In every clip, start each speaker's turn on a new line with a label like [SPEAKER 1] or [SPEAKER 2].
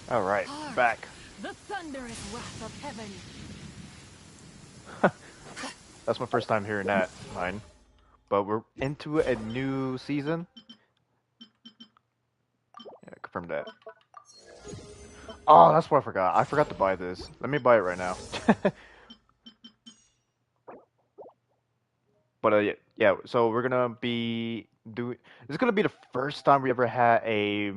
[SPEAKER 1] All right, back.
[SPEAKER 2] The thunderous wrath of heaven.
[SPEAKER 1] That's my first time hearing that line. But we're into a new season. Yeah, confirm that. Oh, that's what I forgot. I forgot to buy this. Let me buy it right now. But yeah, yeah, so we're gonna be doing. This is gonna be the first time we ever had a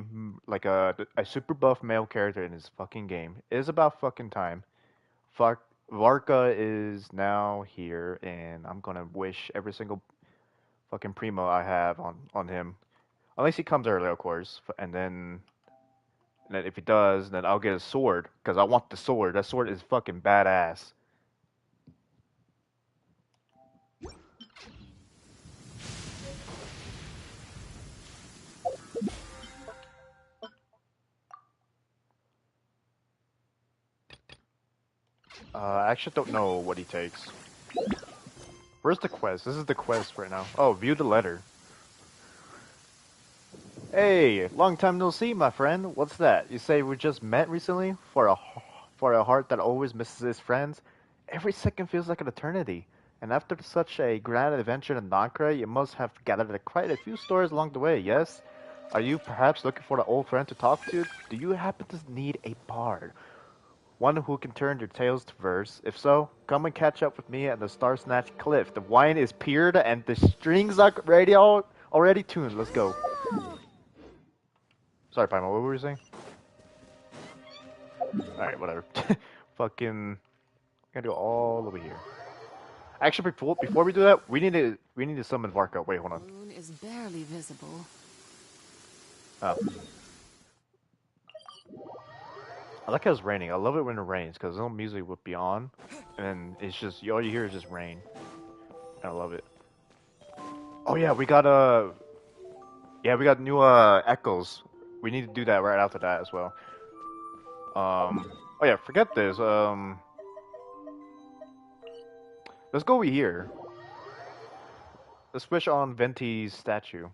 [SPEAKER 1] like a super buff male character in this fucking game. It is about fucking time. Fuck, Varka is now here, and I'm gonna wish every single fucking primo I have on him. Unless he comes early, of course. And then if he does, then I'll get a sword because I want the sword. That sword is fucking badass. I actually don't know what he takes. Where's the quest? This is the quest right now. Oh, view the letter. Hey, long time no see, my friend. What's that? You say we just met recently? For a heart that always misses its friends? Every second feels like an eternity. And after such a grand adventure in Nankra, you must have gathered quite a few stories along the way, yes? Are you perhaps looking for an old friend to talk to? Do you happen to need a bard? One who can turn your tales to verse? If so, come and catch up with me at the Star Snatch Cliff. The wine is peered and the strings are already tuned. Let's go. Sorry, Paimon, what were you saying? Alright, whatever. Fucking gotta go all over here. Actually, before we do that, we need to summon Varka. Wait, hold on.
[SPEAKER 2] The moon is barely visible.
[SPEAKER 1] Oh. I like how it's raining. I love it when it rains because no music would be on, and it's just all you hear is just rain. And I love it. Oh yeah, we got new echoes. We need to do that right after that as well. Oh yeah, forget this. Let's go over here. Let's switch on Venti's statue.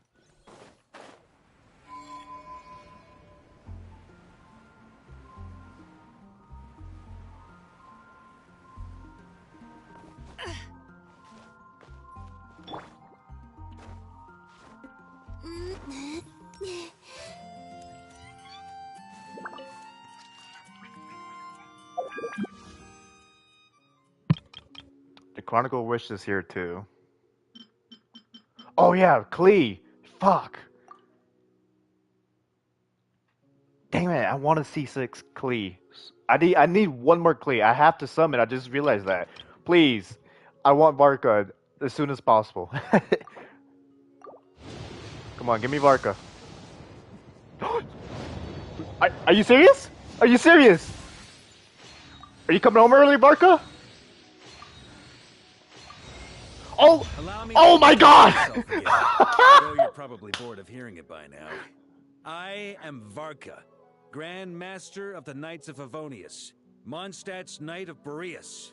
[SPEAKER 1] The Chronicle Wish is here too. Oh yeah, Klee. Fuck. Damn it, I want to see six Klee. I need one more Klee. I have to summon. I just realized that. Please, I want Varka as soon as possible. Come on, give me Varka. Are you serious? Are you serious? Are you coming home early, Varka? Oh, oh my God!
[SPEAKER 3] Though you're probably bored of hearing it by now. I am Varka, Grand Master of the Knights of Favonius, Mondstadt's Knight of Boreas.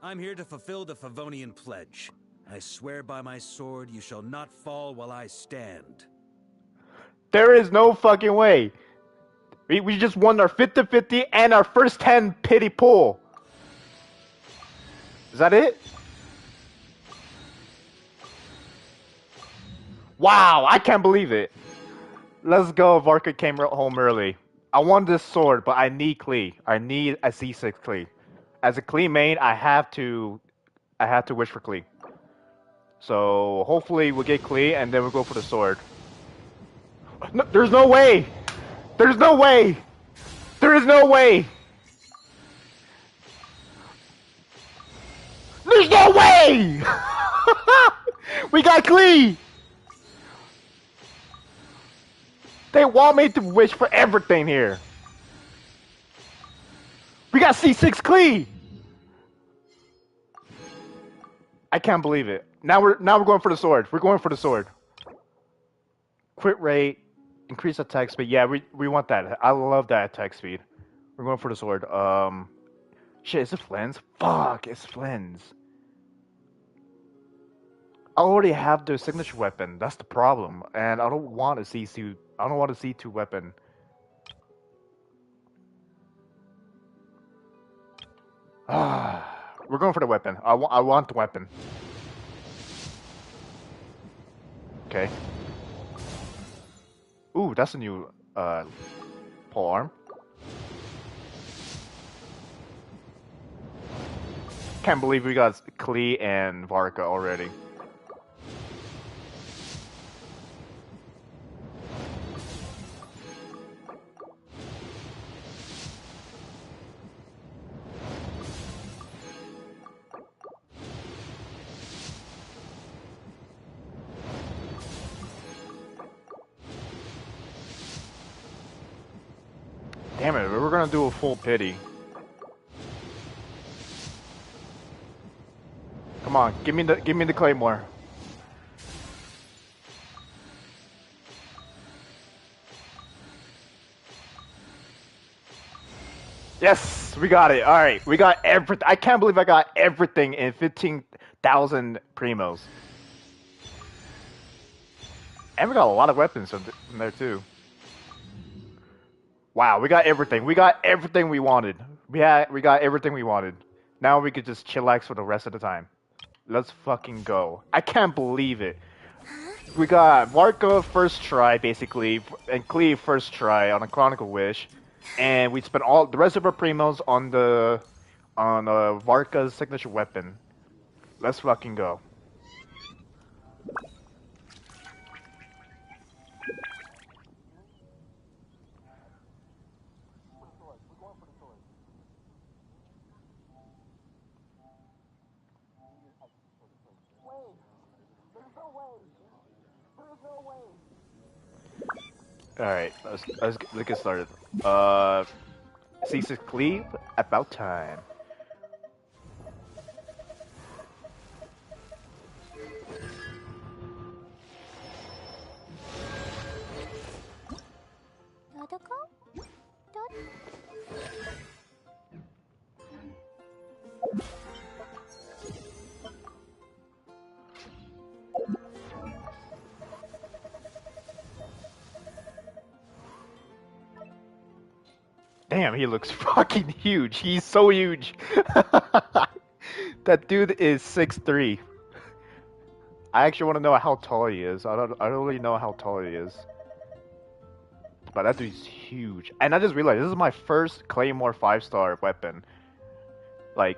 [SPEAKER 3] I'm here to fulfill the Favonian pledge. I swear by my sword you shall not fall while I stand.
[SPEAKER 1] There is no fucking way. We just won our 50-50 and our first 10 pity pull. Is that it? Wow, I can't believe it. Let's go. Varka came home early. I want this sword, but I need Klee. I need a C6 Klee. As a Klee main, I have to wish for Klee. So hopefully we'll get Klee and then we'll go for the sword. No, there's no way. There's no way. There is no way. There's no way. We got Klee. They want me to wish for everything here. We got C6 Klee. I can't believe it. Now we're going for the sword. We're going for the sword. Crit rate, increase attack speed. Yeah, we want that. I love that attack speed. We're going for the sword. Shit, is it Flens? Fuck, it's Flens. I already have the signature weapon. That's the problem, and I don't want a C2. I don't want a C2 weapon. We're going for the weapon. I want the weapon. Okay. Ooh, that's a new pole arm. Can't believe we got Klee and Varka already. Damn it, we were gonna do a full pity. Come on, give me the claymore. Yes, we got it. All right, we got everything. I can't believe I got everything in 15,000 primos. And we got a lot of weapons from there too. Wow, we got everything. We got everything we wanted. We got everything we wanted. Now we could just chillax for the rest of the time. Let's fucking go. I can't believe it. We got Varka first try basically, and Klee first try on a Chronicle Wish, and we spent all the rest of our primos on Varka's signature weapon. Let's fucking go. All right, let's get started. C6 Klee, about time. Damn, he looks fucking huge. He's so huge. That dude is 6'3". I actually want to know how tall he is. I don't really know how tall he is. But that dude's huge. And I just realized this is my first Claymore 5-star weapon. Like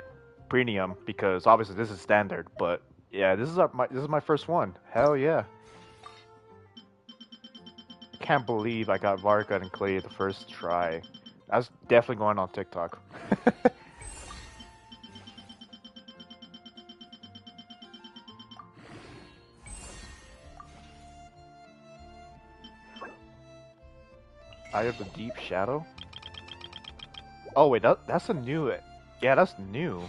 [SPEAKER 1] premium, because obviously this is standard, but yeah, this is my first one. Hell yeah. Can't believe I got Varka and Klee the first try. That's definitely going on TikTok. Eye of the Deep Shadow? Oh wait, that's a new. Yeah, that's new.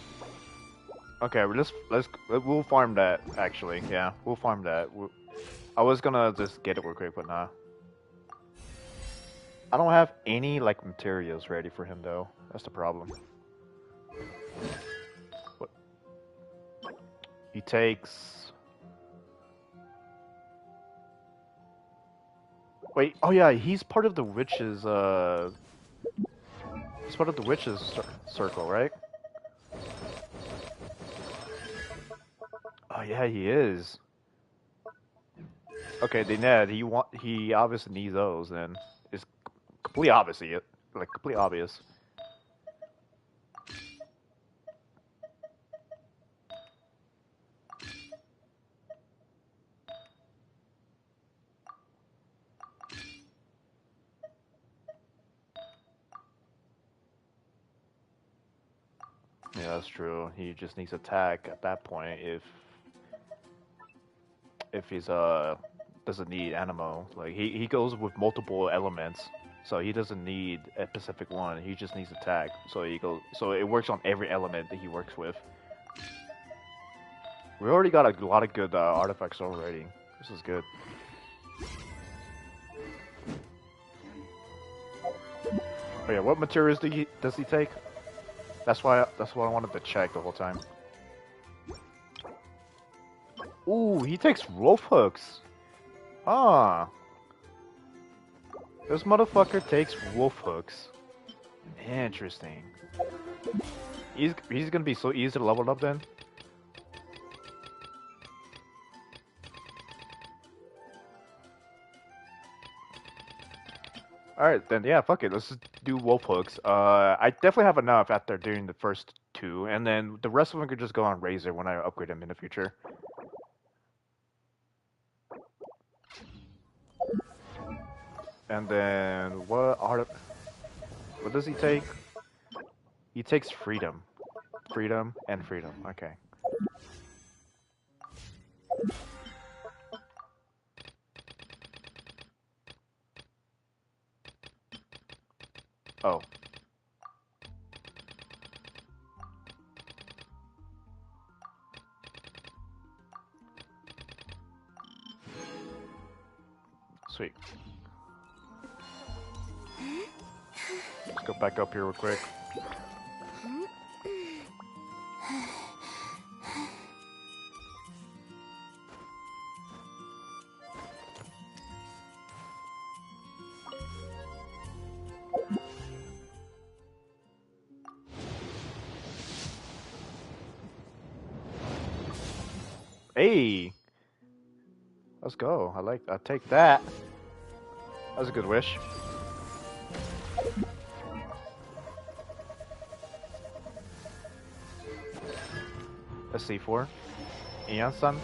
[SPEAKER 1] Okay, we'll farm that actually. Yeah, we'll farm that. I was gonna just get it real quick, but nah. I don't have any like materials ready for him though. That's the problem. What? He takes. Wait. Oh yeah, he's part of the witches. He's part of the witches circle, right? Oh yeah, he is. Okay, then Ned, he obviously needs those. Then it's completely obvious. Like completely obvious. Yeah, that's true. He just needs attack at that point if he's doesn't need animo. Like he goes with multiple elements, so he doesn't need a specific one. He just needs attack. So it works on every element that he works with. We already got a lot of good artifacts already. This is good. Oh yeah, what materials does he take? That's what I wanted to check the whole time. Ooh, he takes wolf hooks. Ah. This motherfucker takes wolf hooks. Interesting. He's gonna be so easy to level up then. Alright, then yeah, fuck it. Let's just do wolf hooks. I definitely have enough after doing the first two, and then the rest of them could just go on Razor when I upgrade them in the future. And then what does he take? He takes freedom. Freedom and freedom. Okay. Oh. Sweet. Let's go back up here real quick. Hey! Let's go. I'll take that. That was a good wish. A C4. Ian-san.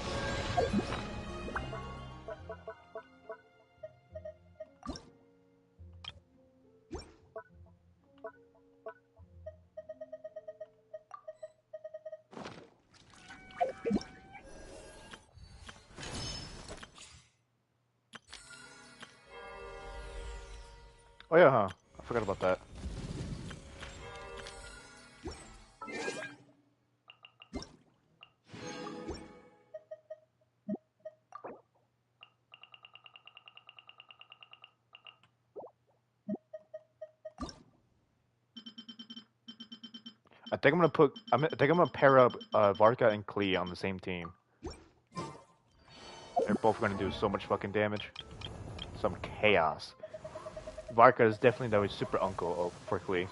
[SPEAKER 1] Oh yeah, huh? I forgot about that. I think I'm gonna pair up Varka and Klee on the same team. They're both gonna do so much fucking damage. Some chaos. Varka is definitely the super uncle for Klee.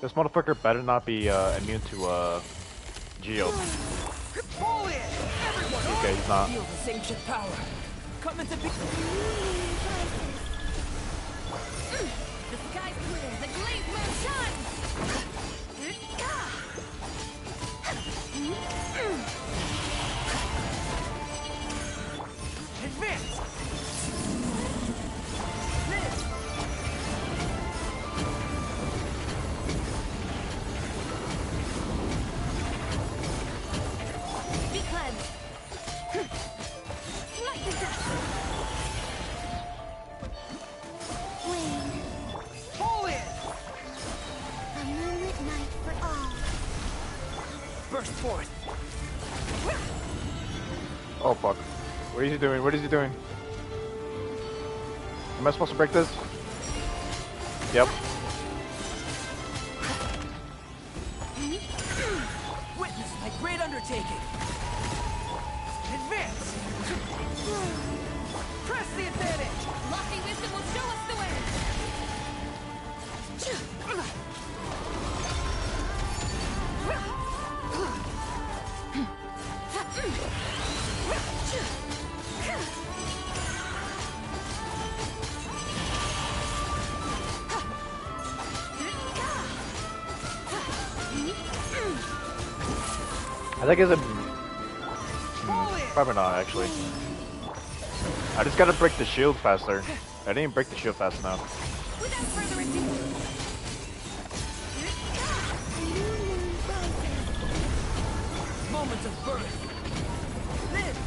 [SPEAKER 1] This motherfucker better not be immune to Geo. Okay, he's not.
[SPEAKER 4] Feel this ancient power. Come into be.
[SPEAKER 2] The sky's clear. The glazed moon shines.
[SPEAKER 4] Advance.
[SPEAKER 2] Be cleansed. Lightning dash. Wayne.
[SPEAKER 4] Fall in.
[SPEAKER 2] A moonlit night for all.
[SPEAKER 4] Burst forth.
[SPEAKER 1] Oh fuck. What is he doing? What is he doing? Am I supposed to break this? Yep.
[SPEAKER 4] Witness my great undertaking. Advance. Press the advantage.
[SPEAKER 2] Lofty wisdom will show us the way.
[SPEAKER 1] I think it's a... probably not, actually. I just gotta break the shield faster. I didn't break the shield fast enough.
[SPEAKER 2] Without further ado.
[SPEAKER 4] Moments of birth. Live.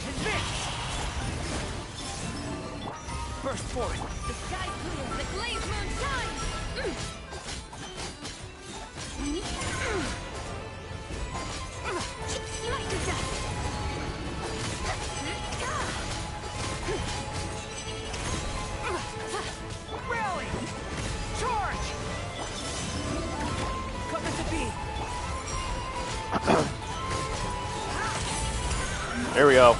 [SPEAKER 4] Advance. Burst forth.
[SPEAKER 2] The sky's clear. The glazed moon shines. Lightning
[SPEAKER 1] There we go.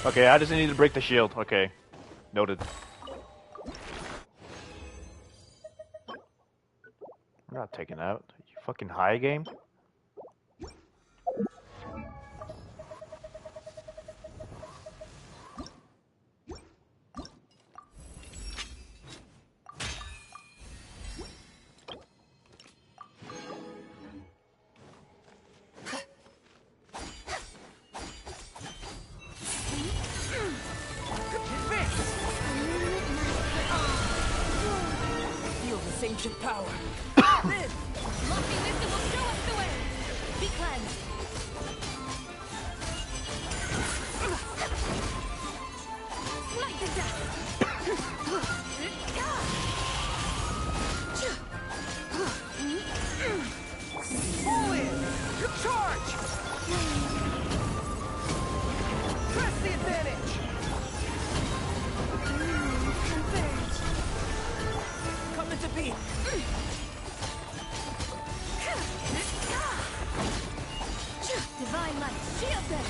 [SPEAKER 1] Okay, I just need to break the shield. Okay. Noted. I'm not taking out. You fucking high game?
[SPEAKER 4] Feel this ancient power. Live!
[SPEAKER 2] Lofty wisdom will show us the way. Be cleansed. Light the dust.
[SPEAKER 4] Pull in! Charge! Press the advantage! Come into being!
[SPEAKER 2] Divine light, shield them.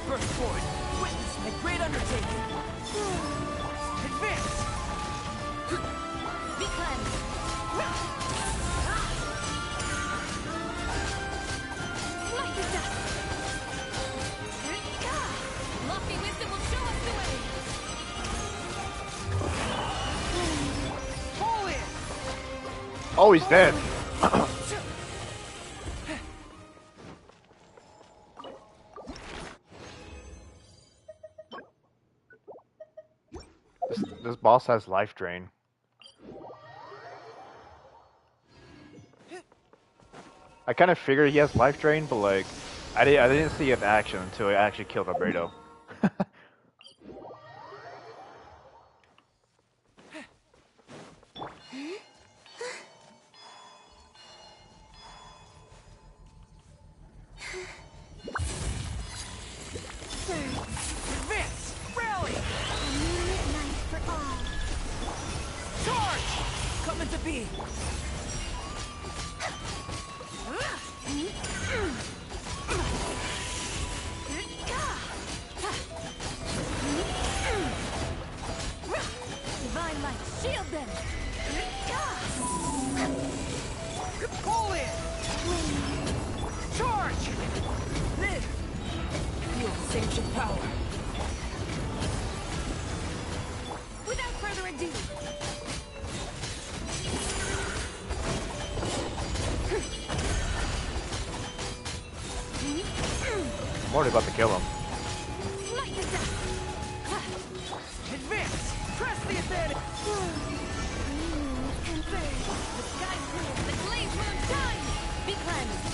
[SPEAKER 4] Burst forward! Witness my great undertaking! Advance!
[SPEAKER 2] Be cleansed. Light the dust. Lofty wisdom will show us the way.
[SPEAKER 4] Pull in!
[SPEAKER 1] Oh, he's dead. This boss has life drain. I kind of figured he has life drain, but like, I didn't see it in action until I actually killed Albedo.
[SPEAKER 4] Advance! Rally!
[SPEAKER 2] Moonlit night for all.
[SPEAKER 4] Charge! Come into being!
[SPEAKER 2] Divine light, shield them.
[SPEAKER 4] Pull in! Charge! Live! Feel this ancient power.
[SPEAKER 2] Without further ado,
[SPEAKER 1] I'm already about to kill him.
[SPEAKER 2] light the dust.
[SPEAKER 4] Advance! Press the advantage!
[SPEAKER 2] The sky's clear, the glazed moon shines. Be cleansed.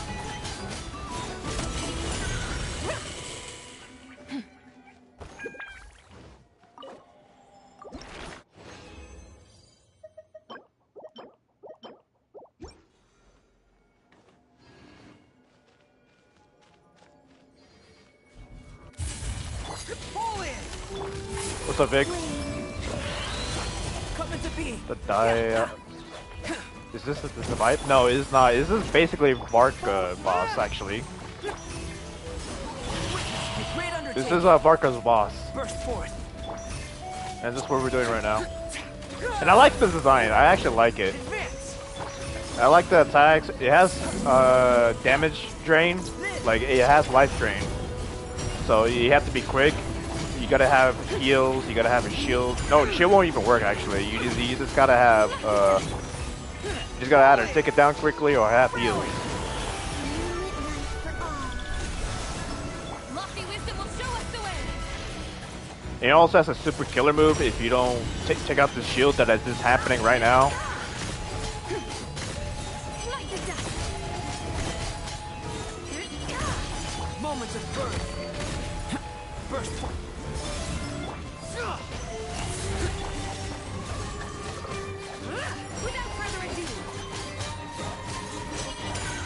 [SPEAKER 4] Pull in!
[SPEAKER 1] What's up, Vic?
[SPEAKER 4] Come into being!
[SPEAKER 1] The die. Is this the survive? No, it is not. This is basically Vark boss, actually.
[SPEAKER 4] Witness my great
[SPEAKER 1] This
[SPEAKER 4] undertaking!
[SPEAKER 1] is Varka's boss,
[SPEAKER 4] Burst forth!
[SPEAKER 1] and this is what we're doing right now. And I like the design. I actually like it.
[SPEAKER 4] Advance!
[SPEAKER 1] I like the attacks. It has damage drain, like it has life drain. So you have to be quick. You gotta have heals. You gotta have a shield. No, shield won't even work actually. You just gotta have you just gotta either take it down quickly or have heals.
[SPEAKER 2] Moonlit night for all. Lofty wisdom will show us the way.
[SPEAKER 1] And it also has a super killer move if you don't take out the shield that is just happening right now.
[SPEAKER 2] Light the dust.
[SPEAKER 4] Moments of birth! Burst forth!
[SPEAKER 2] Without further ado,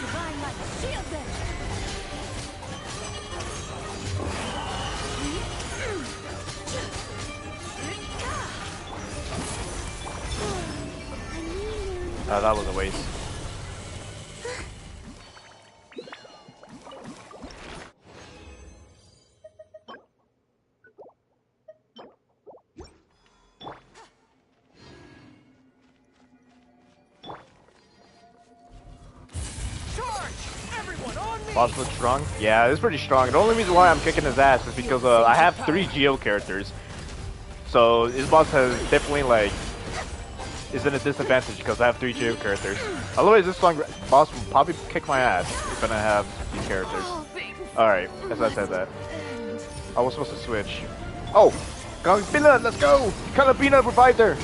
[SPEAKER 2] divine light, shield them.
[SPEAKER 1] That was a waste. Boss looks strong? Yeah, it's pretty strong. The only reason why I'm kicking his ass is because I have 3 Geo characters. So his boss has definitely like is in a disadvantage because I have 3 Geo characters. Otherwise this strong boss will probably kick my ass if I don't have these characters. Alright, as I said that. I was supposed to switch. Oh! Kalabina, let's go! Kalabina reviver!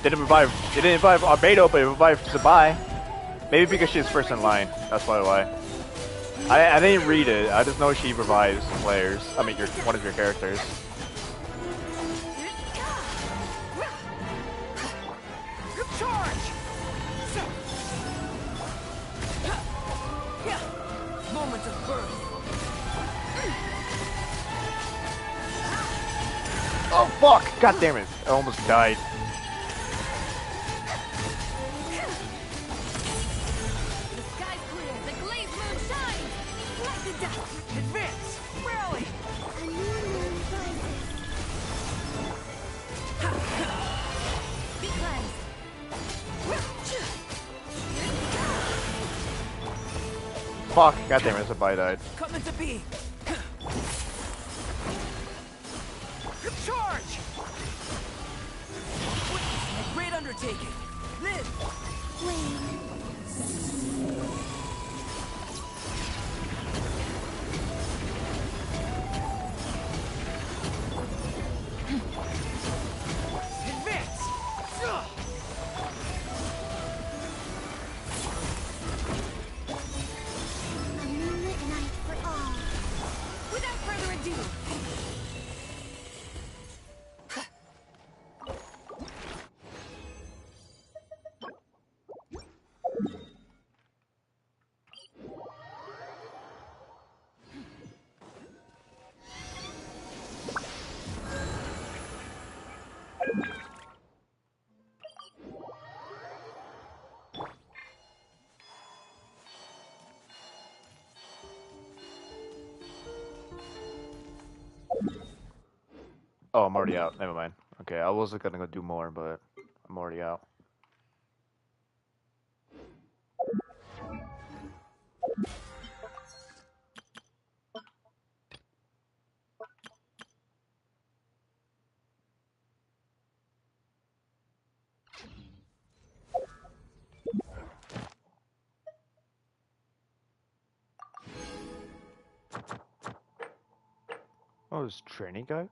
[SPEAKER 1] Didn't revive. It didn't revive Arbedo, but it revived Sabai. Maybe because she's first in line. That's probably why. I didn't read it. I just know she revives players. I mean, one of your characters.
[SPEAKER 4] Moment of birth.
[SPEAKER 1] Oh fuck! God damn it! I almost died. Fuck! God damn it! Sabai died.
[SPEAKER 4] Coming to be. Charge! A great undertaking. Live.
[SPEAKER 1] Oh, I'm already out. Never mind. Okay, I wasn't gonna go do more, but I'm already out. Oh, this training guy?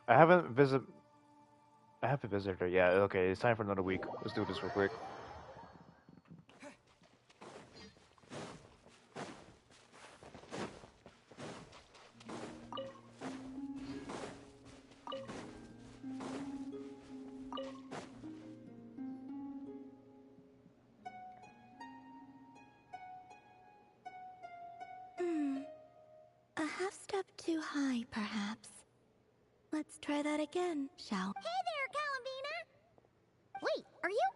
[SPEAKER 1] I haven't visit. I have to visit her. Yeah, okay, it's time for another week. Let's do this real quick.
[SPEAKER 2] A half step too high, perhaps. Let's try that again, shall we?
[SPEAKER 5] Hey there, Kalambina! Wait, are you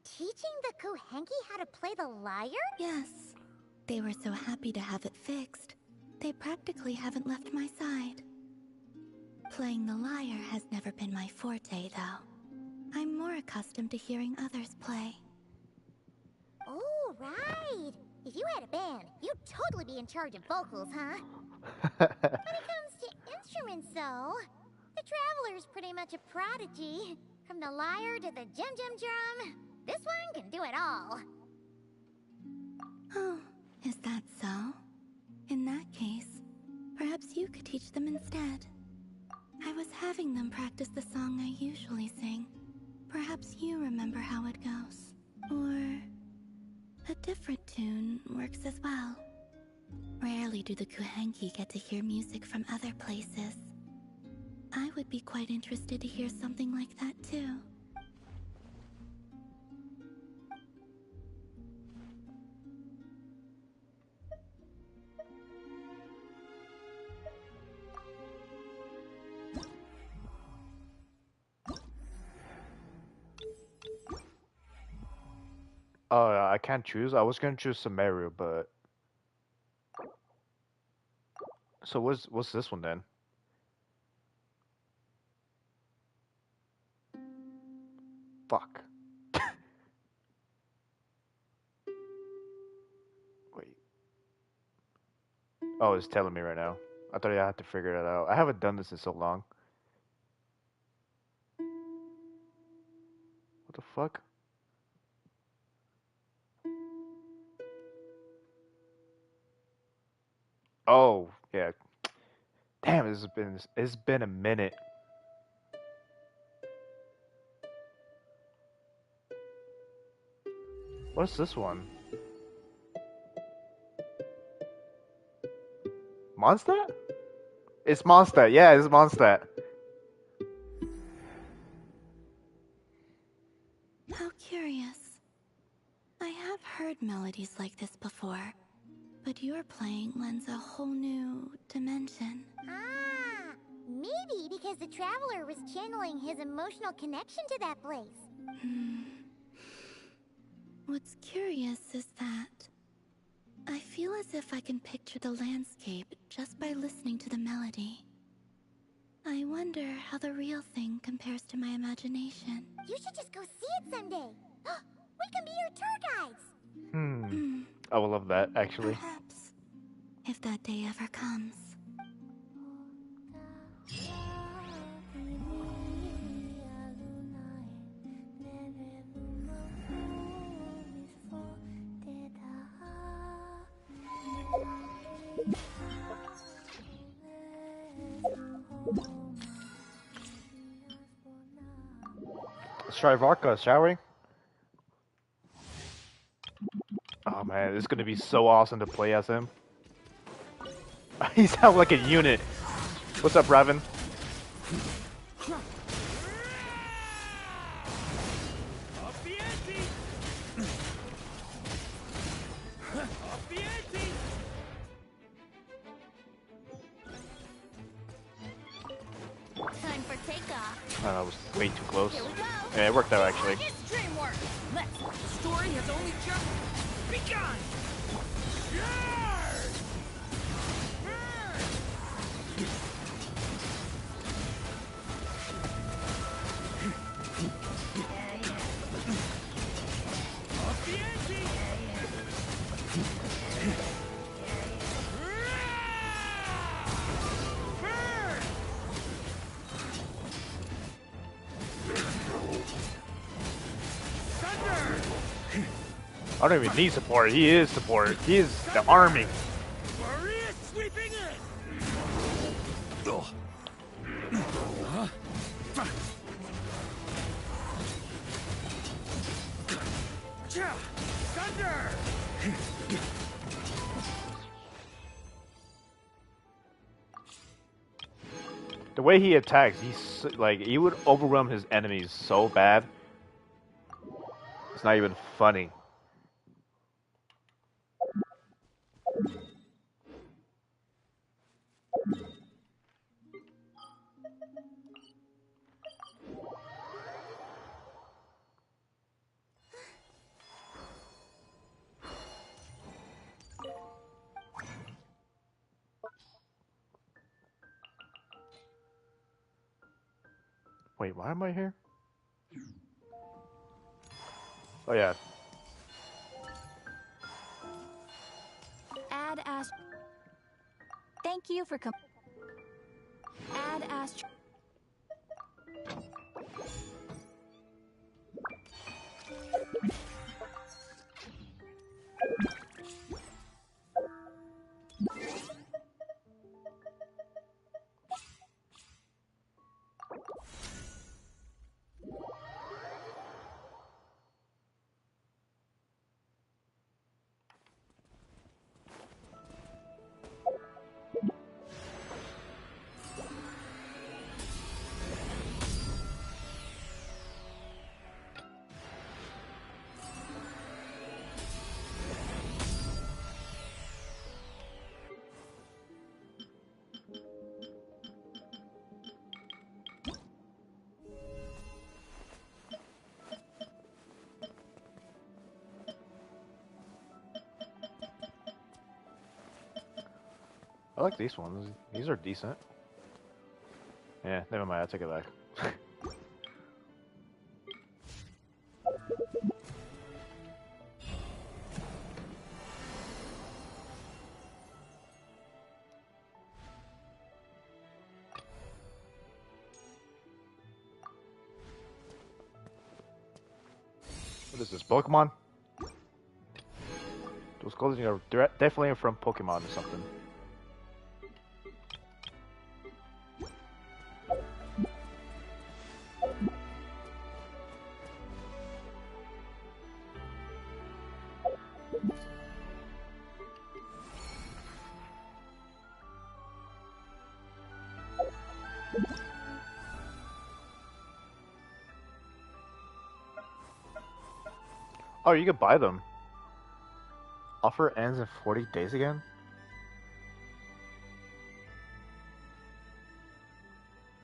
[SPEAKER 5] teaching the Kohenki how to play the lyre?
[SPEAKER 2] Yes. They were so happy to have it fixed. They practically haven't left my side. Playing the lyre has never been my forte, though. I'm more accustomed to hearing others play.
[SPEAKER 5] Oh, right! If you had a band, you'd totally be in charge of vocals, huh? When it comes to instruments, though, the Traveler's pretty much a prodigy. From the lyre to the jim-jim drum, this one can do it all.
[SPEAKER 2] Oh, is that so? In that case, perhaps you could teach them instead. I was having them practice the song I usually sing. Perhaps you remember how it goes. Or a different tune works as well. Rarely do the Kohenki get to hear music from other places. I would be quite interested to hear something like that too.
[SPEAKER 1] Oh, I can't choose. I was gonna choose Samaria, but so what's this one then? Fuck. Wait. Oh, it's telling me right now. I thought I had to figure that out. I haven't done this in so long. What the fuck? Oh, yeah. Damn, it's been a minute. What's this one? Mondstadt? It's Mondstadt. Yeah, it's Mondstadt.
[SPEAKER 2] How curious. I have heard melodies like this before, but your playing lends a whole new dimension.
[SPEAKER 5] Ah, maybe because the traveler was channeling his emotional connection to that place.
[SPEAKER 2] What's curious is that I feel as if I can picture the landscape just by listening to the melody. I wonder how the real thing compares to my imagination.
[SPEAKER 5] You should just go see it someday. We can be your tour guides.
[SPEAKER 1] I would love that, actually.
[SPEAKER 2] Perhaps, if that day ever comes.
[SPEAKER 1] Let's try Varka, shall we? Oh man, this is gonna be so awesome to play as him. He sounds like a unit. What's up, Raven?
[SPEAKER 5] Time for takeoff.
[SPEAKER 1] Oh, that was way too close.
[SPEAKER 5] Here we go.
[SPEAKER 1] Yeah, it worked out actually.
[SPEAKER 4] It's DreamWorks. Let's. The story has only just begun.
[SPEAKER 1] I don't even need support. He is support. He is the army.
[SPEAKER 3] Maria sweeping in. Thunder!
[SPEAKER 1] The way he attacks, like he would overwhelm his enemies so bad. It's not even funny. Wait, why am I here? Oh yeah.
[SPEAKER 6] Add Ast. Thank you for Add Ast.
[SPEAKER 1] like these ones. These are decent. Yeah, never mind. I take it back. What is this, Pokemon? Those clothing are definitely from Pokemon or something. Oh, you could buy them. Offer ends in 40 days again?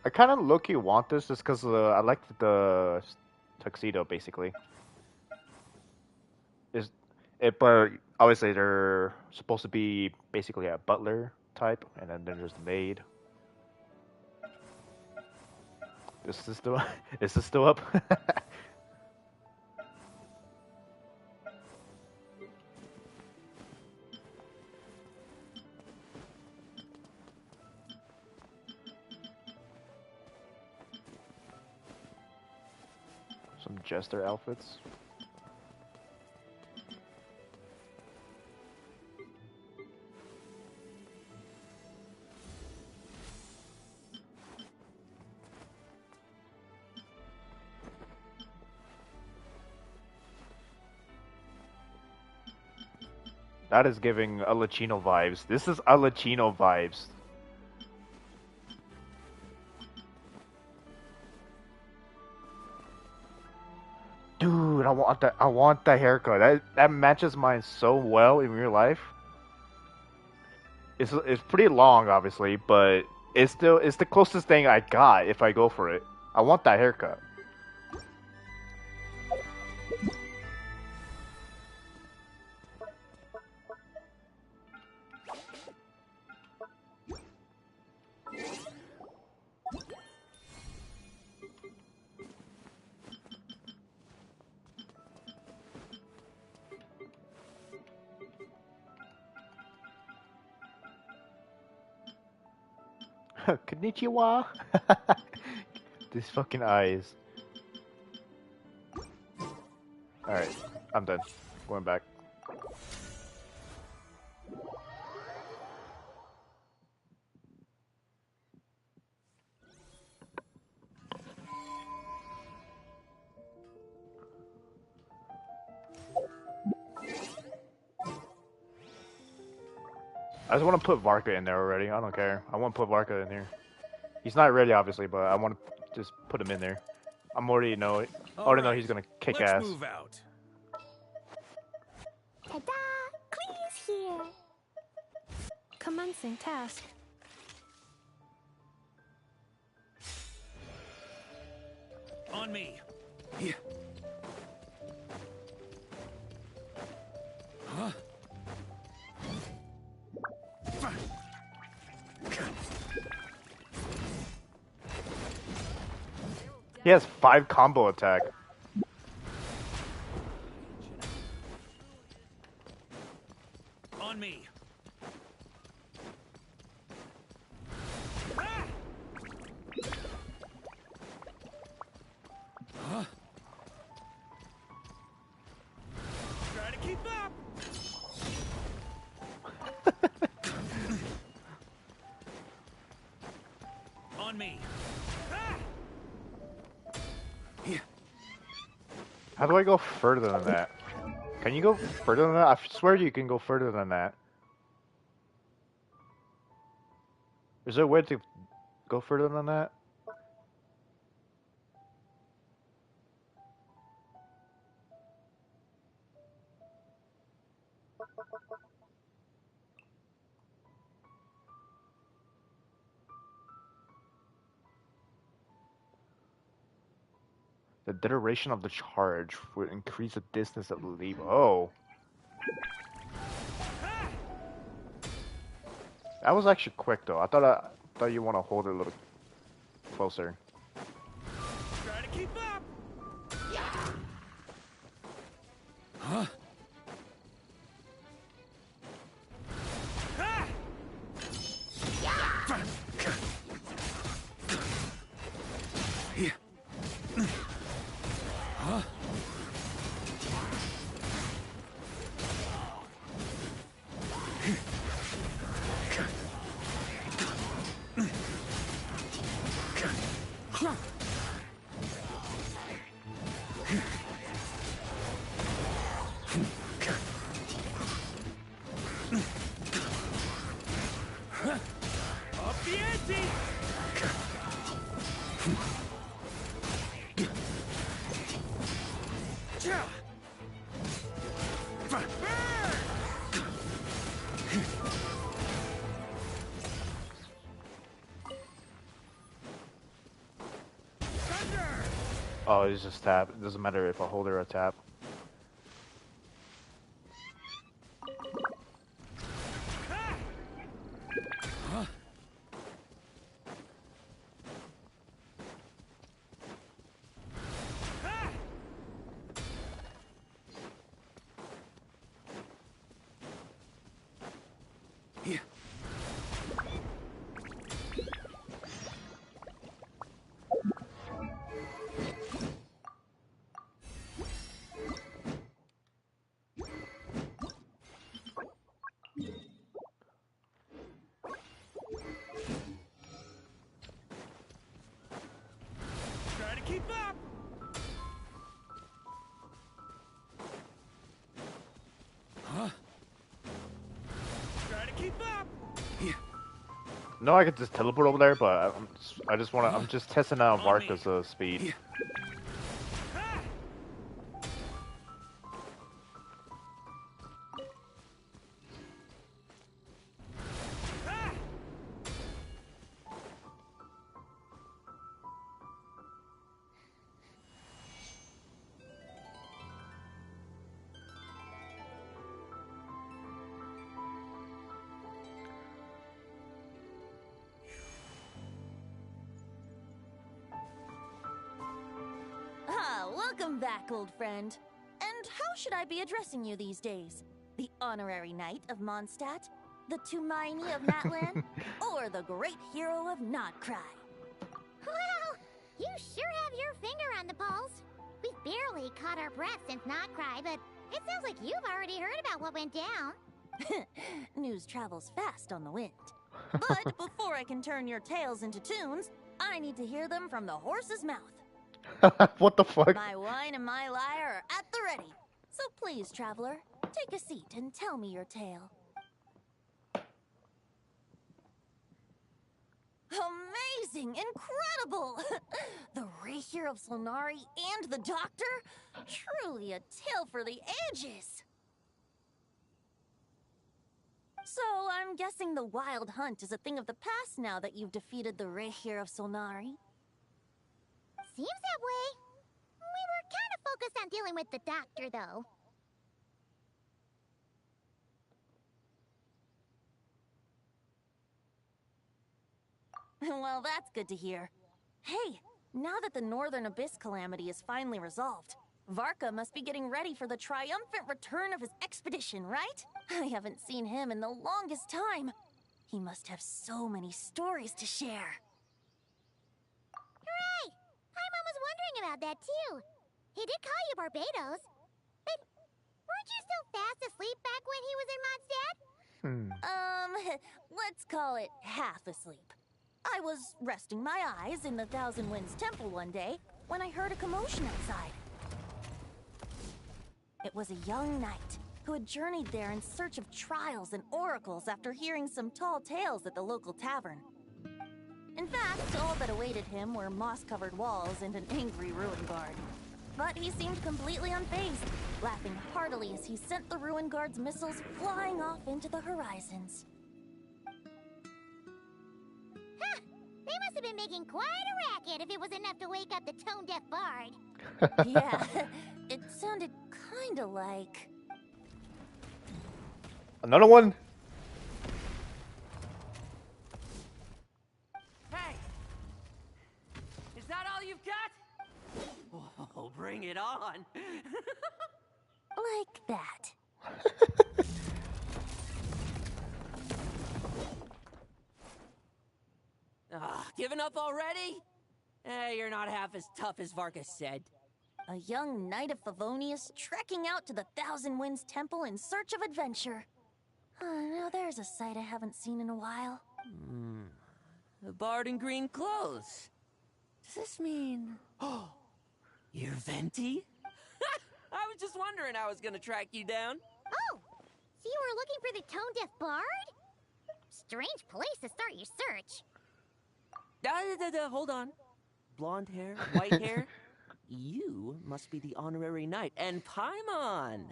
[SPEAKER 1] I kind of low-key want this just because I like the tuxedo, basically. But obviously they're supposed to be basically a butler type, and then there's the maid. Is this still, is this still up? Some jester outfits. That is giving Alachino vibes. This is Alachino vibes. Dude, I want that haircut. That matches mine so well in real life. It's pretty long, obviously, but it's the closest thing I got if I go for it. I want that haircut. Konnichiwa. These fucking eyes. Alright, I'm done. Going back. I just want to put Varka in there already. I don't care. I want to put Varka in here. He's not ready, obviously, but I want to just put him in there. I'm already know he's gonna kick
[SPEAKER 3] let's
[SPEAKER 1] ass.
[SPEAKER 3] Move out.
[SPEAKER 6] Ta-da! Clee's here. Commencing task.
[SPEAKER 3] On me.
[SPEAKER 4] Yeah. Huh?
[SPEAKER 1] He has 5 combo attack.
[SPEAKER 3] On me.
[SPEAKER 4] Huh?
[SPEAKER 3] Try to keep up. On me.
[SPEAKER 1] How do I go further than that? Can you go further than that? I swear you can go further than that. Is there a way to go further than that? The duration of the charge will increase the distance of the leap. Oh. That was actually quick though. I thought you want to hold it a little closer.
[SPEAKER 3] Try to keep up. Huh? Ha! Huh? Up the ante!
[SPEAKER 1] Oh, it's just tap. It doesn't matter if I hold or a tap.
[SPEAKER 3] Huh? Yeah. Try to keep up. Huh? Try to keep up. Yeah.
[SPEAKER 1] No, I could just teleport over there, but I just want to. I'm just testing out
[SPEAKER 3] On me.
[SPEAKER 1] Varka's speed.
[SPEAKER 3] Yeah.
[SPEAKER 7] Ah, welcome back, old friend. And how should I be addressing you these days? The honorary knight of Mondstadt? The Tumaini of Natlan? Or the great hero of Notcry?
[SPEAKER 5] Well, you sure have your finger on the pulse. We've barely caught our breath since Notcry, but it sounds like you've already heard about what went down.
[SPEAKER 7] News travels fast on the wind. But before I can turn your tales into tunes, I need to hear them from the horse's mouth.
[SPEAKER 1] What the fuck?
[SPEAKER 7] My wine and my lyre are at the ready. So please, traveler, take a seat and tell me your tale. Amazing! Incredible! The Rapier of Solnari and the Doctor? Truly a tale for the ages! So, I'm guessing the Wild Hunt is a thing of the past now that you've defeated the Rapier of Solnari?
[SPEAKER 5] Seems that way. We were kind of focused on dealing with the Doctor, though.
[SPEAKER 7] Well, that's good to hear. Hey, now that the Northern Abyss calamity is finally resolved, Varka must be getting ready for the triumphant return of his expedition, right? I haven't seen him in the longest time. He must have so many stories to share.
[SPEAKER 5] Right! Paimon was wondering about that, too. He did call you Barbados. But weren't you still fast asleep back when he was in Mondstadt?
[SPEAKER 7] Let's call it half asleep. I was resting my eyes in the Thousand Winds Temple one day when I heard a commotion outside. It was a young knight who had journeyed there in search of trials and oracles after hearing some tall tales at the local tavern. In fact, all that awaited him were moss-covered walls and an angry ruin guard. But he seemed completely unfazed, laughing heartily as he sent the ruin guard's missiles flying off into the horizons.
[SPEAKER 5] Huh! They must have been making quite a racket if it was enough to wake up the tone-deaf bard.
[SPEAKER 7] Yeah, it sounded kinda like...
[SPEAKER 1] Another one?
[SPEAKER 4] Bring it on.
[SPEAKER 7] Like that.
[SPEAKER 4] Giving up already? You're not half as tough as Varka said.
[SPEAKER 7] A young knight of Favonius trekking out to the Thousand Winds Temple in search of adventure. Now there's a sight I haven't seen in a while.
[SPEAKER 4] A bard in green clothes. Does this mean... Oh, you're Venti? I was just wondering how I was gonna track you down.
[SPEAKER 5] Oh, so you were looking for the tone-deaf bard? Strange place to start your search.
[SPEAKER 4] Hold on. Blonde hair, white hair. You must be the honorary knight. And Paimon!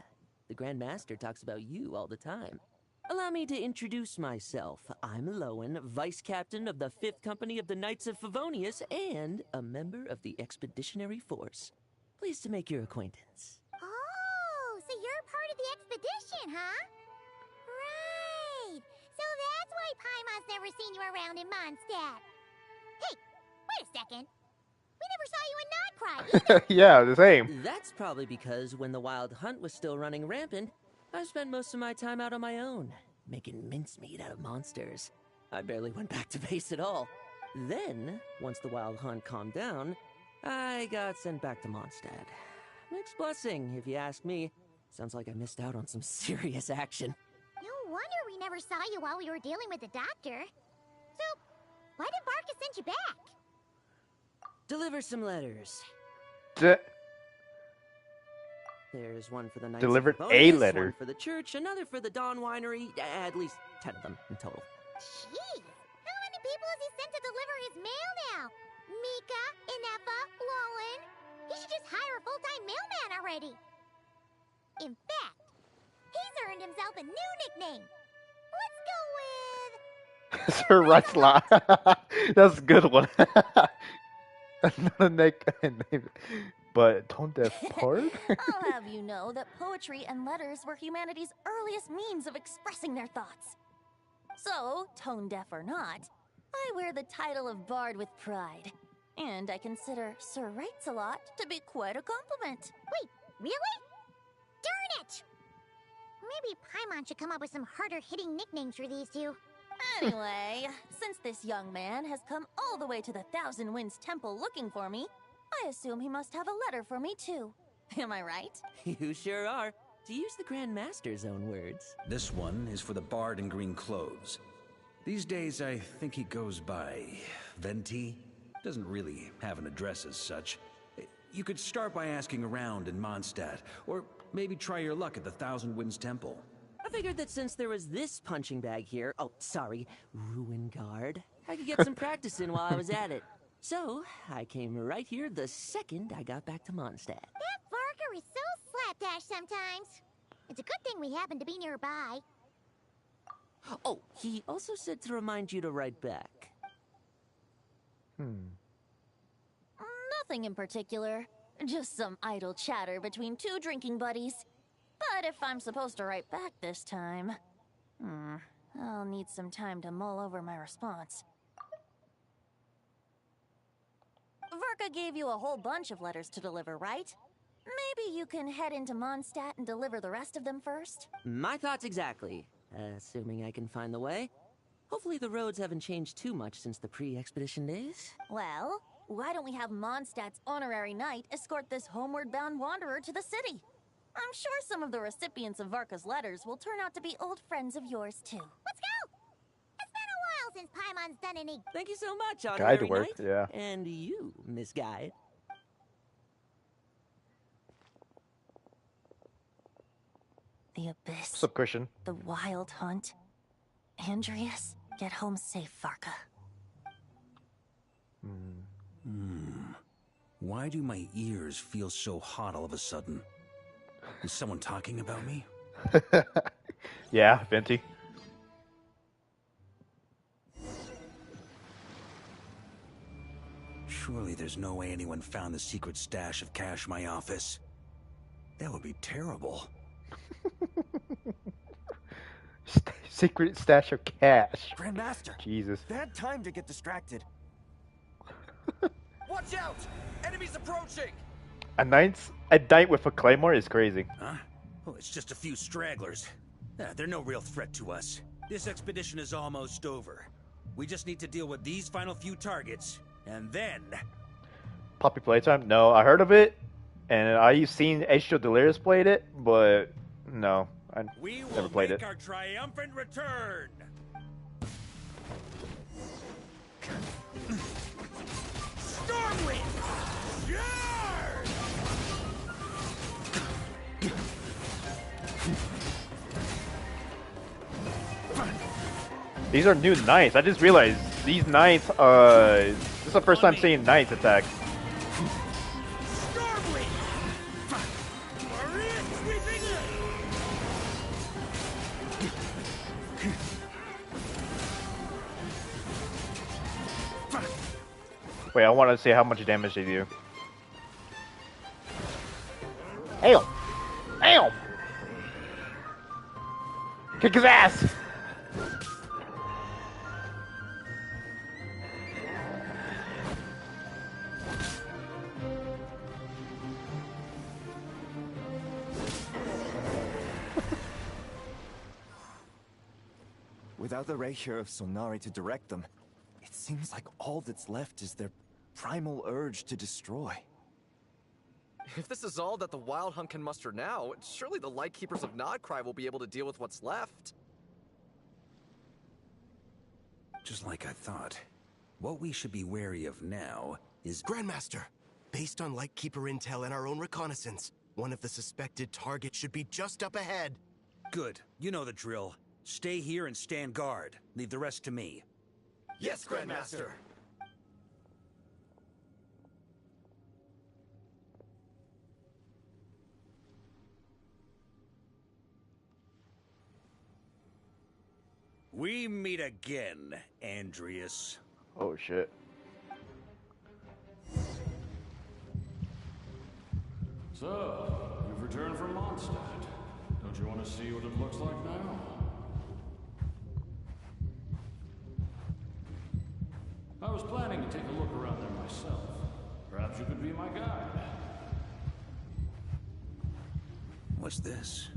[SPEAKER 4] The Grand Master talks about you all the time. Allow me to introduce myself. I'm Lowen, Vice Captain of the 5th Company of the Knights of Favonius and a member of the Expeditionary Force. Pleased to make your acquaintance.
[SPEAKER 5] Oh, so you're part of the expedition, huh? Right. So that's why Paimon's never seen you around in Mondstadt. Hey, wait a second. We never saw you in Nodcry either.
[SPEAKER 1] Yeah, the same.
[SPEAKER 4] That's probably because when the Wild Hunt was still running rampant, I spent most of my time out on my own, making mincemeat out of monsters. I barely went back to base at all. Then, once the Wild Hunt calmed down, I got sent back to Mondstadt. Mixed blessing, if you ask me. Sounds like I missed out on some serious action.
[SPEAKER 5] No wonder we never saw you while we were dealing with the doctor. So, why did Varka send you back?
[SPEAKER 4] Deliver some letters. There's one for the Knights
[SPEAKER 1] Delivered
[SPEAKER 4] of
[SPEAKER 1] a
[SPEAKER 4] Favonius,
[SPEAKER 1] letter.
[SPEAKER 4] one for the church, another for the Dawn Winery, at least 10 of them in total.
[SPEAKER 5] Jeez, how many people has he sent to deliver his mail now? Mika, Inefa, Lowen. He should just hire a full-time mailman already. In fact, he's earned himself a new nickname. Let's go with...
[SPEAKER 1] Sir Ricelot. That's a good one. Another name. But tone deaf bard?
[SPEAKER 7] I'll have you know that poetry and letters were humanity's earliest means of expressing their thoughts. So, tone deaf or not, I wear the title of bard with pride. And I consider Sir Ricelot to be quite a compliment.
[SPEAKER 5] Wait, really? Darn it! Maybe Paimon should come up with some harder-hitting nicknames for these two.
[SPEAKER 7] Anyway, since this young man has come all the way to the Thousand Winds Temple looking for me, I assume he must have a letter for me too. Am I right?
[SPEAKER 4] You sure are. To use the Grand Master's own words.
[SPEAKER 3] This one is for the bard in green clothes. These days, I think he goes by Venti. Doesn't really have an address as such. You could start by asking around in Mondstadt, or maybe try your luck at the Thousand Winds Temple.
[SPEAKER 4] I figured that since there was this punching bag here, Ruin Guard, I could get some practice in while I was at it. So, I came right here the second I got back to Mondstadt.
[SPEAKER 5] That Varka is so slapdash sometimes. It's a good thing we happen to be nearby.
[SPEAKER 4] Oh, he also said to remind you to write back.
[SPEAKER 7] Nothing in particular. Just some idle chatter between two drinking buddies. But if I'm supposed to write back this time... I'll need some time to mull over my response. Varka gave you a whole bunch of letters to deliver, right? Maybe you can head into Mondstadt and deliver the rest of them first?
[SPEAKER 4] My thoughts exactly. Assuming I can find the way. Hopefully the roads haven't changed too much since the pre-expedition days.
[SPEAKER 7] Well, why don't we have Mondstadt's honorary knight escort this homeward-bound wanderer to the city? I'm sure some of the recipients of Varka's letters will turn out to be old friends of yours, too.
[SPEAKER 5] Let's go! It's been a while since Paimon's done any...
[SPEAKER 4] Thank you so much, honorary
[SPEAKER 1] Guide work,
[SPEAKER 4] knight.
[SPEAKER 1] yeah.
[SPEAKER 4] And you, Miss Guide.
[SPEAKER 7] The Abyss.
[SPEAKER 1] What's up, Christian?
[SPEAKER 7] The Wild Hunt. Andreas, get home safe, Varka.
[SPEAKER 3] Why do my ears feel so hot all of a sudden? Is someone talking about me?
[SPEAKER 1] Yeah, Venti.
[SPEAKER 3] Surely there's no way anyone found the secret stash of cash in my office. That would be terrible.
[SPEAKER 1] Secret stash of cash.
[SPEAKER 8] Grandmaster,
[SPEAKER 1] Jesus.
[SPEAKER 8] bad time to get distracted. Watch out! Enemies approaching!
[SPEAKER 1] A knight with a claymore is crazy.
[SPEAKER 3] Huh? Oh, it's just a few stragglers. They're no real threat to us. This expedition is almost over. We just need to deal with these final few targets, and then...
[SPEAKER 1] Poppy Playtime? No, I heard of it, and I've seen H2 Delirious played it, but no, I never played it.
[SPEAKER 3] We will make our triumphant return! Stormwind! Yard!
[SPEAKER 1] These are new knights. I just realized these knights, this is the first time seeing knights attack. Wait, I want to see how much damage they do. Hail! Hail! Kick his ass!
[SPEAKER 8] Without the ray here of Sonari to direct them, it seems like all that's left is their primal urge to destroy.
[SPEAKER 9] If this is all that the Wild Hunt can muster now, surely the Lightkeepers of Nodcry will be able to deal with what's left.
[SPEAKER 3] Just like I thought. What we should be wary of now is...
[SPEAKER 10] Grandmaster, based on Lightkeeper intel and our own reconnaissance, one of the suspected targets should be just up ahead.
[SPEAKER 3] Good. You know the drill. Stay here and stand guard. Leave the rest to me.
[SPEAKER 9] Yes, Grandmaster!
[SPEAKER 3] We meet again, Andreas.
[SPEAKER 1] Oh shit.
[SPEAKER 11] So, you've returned from Mondstadt. Don't you want to see what it looks like now? I was planning to take a look around there myself. Perhaps you could be my guide.
[SPEAKER 3] What's this?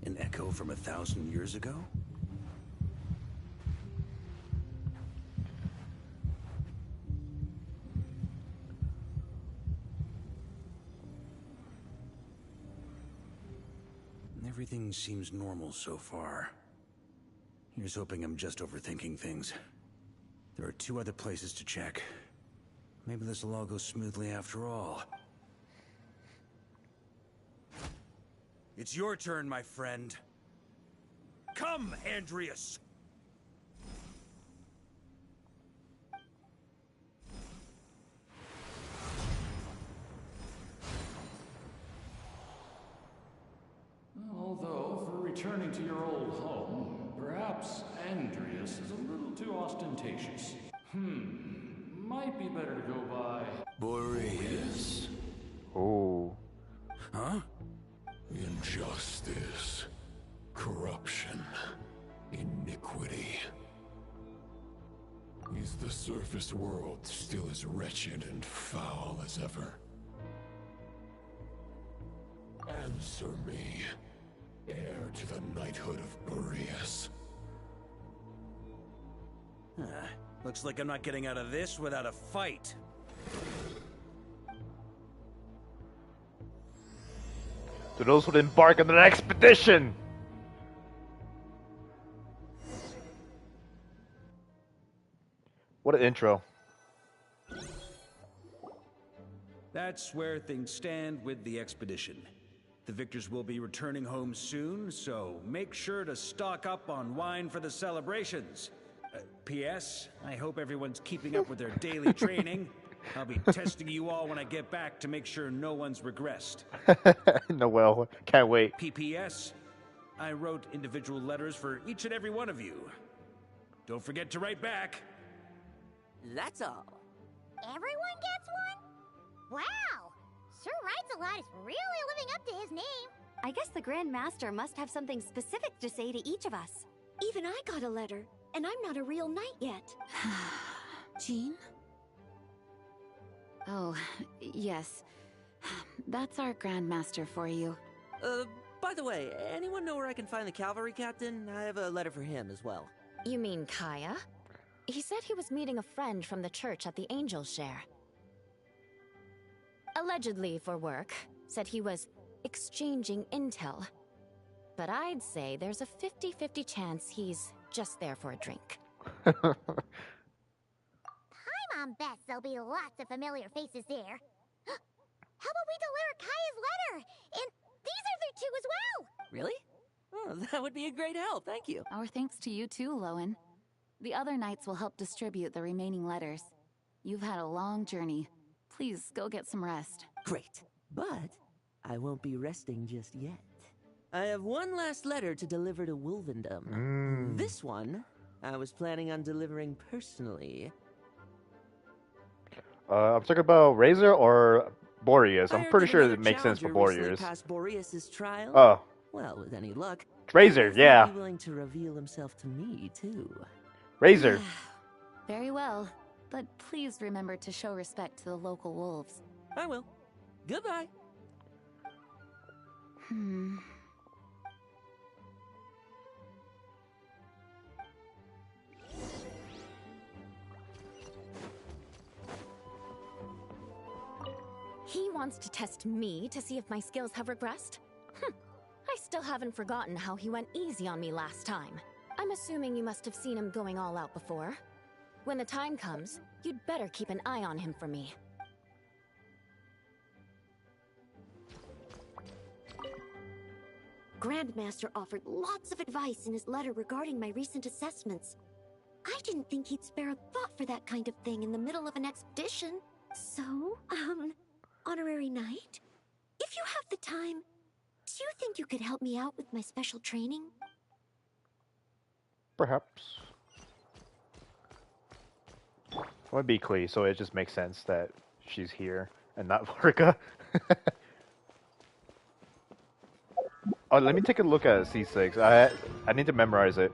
[SPEAKER 3] An echo from 1,000 years ago? Everything seems normal so far. Here's hoping I'm just overthinking things. There are 2 other places to check. Maybe this will all go smoothly after all. It's your turn, my friend. Come, Andreas!
[SPEAKER 11] Although, for returning to your old home, perhaps Andreas is a little too ostentatious. Might be better to go by...
[SPEAKER 10] Boreas.
[SPEAKER 1] Oh.
[SPEAKER 3] Huh?
[SPEAKER 10] Injustice. Corruption. Iniquity. Is the surface world still as wretched and foul as ever? Answer me, heir to the knighthood of Boreas.
[SPEAKER 3] Looks like I'm not getting out of this without a fight.
[SPEAKER 1] To those who embark on an expedition! What an intro.
[SPEAKER 3] That's where things stand with the expedition. The victors will be returning home soon, so make sure to stock up on wine for the celebrations. P.S. I hope everyone's keeping up with their daily training. I'll be testing you all when I get back to make sure no one's regressed.
[SPEAKER 1] Noel, can't wait.
[SPEAKER 3] P.P.S. I wrote individual letters for each and every one of you. Don't forget to write back.
[SPEAKER 4] That's all.
[SPEAKER 5] Everyone gets one? Wow! Sir Writes-A-Lot is really living up to his name.
[SPEAKER 6] I guess the Grand Master must have something specific to say to each of us. Even I got a letter, and I'm not a real knight yet.
[SPEAKER 12] Jean? Oh, yes. That's our Grandmaster for you.
[SPEAKER 4] By the way, anyone know where I can find the cavalry captain? I have a letter for him as well.
[SPEAKER 6] You mean Kaya? He said he was meeting a friend from the church at the Angel Share. Allegedly for work. Said he was exchanging intel. But I'd say there's a 50-50 chance he's just there for a drink.
[SPEAKER 5] Paimon bets there'll be lots of familiar faces there. How about we deliver Kaya's letter? And these are there too as well!
[SPEAKER 4] Really? Oh, that would be a great help, thank you.
[SPEAKER 12] Our thanks to you too, Lowen. The other knights will help distribute the remaining letters. You've had a long journey. Please go get some rest.
[SPEAKER 4] Great. But I won't be resting just yet. I have one last letter to deliver to Wolvendom. This one, I was planning on delivering personally.
[SPEAKER 1] I'm talking about Razor or Boreas. I'm pretty sure it makes sense for
[SPEAKER 4] Boreas.
[SPEAKER 1] Boreas.
[SPEAKER 4] Boreas' trial?
[SPEAKER 1] Oh.
[SPEAKER 4] Well, with any luck,
[SPEAKER 1] Razor, yeah.
[SPEAKER 4] He'd be willing to reveal himself to me, too.
[SPEAKER 1] Razor.
[SPEAKER 12] Very well. But please remember to show respect to the local wolves.
[SPEAKER 4] I will. Goodbye.
[SPEAKER 6] He wants to test me to see if my skills have regressed? I still haven't forgotten how he went easy on me last time. I'm assuming you must have seen him going all out before. When the time comes, you'd better keep an eye on him for me.
[SPEAKER 13] Grandmaster offered lots of advice in his letter regarding my recent assessments. I didn't think he'd spare a thought for that kind of thing in the middle of an expedition. So, Honorary Knight, if you have the time, do you think you could help me out with my special training?
[SPEAKER 1] Perhaps. I want to be Klee, so it just makes sense that she's here and not Varka. Oh, let me take a look at C6. I need to memorize it.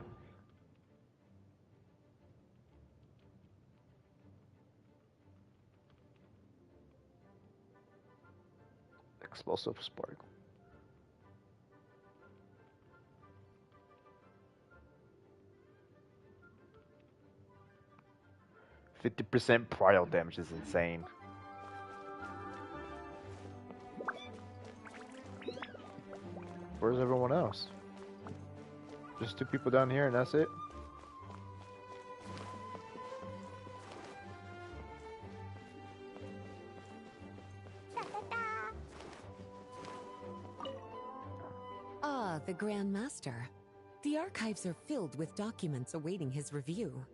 [SPEAKER 1] Explosive spark. %50 prior damage is insane. Where's everyone else? Just 2 people down here and that's it?
[SPEAKER 14] Ah, the Grand Master. The archives are filled with documents awaiting his review.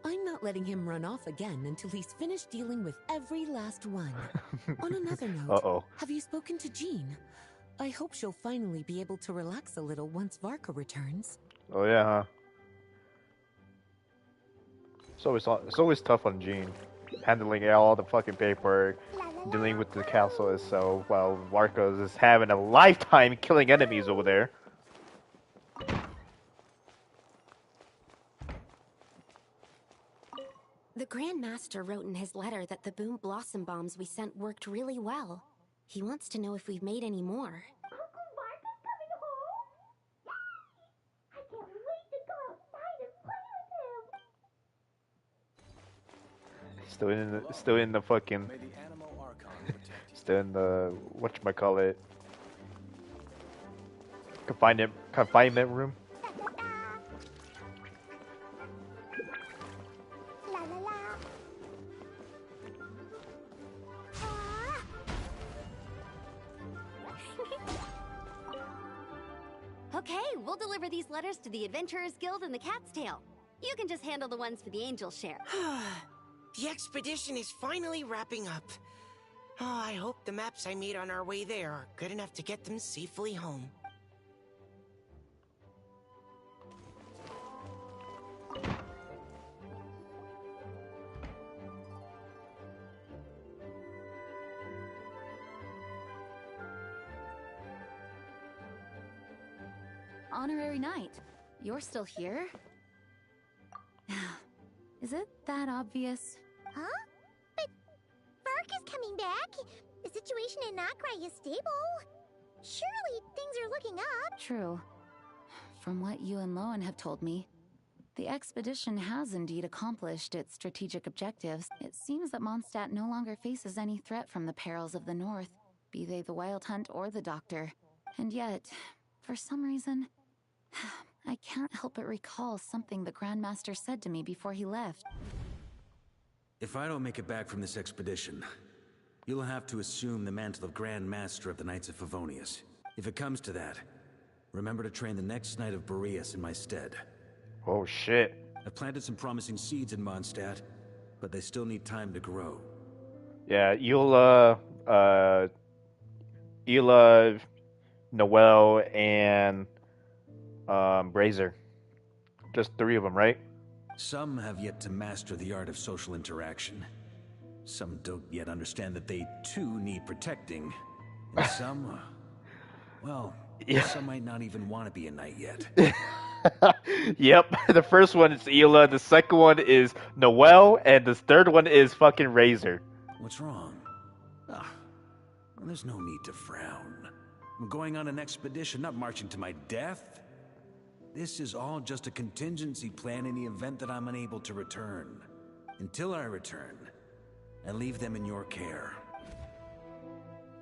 [SPEAKER 14] I'm not letting him run off again until he's finished dealing with every last one. On another note, have you spoken to Jean? I hope she'll finally be able to relax a little once Varka returns.
[SPEAKER 1] Oh yeah, huh? It's always tough on Jean. Handling all the fucking paperwork, dealing with the castle itself, while Varka is having a lifetime killing enemies over there.
[SPEAKER 13] The Grand Master wrote in his letter that the Boom Blossom bombs we sent worked really well. He wants to know if we've made any more.
[SPEAKER 5] Uncle Mark is coming home! Yay! I can't wait to go outside and play with him!
[SPEAKER 1] Still in the fucking, still in the whatchamacallit, confinement room.
[SPEAKER 5] La la la.
[SPEAKER 6] Okay, we'll deliver these letters to the Adventurers Guild and the Cat's Tail. You can just handle the ones for the Angel Share.
[SPEAKER 15] The expedition is finally wrapping up. Oh, I hope the maps I made on our way there are good enough to get them safely home.
[SPEAKER 12] Honorary Knight, you're still here? Is it that obvious?
[SPEAKER 5] Huh? But Vark is coming back. The situation in Nakrai is stable. Surely things are looking up.
[SPEAKER 12] True. From what you and Lowen have told me, the expedition has indeed accomplished its strategic objectives. It seems that Mondstadt no longer faces any threat from the perils of the North, be they the Wild Hunt or the Doctor. And yet, for some reason, I can't help but recall something the Grandmaster said to me before he left.
[SPEAKER 3] If I don't make it back from this expedition, you'll have to assume the mantle of Grand Master of the Knights of Favonius. If it comes to that, remember to train the next Knight of Boreas in my stead.
[SPEAKER 1] Oh shit.
[SPEAKER 3] I've planted some promising seeds in Mondstadt, but they still need time to grow.
[SPEAKER 1] Yeah, Ela, Noel, and Brazier. Just 3 of them, right?
[SPEAKER 3] Some have yet to master the art of social interaction. Some don't yet understand that they too need protecting. And some, well, some might not even want to be a knight yet.
[SPEAKER 1] Yep, the first one is Ela, the second one is Noel, and the third one is fucking Razor.
[SPEAKER 3] What's wrong? Ah, well, there's no need to frown. I'm going on an expedition, not marching to my death. This is all just a contingency plan in the event that I'm unable to return. Until I return, I leave them in your care.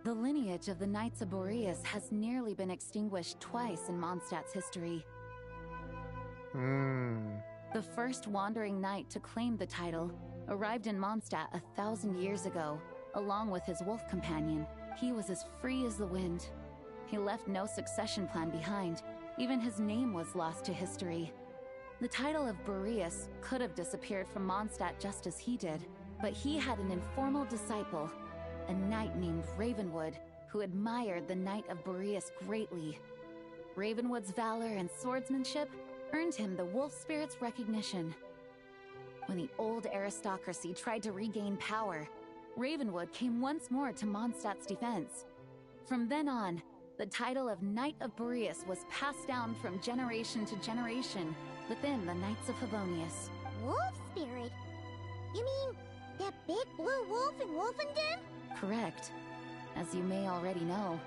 [SPEAKER 12] The lineage of the Knights of Boreas has nearly been extinguished twice in Mondstadt's history. The first wandering knight to claim the title arrived in Mondstadt 1,000 years ago, along with his wolf companion. He was as free as the wind. He left no succession plan behind. Even his name was lost to history. The title of Boreas could have disappeared from Mondstadt just as he did, but he had an informal disciple, a knight named Ravenwood, who admired the Knight of Boreas greatly. Ravenwood's valor and swordsmanship earned him the wolf spirit's recognition. When the old aristocracy tried to regain power, Ravenwood came once more to Mondstadt's defense. From then on, the title of Knight of Boreas was passed down from generation to generation within the Knights of Favonius.
[SPEAKER 5] Wolf spirit? You mean that big blue wolf in Wolfenden?
[SPEAKER 12] Correct. As you may already know,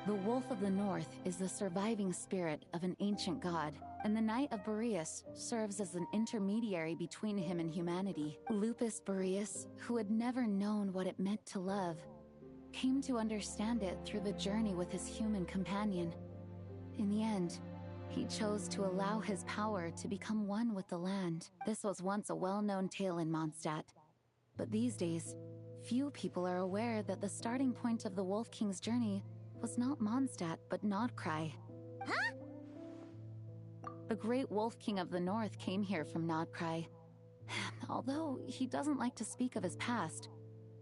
[SPEAKER 12] the Wolf of the North is the surviving spirit of an ancient god, and the Knight of Boreas serves as an intermediary between him and humanity. Lupus Boreas, who had never known what it meant to love, came to understand it through the journey with his human companion. In the end, he chose to allow his power to become one with the land. This was once a well-known tale in Mondstadt, but these days, few people are aware that the starting point of the Wolf King's journey was not Mondstadt, but Nodcry.
[SPEAKER 5] Huh?
[SPEAKER 12] The great Wolf King of the North came here from Nodcry, although he doesn't like to speak of his past.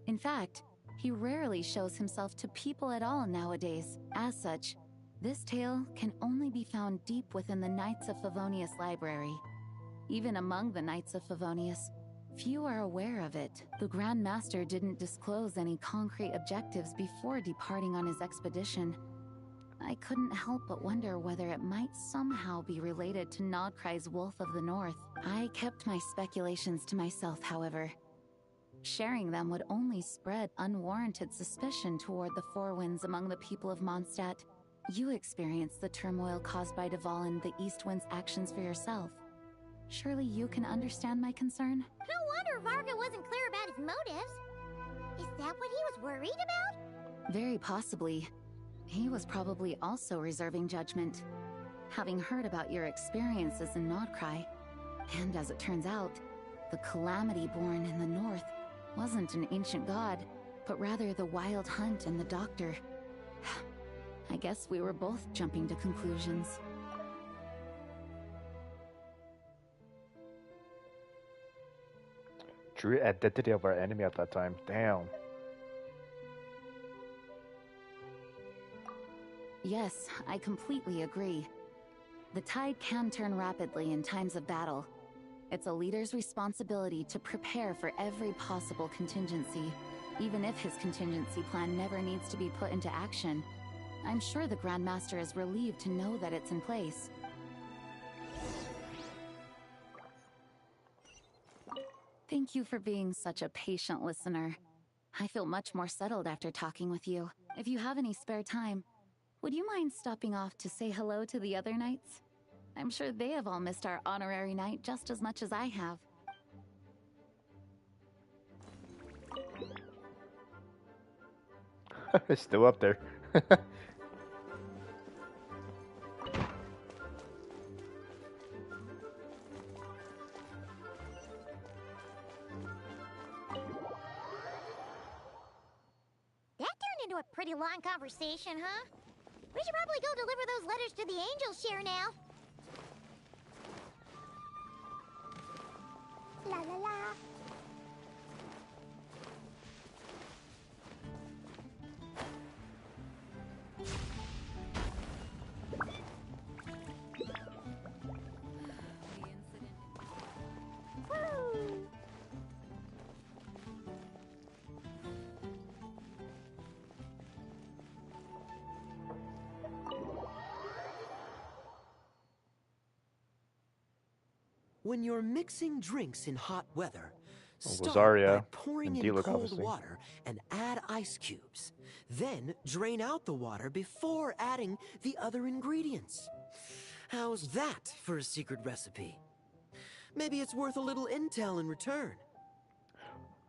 [SPEAKER 12] In fact, he rarely shows himself to people at all nowadays. As such, this tale can only be found deep within the Knights of Favonius library. Even among the Knights of Favonius, few are aware of it. The Grand Master didn't disclose any concrete objectives before departing on his expedition. I couldn't help but wonder whether it might somehow be related to Nodcry's Wolf of the North. I kept my speculations to myself, however. Sharing them would only spread unwarranted suspicion toward the Four Winds among the people of Mondstadt. You experienced the turmoil caused by Dvalin, the East Wind's actions for yourself. Surely you can understand my concern?
[SPEAKER 5] No wonder Varga wasn't clear about his motives. Is that what he was worried about?
[SPEAKER 12] Very possibly. He was probably also reserving judgment, having heard about your experiences in Nodcry. And as it turns out, the calamity born in the north wasn't an ancient god, but rather the Wild Hunt and the Doctor. I guess we were both jumping to conclusions.
[SPEAKER 1] True identity of our enemy at that time. Damn.
[SPEAKER 12] Yes, I completely agree. The tide can turn rapidly in times of battle. It's a leader's responsibility to prepare for every possible contingency, even if his contingency plan never needs to be put into action. I'm sure the Grandmaster is relieved to know that it's in place. Thank you for being such a patient listener. I feel much more settled after talking with you. If you have any spare time, would you mind stopping off to say hello to the other knights? I'm sure they have all missed our honorary knight just as much as I have.
[SPEAKER 1] It's still up there.
[SPEAKER 5] That turned into a pretty long conversation, huh? We should probably go deliver those letters to the Angels share now. La la la.
[SPEAKER 16] When you're mixing drinks in hot weather, start
[SPEAKER 1] Zarya
[SPEAKER 16] by pouring
[SPEAKER 1] and
[SPEAKER 16] in
[SPEAKER 1] Diluc,
[SPEAKER 16] cold
[SPEAKER 1] obviously.
[SPEAKER 16] water and add ice cubes. Then drain out the water before adding the other ingredients. How's that for a secret recipe? Maybe it's worth a little intel in return.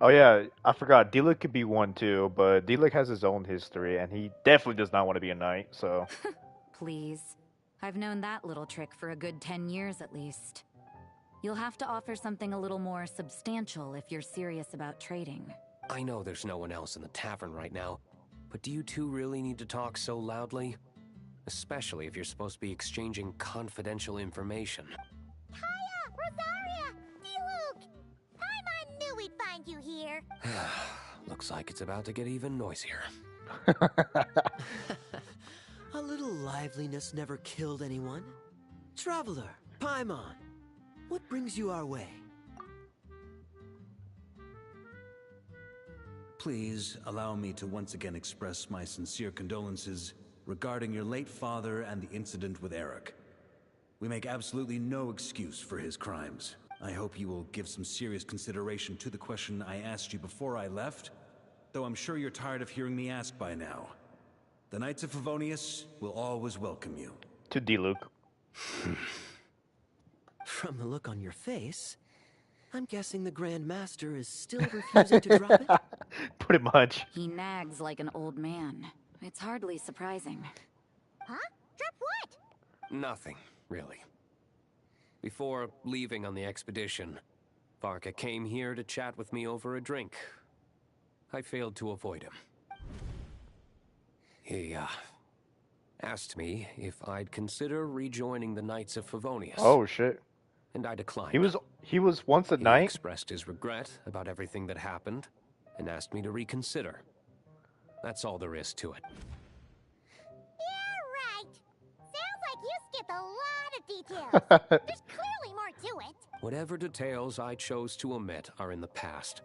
[SPEAKER 1] Oh yeah, I forgot. Diluc could be one too, but Diluc has his own history, and he definitely does not want to be a knight. So
[SPEAKER 17] Please. I've known that little trick for a good 10 years at least. You'll have to offer something a little more substantial if you're serious about trading.
[SPEAKER 18] I know there's no one else in the tavern right now, but do you two really need to talk so loudly? Especially if you're supposed to be exchanging confidential information.
[SPEAKER 5] Hiya, Rosaria, Diluc. I knew we'd find you here.
[SPEAKER 18] Looks like it's about to get even noisier.
[SPEAKER 16] A little liveliness never killed anyone. Traveler, Paimon, what brings you our way?
[SPEAKER 3] Please allow me to once again express my sincere condolences regarding your late father and the incident with Eric. We make absolutely no excuse for his crimes. I hope you will give some serious consideration to the question I asked you before I left, though I'm sure you're tired of hearing me ask by now. The Knights of Favonius will always welcome you.
[SPEAKER 1] to Diluc.
[SPEAKER 16] From the look on your face, I'm guessing the Grand Master is still refusing to drop it?
[SPEAKER 1] Pretty much.
[SPEAKER 17] He nags like an old man. It's hardly surprising.
[SPEAKER 5] Huh? Drop what?
[SPEAKER 18] Nothing, really. Before leaving on the expedition, Varka came here to chat with me over a drink. I failed to avoid him. He, asked me if I'd consider rejoining the Knights of Favonius.
[SPEAKER 1] Oh shit.
[SPEAKER 18] And I declined.
[SPEAKER 1] He was once a
[SPEAKER 18] He
[SPEAKER 1] knight.
[SPEAKER 18] expressed his regret about everything that happened and asked me to reconsider. That's all there is to it.
[SPEAKER 5] Yeah, right. Sounds like you skipped a lot of details. There's clearly more to it.
[SPEAKER 18] Whatever details I chose to omit are in the past.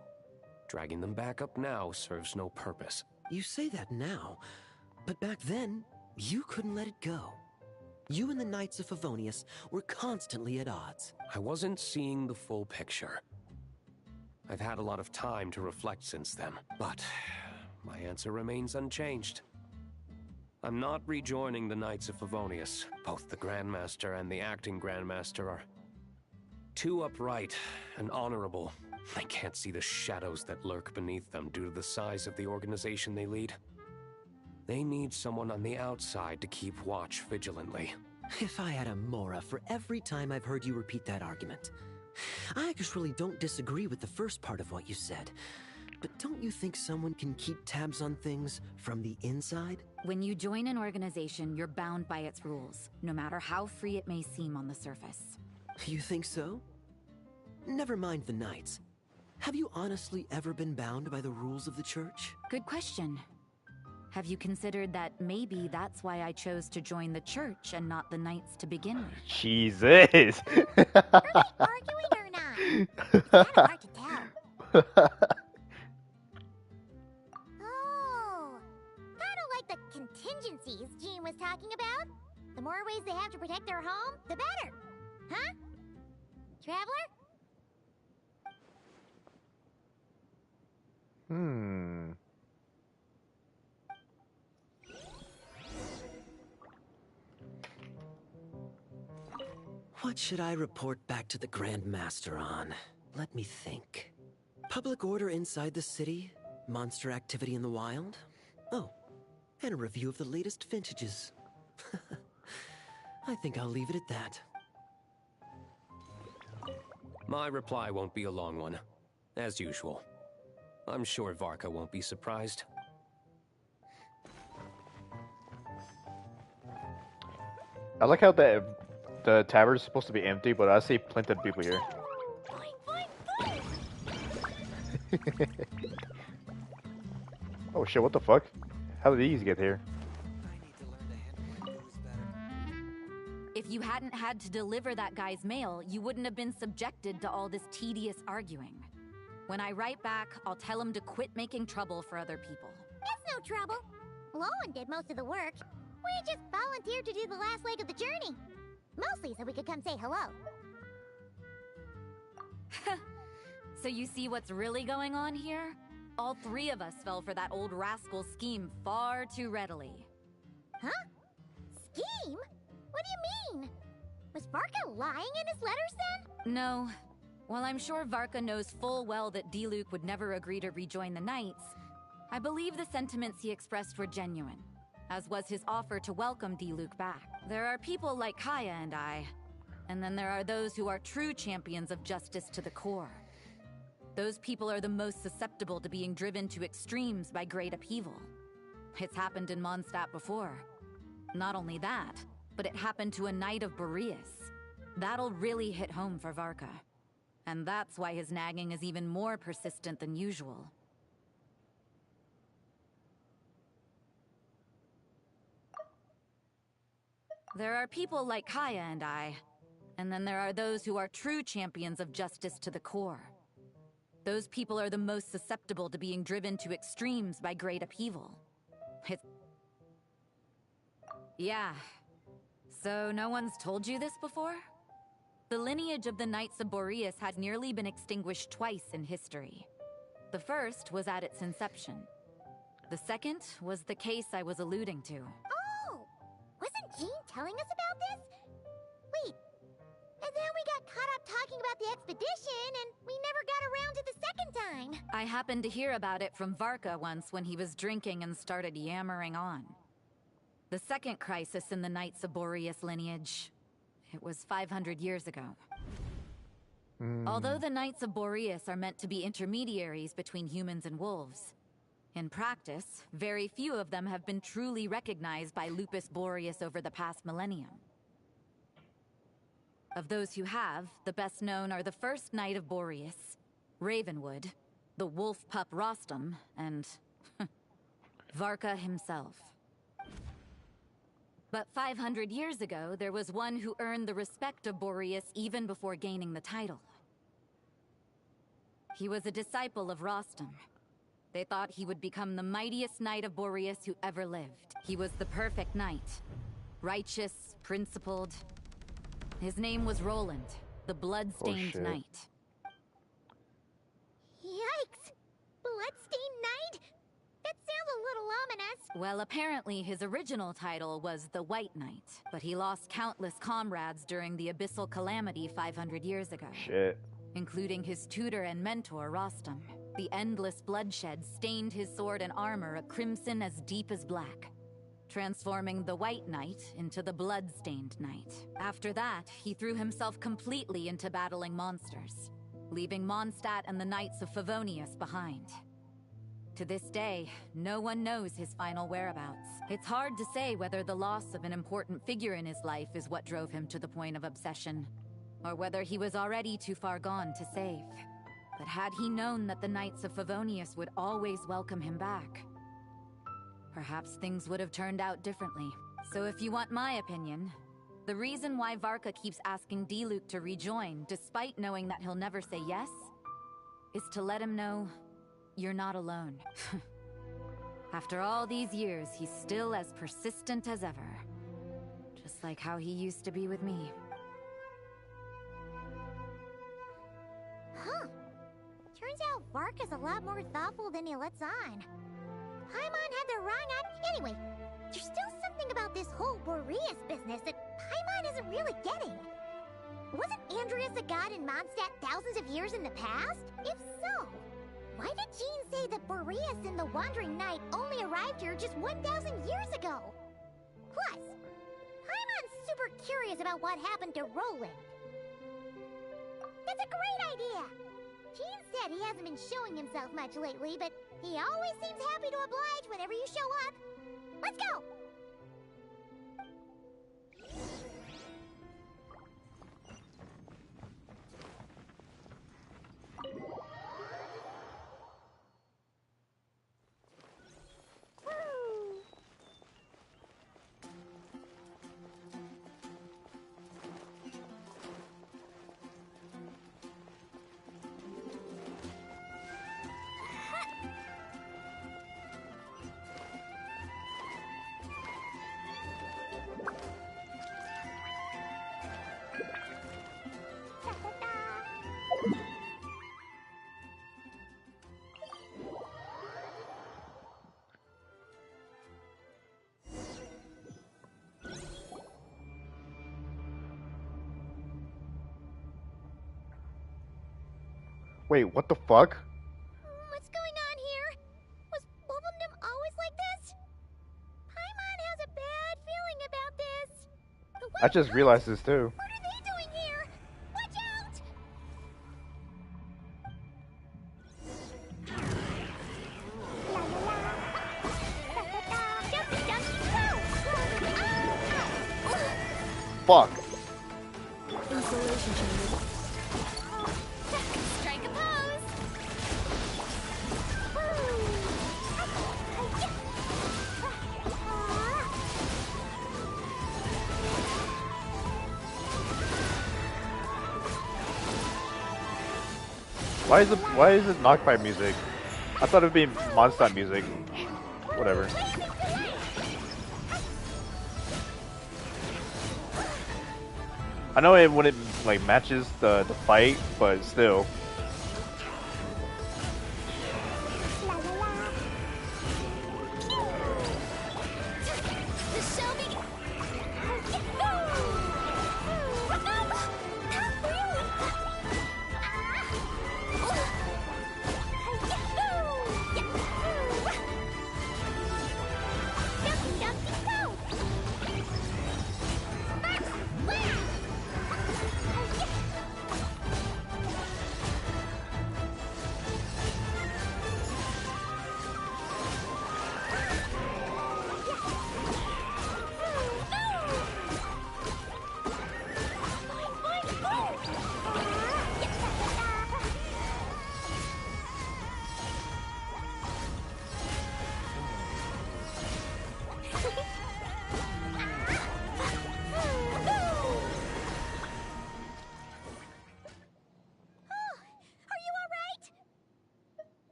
[SPEAKER 18] Dragging them back up now serves no purpose.
[SPEAKER 16] You say that now, but back then, you couldn't let it go. You and the Knights of Favonius were constantly at odds.
[SPEAKER 18] I wasn't seeing the full picture. I've had a lot of time to reflect since then, but my answer remains unchanged. I'm not rejoining the Knights of Favonius. Both the Grandmaster and the acting Grandmaster are too upright and honorable. I can't see the shadows that lurk beneath them due to the size of the organization they lead. They need someone on the outside to keep watch vigilantly.
[SPEAKER 16] If I had a Mora for every time I've heard you repeat that argument. I actually don't disagree with the first part of what you said. But don't you think someone can keep tabs on things from the inside?
[SPEAKER 17] When you join an organization, you're bound by its rules, no matter how free it may seem on the surface.
[SPEAKER 16] You think so? Never mind the Knights. Have you honestly ever been bound by the rules of the Church?
[SPEAKER 17] Good question. Have you considered that maybe that's why I chose to join the Church and not the Knights to begin with?
[SPEAKER 1] Jesus.
[SPEAKER 5] Arguing or not? It's kind of hard to tell. Oh, kind of like the contingencies Jean was talking about. The more ways they have to protect their home, the better. Huh? Traveler?
[SPEAKER 16] What should I report back to the Grand Master on? Let me think. Public order inside the city? Monster activity in the wild? Oh, and a review of the latest vintages. I think I'll leave it at that.
[SPEAKER 18] My reply won't be a long one, as usual. I'm sure Varka won't be surprised.
[SPEAKER 1] I like how the tavern is supposed to be empty, but I see plenty of people here. Oh shit, what the fuck? How did these get here?
[SPEAKER 12] If you hadn't had to deliver that guy's mail, you wouldn't have been subjected to all this tedious arguing. When I write back, I'll tell him to quit making trouble for other people.
[SPEAKER 5] It's no trouble. Lowen did most of the work. We just volunteered to do the last leg of the journey. Mostly so we could come say hello.
[SPEAKER 12] So you see what's really going on here? All three of us fell for that old rascal's scheme far too readily.
[SPEAKER 5] Huh? Scheme? What do you mean? Was Varka lying in his letters then?
[SPEAKER 12] No. While I'm sure Varka knows full well that Diluc would never agree to rejoin the Knights, I believe the sentiments he expressed were genuine, as was his offer to welcome Diluc back. There are people like Kaya and I, and then there are those who are true champions of justice to the core. Those people are the most susceptible to being driven to extremes by great upheaval. It's happened in Mondstadt before. Not only that, but it happened to a Knight of Boreas. That'll really hit home for Varka. And that's why his nagging is even more persistent than usual. There are people like Kaya and I, and then there are those who are true champions of justice to the core. Those people are the most susceptible to being driven to extremes by great upheaval. Yeah. So no one's told you this before? The lineage of the Knights of Boreas had nearly been extinguished twice in history. The first was at its inception. The second was the case I was alluding to.
[SPEAKER 5] Oh! Wasn't Jean telling us about this? Wait. And then we got caught up talking about the expedition, and we never got around to the second time.
[SPEAKER 12] I happened to hear about it from Varka once when he was drinking and started yammering on. The second crisis in the Knights of Boreas lineage. It was 500 years ago. Although the Knights of Boreas are meant to be intermediaries between humans and wolves, in practice, very few of them have been truly recognized by Lupus Boreas over the past millennium. Of those who have, the best known are the first Knight of Boreas, Ravenwood, the wolf pup Rostam, and Varka himself. But 500 years ago, there was one who earned the respect of Boreas even before gaining the title. He was a disciple of Rostam. They thought he would become the mightiest Knight of Boreas who ever lived. He was the perfect knight. Righteous, principled. His name was Roland, the blood-stained knight.
[SPEAKER 5] Yikes! Bloodstained Knight? That sounds a little ominous.
[SPEAKER 12] Well, apparently his original title was the White Knight, but he lost countless comrades during the Abyssal Calamity 500 years ago.
[SPEAKER 1] Shit.
[SPEAKER 12] Including his tutor and mentor, Rostam. The endless bloodshed stained his sword and armor a crimson as deep as black, transforming the White Knight into the Blood-Stained Knight. After that, he threw himself completely into battling monsters, leaving Mondstadt and the Knights of Favonius behind. To this day, no one knows his final whereabouts. It's hard to say whether the loss of an important figure in his life is what drove him to the point of obsession, or whether he was already too far gone to save. But had he known that the Knights of Favonius would always welcome him back, perhaps things would have turned out differently. So if you want my opinion, the reason why Varka keeps asking Diluc to rejoin, despite knowing that he'll never say yes, is to let him know you're not alone. After all these years, he's still as persistent as ever. Just like how he used to be with me.
[SPEAKER 5] Huh. Turns out Varka's a lot more thoughtful than he lets on. Paimon had the wrong Anyway, there's still something about this whole Boreas business that Paimon isn't really getting. was a god in Mondstadt thousands of years in the past? If so, why did Jean say that Boreas and the Wandering Knight only arrived here just 1,000 years ago? Plus, Paimon's super curious about what happened to Roland. That's a great idea! Jean said he hasn't been showing himself much lately, but he always seems happy to oblige whenever you show up. Let's go!
[SPEAKER 1] Wait, what the fuck?
[SPEAKER 5] What's going on here? Was Wolvendom always like this? Paimon has a bad feeling about this.
[SPEAKER 1] I just realized this too.
[SPEAKER 5] What are they doing here? Watch out!
[SPEAKER 1] Fuck.
[SPEAKER 2] Insulation chamber. Strike a pose.
[SPEAKER 1] Why is it knockback music? I thought it'd be Mondstadt music. Whatever. I know it when it like matches the fight, but still.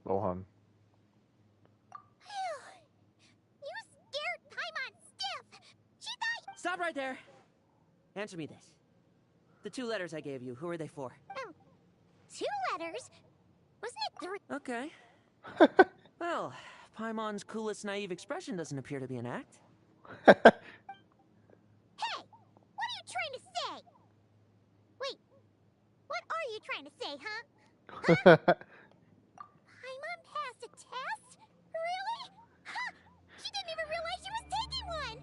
[SPEAKER 1] Lohan.
[SPEAKER 5] You scared Paimon stiff! She thought—
[SPEAKER 4] Stop right there! Answer me this. The 2 letters I gave you, who are they for?
[SPEAKER 5] 2 letters? Wasn't it 3?
[SPEAKER 4] Okay. Well, Paimon's coolest naive expression doesn't appear to be an act.
[SPEAKER 5] Hey! What are you trying to say? Wait, what are you trying to say, huh? Paimon passed a test? Really? Ha! She didn't even realize she was taking one!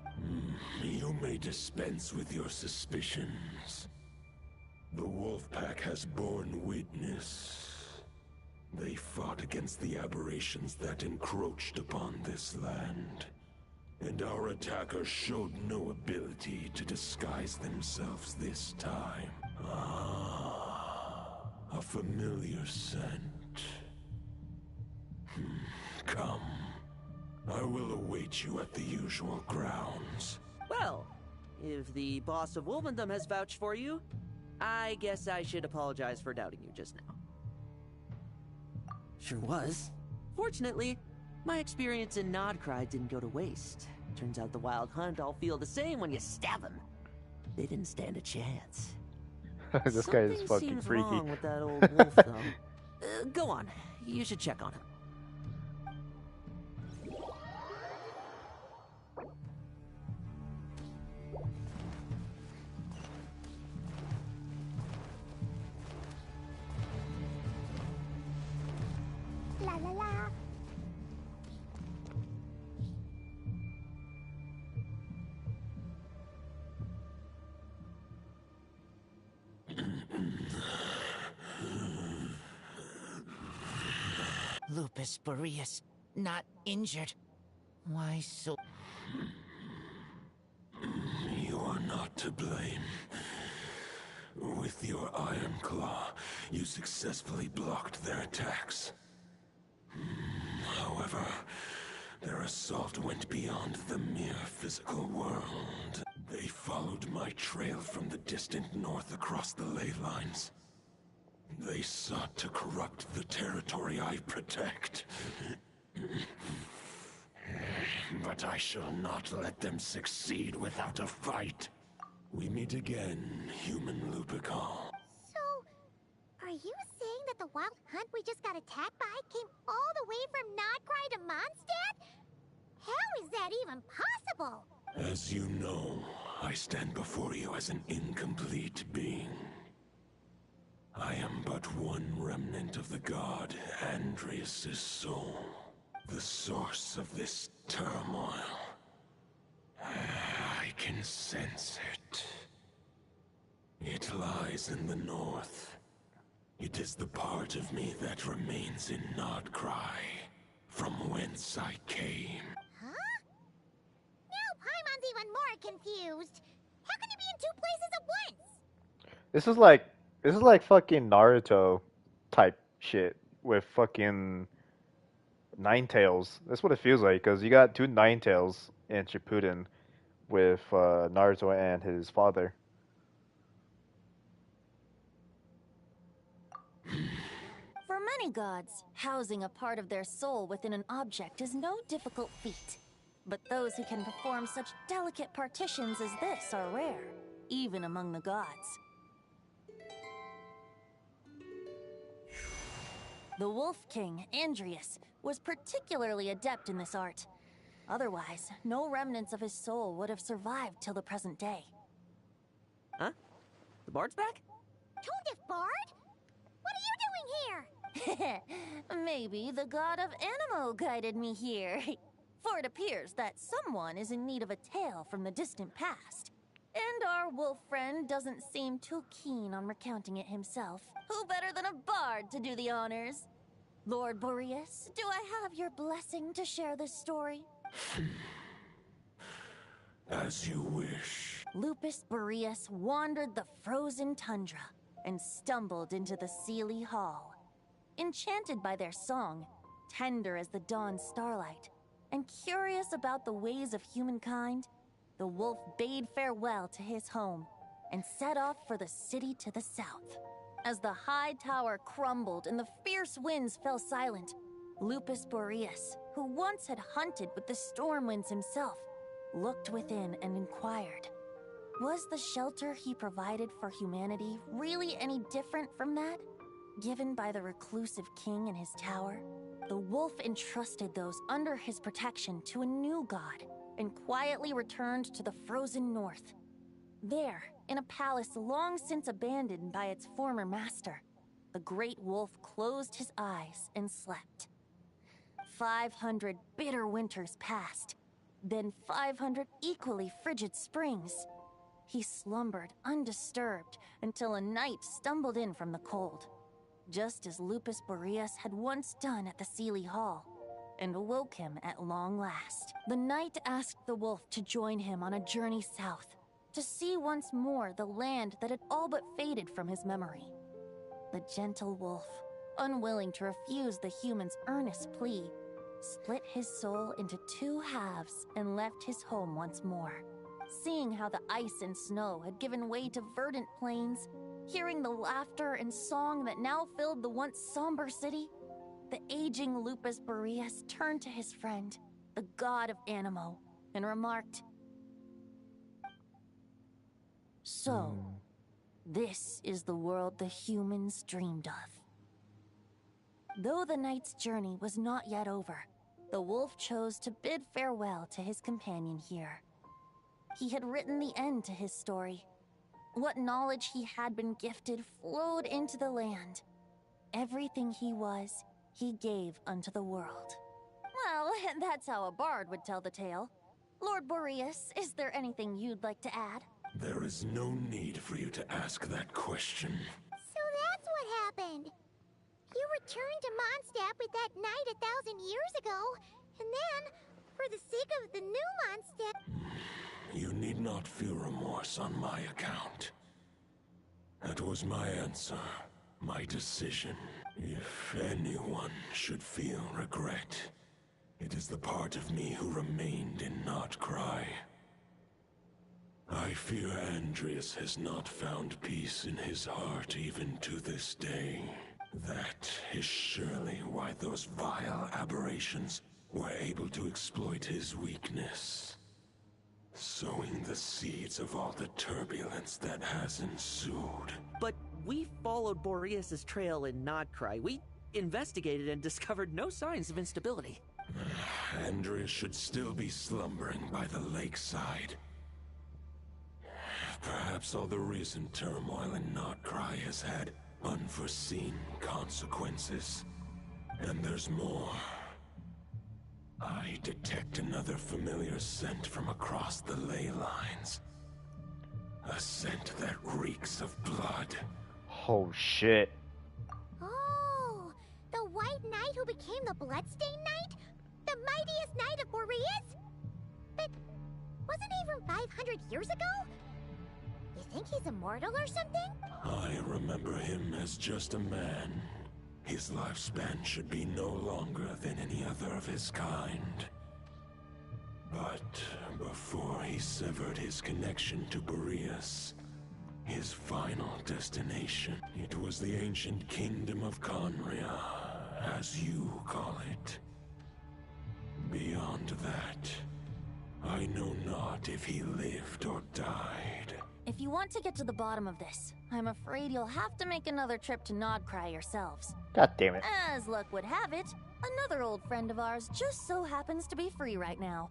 [SPEAKER 19] You may dispense with your suspicions. The wolf pack has borne witness. They fought against the aberrations that encroached upon this land. And our attackers showed no ability to disguise themselves this time. Ah, a familiar scent. Come. I will await you at the usual grounds.
[SPEAKER 4] Well, if the boss of Wolvendom has vouched for you, I guess I should apologize for doubting you just now. Sure was. Fortunately, my experience in Nodcry didn't go to waste. Turns out the Wild Hunt all feel the same when you stab them. They didn't stand a chance.
[SPEAKER 1] This guy is fucking
[SPEAKER 4] seems
[SPEAKER 1] freaky.
[SPEAKER 4] wrong with that old wolf, though. Go on. You should check on him.
[SPEAKER 5] La la la.
[SPEAKER 15] Lupus Boreas, not injured. Why so...
[SPEAKER 19] You are not to blame. With your Iron Claw, you successfully blocked their attacks. However, their assault went beyond the mere physical world. They followed my trail from the distant north across the ley lines. They sought to corrupt the territory I protect. But I shall not let them succeed without a fight. We meet again, human Lupical.
[SPEAKER 5] So, are you saying that the wild hunt we just got attacked by came all the way from Nodcry to Mondstadt? How is that even possible?
[SPEAKER 19] As you know, I stand before you as an incomplete being. I am but one remnant of the god Andrias' soul, the source of this turmoil. I can sense it. It lies in the north. It is the part of me that remains in Nodcry, from whence I came.
[SPEAKER 5] Huh? Now Paimon's even more confused. How can you be in two places at once?
[SPEAKER 1] This is like fucking Naruto type shit with fucking Ninetales. That's what it feels like, because you got two Ninetales in Shippuden with Naruto and his father.
[SPEAKER 7] For many gods, housing a part of their soul within an object is no difficult feat. But those who can perform such delicate partitions as this are rare, even among the gods. The Wolf King, Andrias, was particularly adept in this art. Otherwise, no remnants of his soul would have survived till the present day.
[SPEAKER 4] Huh? The bard's back?
[SPEAKER 5] Toadif Bard? What are you doing here?
[SPEAKER 7] Maybe the god of Animo guided me here. For it appears that someone is in need of a tale from the distant past. And our wolf friend doesn't seem too keen on recounting it himself. Who better than a bard to do the honors? Lord Boreas, do I have your blessing to share this story?
[SPEAKER 19] As you wish.
[SPEAKER 7] Lupus Boreas wandered the frozen tundra and stumbled into the Sealy Hall. Enchanted by their song, tender as the dawn starlight, and curious about the ways of humankind, the wolf bade farewell to his home and set off for the city to the south. As the high tower crumbled and the fierce winds fell silent, Lupus Boreas, who once had hunted with the storm winds himself, looked within and inquired, was the shelter he provided for humanity really any different from that given by the reclusive king in his tower? The wolf entrusted those under his protection to a new god and quietly returned to the frozen north. There, in a palace long since abandoned by its former master, the great wolf closed his eyes and slept. 500 bitter winters passed, then 500 equally frigid springs. He slumbered undisturbed until a night stumbled in from the cold, just as Lupus Boreas had once done at the Sealy Hall, and awoke him at long last. The night asked the wolf to join him on a journey south, to see once more the land that had all but faded from his memory. The gentle wolf, unwilling to refuse the human's earnest plea, split his soul into two halves and left his home once more. Seeing how the ice and snow had given way to verdant plains, hearing the laughter and song that now filled the once somber city, the aging Lupus Boreas turned to his friend, the god of Animo, and remarked, "So, this is the world the humans dreamed of." Though the night's journey was not yet over, the wolf chose to bid farewell to his companion here. He had written the end to his story. What knowledge he had been gifted flowed into the land. Everything he was, he gave unto the world. Well, that's how a bard would tell the tale. Lord Boreas, is there anything you'd like to add?
[SPEAKER 19] There is no need for you to ask that question.
[SPEAKER 5] So that's what happened. You returned to Mondstadt with that knight 1,000 years ago, and then, for the sake of the new Mondstadt...
[SPEAKER 19] You need not feel remorse on my account. That was my answer, my decision. If anyone should feel regret, it is the part of me who remained in Notcry. I fear Andreas has not found peace in his heart even to this day. That is surely why those vile aberrations were able to exploit his weakness, sowing the seeds of all the turbulence that has ensued.
[SPEAKER 4] But we followed Boreas' trail in Nodcry. We investigated and discovered no signs of instability.
[SPEAKER 19] Andreas should still be slumbering by the lakeside. Perhaps all the recent turmoil in Notcry has had unforeseen consequences. And there's more. I detect another familiar scent from across the ley lines. A scent that reeks of blood.
[SPEAKER 1] Oh shit.
[SPEAKER 5] Oh, the White Knight who became the Bloodstained Knight? The mightiest knight of Boreas? But wasn't he from 500 years ago? You think he's immortal or something?
[SPEAKER 19] I remember him as just a man. His lifespan should be no longer than any other of his kind. But before he severed his connection to Boreas, his final destination, it was the ancient kingdom of Conria, as you call it. Beyond that, I know not if he lived or died.
[SPEAKER 7] If you want to get to the bottom of this, I'm afraid you'll have to make another trip to Nodcry yourselves.
[SPEAKER 1] God damn it.
[SPEAKER 7] As luck would have it, another old friend of ours just so happens to be free right now.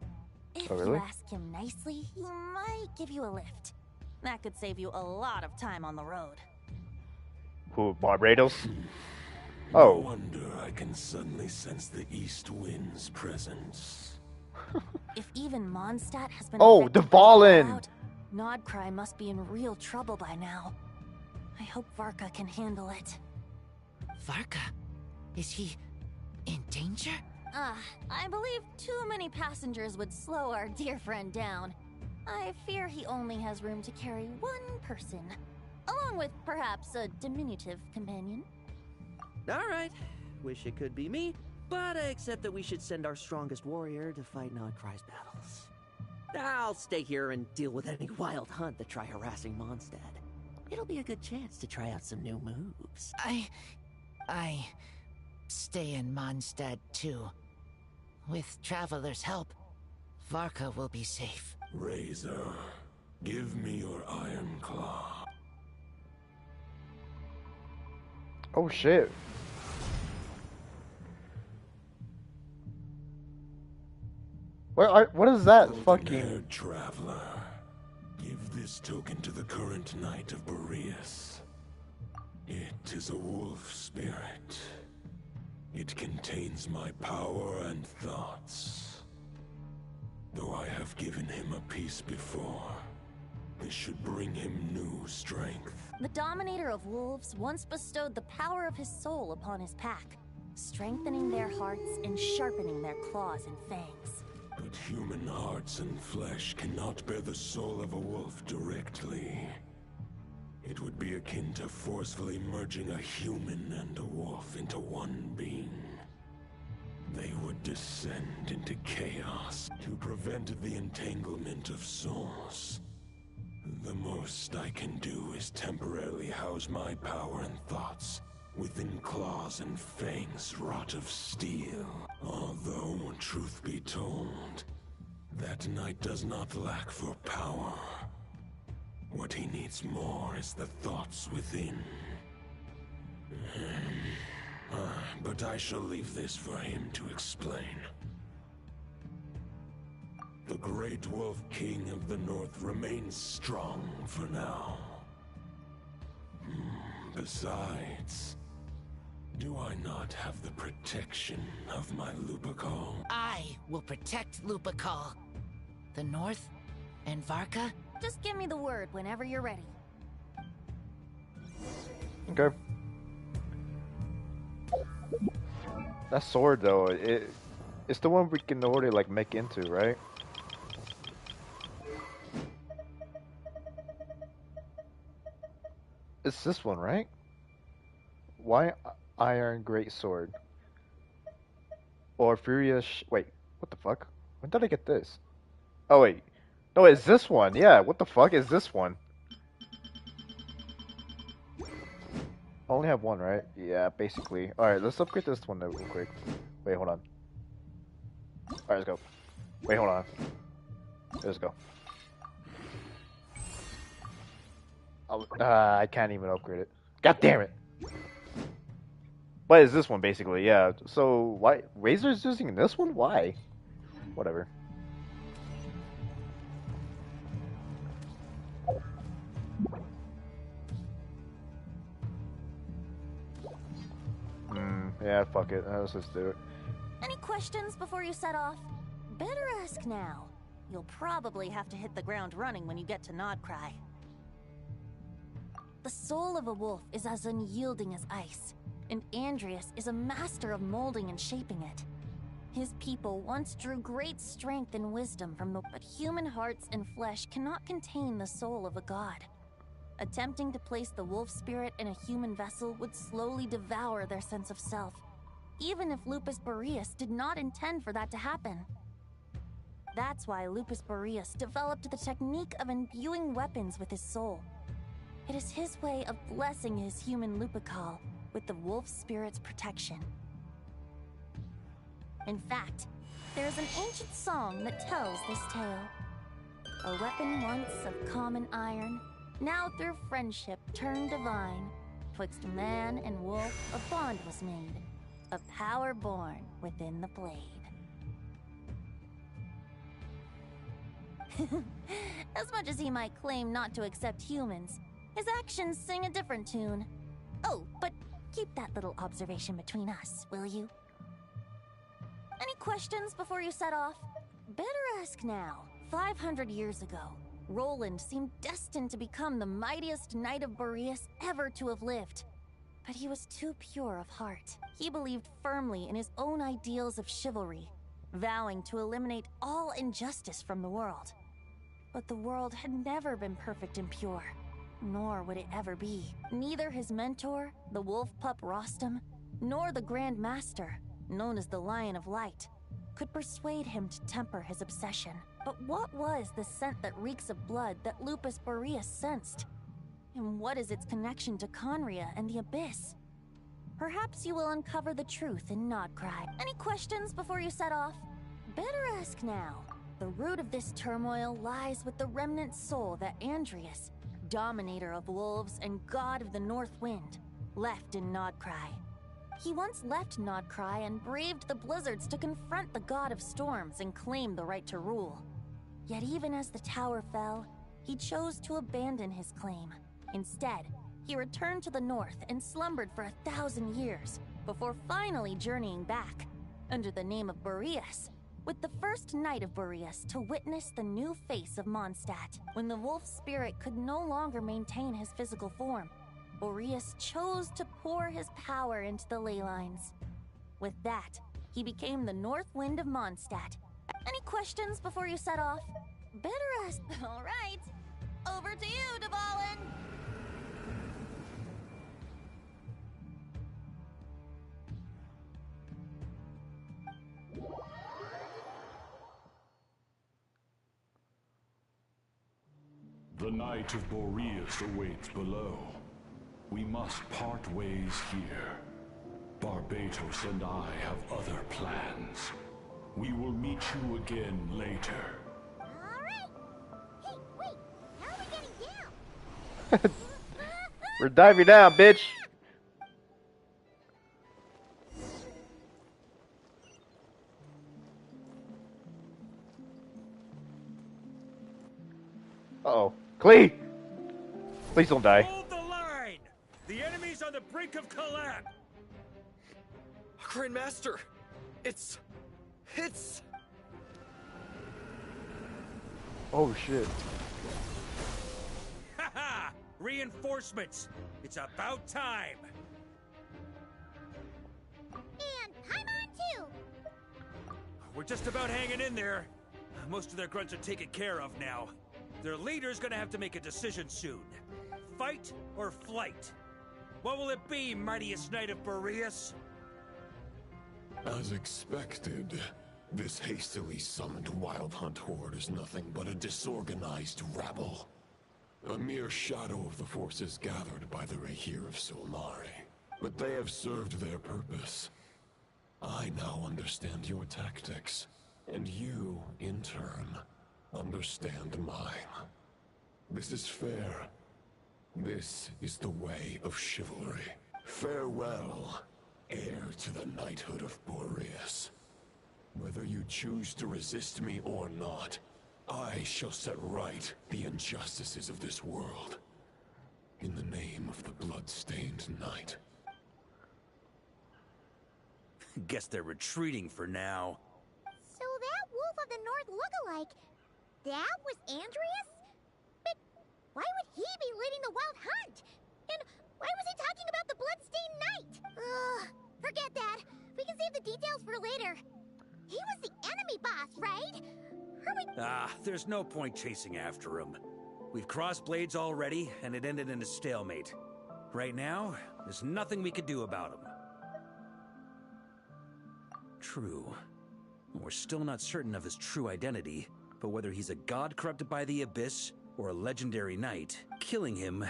[SPEAKER 7] If
[SPEAKER 1] Oh, really?
[SPEAKER 7] you ask him nicely, he might give you a lift. That could save you a lot of time on the road.
[SPEAKER 1] Who, Barbados?
[SPEAKER 19] No
[SPEAKER 1] Oh.
[SPEAKER 19] wonder I can suddenly sense the east wind's presence.
[SPEAKER 7] If even Mondstadt has been
[SPEAKER 1] Oh,
[SPEAKER 7] affected
[SPEAKER 1] the
[SPEAKER 7] by
[SPEAKER 1] Fallen!
[SPEAKER 7] fallout, Nodcry must be in real trouble by now. I hope Varka can handle it.
[SPEAKER 15] Varka? Is he in danger?
[SPEAKER 7] I believe too many passengers would slow our dear friend down. I fear he only has room to carry one person, along with perhaps a diminutive companion.
[SPEAKER 4] Alright, wish it could be me, but I accept that we should send our strongest warrior to fight Nodcry's battles. I'll stay here and deal with any wild hunt that try harassing Mondstadt. It'll be a good chance to try out some new moves.
[SPEAKER 15] I stay in Mondstadt too. With Traveler's help, Varka will be safe.
[SPEAKER 19] Razor, give me your iron claw.
[SPEAKER 1] Oh shit. What is that fucking...
[SPEAKER 19] Golden-haired traveler, give this token to the current knight of Boreas. It is a wolf spirit. It contains my power and thoughts. Though I have given him a piece before, this should bring him new strength.
[SPEAKER 7] The Dominator of Wolves once bestowed the power of his soul upon his pack, strengthening their hearts and sharpening their claws and fangs.
[SPEAKER 19] But human hearts and flesh cannot bear the soul of a wolf directly. It would be akin to forcefully merging a human and a wolf into one being. They would descend into chaos to prevent the entanglement of souls. The most I can do is temporarily house my power and thoughts within claws and fangs wrought of steel. Although, truth be told, that knight does not lack for power. What he needs more is the thoughts within. But I shall leave this for him to explain. The Great Wolf King of the North remains strong for now. Besides, Do I not have the protection of my Lupercal?
[SPEAKER 7] I will protect Lupercal. The North and Varka? Just give me the word whenever you're ready.
[SPEAKER 1] Okay. That sword though, it's the one we can already like make into, right? It's this one, right? Why Iron Great Sword? Or Furious wait, what the fuck? When did I get this? Oh wait. No, it's this one. Yeah, what the fuck is this one? I only have one, right? Yeah, basically. Alright, let's upgrade this one though real quick. Wait, hold on. Alright, let's go. Wait, hold on. Let's go. Oh, I can't even upgrade it. God damn it! What is this one, basically? Yeah. So, why? Razor's using this one? Why? Whatever. Yeah, fuck it. Let's just do it.
[SPEAKER 7] Any questions before you set off? Better ask now. You'll probably have to hit the ground running when you get to Nodcry. The soul of a wolf is as unyielding as ice, and Andrius is a master of molding and shaping it. His people once drew great strength and wisdom from the... But human hearts and flesh cannot contain the soul of a god. Attempting to place the wolf spirit in a human vessel would slowly devour their sense of self, even if Lupus Boreas did not intend for that to happen. That's why Lupus Boreas developed the technique of imbuing weapons with his soul. It is his way of blessing his human Lupercal with the wolf spirit's protection. In fact, there is an ancient song that tells this tale. A weapon once of common iron, now through friendship turned divine. Twixt man and wolf a bond was made, a power born within the blade. As much as he might claim not to accept humans, his actions sing a different tune. Oh, but keep that little observation between us, will you? Any questions before you set off? Better ask now. 500 years ago, Roland seemed destined to become the mightiest knight of Boreas ever to have lived. But he was too pure of heart. He believed firmly in his own ideals of chivalry, vowing to eliminate all injustice from the world. But the world had never been perfect and pure, nor would it ever be. Neither his mentor, the wolf pup Rostam, nor the Grand Master, known as the Lion of Light, could persuade him to temper his obsession. But what was the scent that reeks of blood that Lupus Boreas sensed? And what is its connection to Conria and the Abyss? Perhaps you will uncover the truth in Nodcry. Any questions before you set off? Better ask now. The root of this turmoil lies with the remnant soul that Andrius, dominator of wolves and god of the North Wind, left in Nodcry. He once left Nodcry and braved the blizzards to confront the god of storms and claim the right to rule. Yet even as the tower fell, he chose to abandon his claim. Instead, he returned to the north and slumbered for 1,000 years before finally journeying back, under the name of Boreas, with the first knight of Boreas to witness the new face of Mondstadt. When the wolf spirit could no longer maintain his physical form, Boreas chose to pour his power into the ley lines. With that, he became the North Wind of Mondstadt. Any questions before you set off? Better ask... All right, over to you, Dvalin!
[SPEAKER 11] The Knight of Boreas awaits below. We must part ways here. Barbatos and I have other plans. We will meet you again later.
[SPEAKER 5] Alright! Hey, wait! How are we getting down?
[SPEAKER 1] We're diving down, bitch! Uh-oh. Clee! Please don't die.
[SPEAKER 3] Hold the line! The enemy's on the brink of collapse!
[SPEAKER 9] Grandmaster! It's...
[SPEAKER 1] Oh shit.
[SPEAKER 3] Haha! Reinforcements! It's about time!
[SPEAKER 5] And Paimon too!
[SPEAKER 3] We're just about hanging in there. Most of their grunts are taken care of now. Their leader's gonna have to make a decision soon. Fight or flight? What will it be, mightiest knight of Boreas?
[SPEAKER 19] As expected, this hastily summoned Wild Hunt horde is nothing but a disorganized rabble. A mere shadow of the forces gathered by the Rahir of Solnari. But they have served their purpose. I now understand your tactics, and you, in turn, understand mine. This is fair. This is the way of chivalry. Farewell, heir to the knighthood of Boreas. Whether you choose to resist me or not, I shall set right the injustices of this world. In the name of the blood-stained knight.
[SPEAKER 3] Guess they're retreating for now.
[SPEAKER 5] So that Wolf of the North lookalike, that was Andreas? But why would he be leading the Wild Hunt? And why was he talking about the Bloodstained Knight? Ugh, forget that. We can save the details for later. He was the enemy boss, right?
[SPEAKER 3] There's no point chasing after him. We've crossed blades already, and it ended in a stalemate. Right now, there's nothing we can do about him. True. We're still not certain of his true identity, but whether he's a god corrupted by the Abyss or a legendary knight, killing him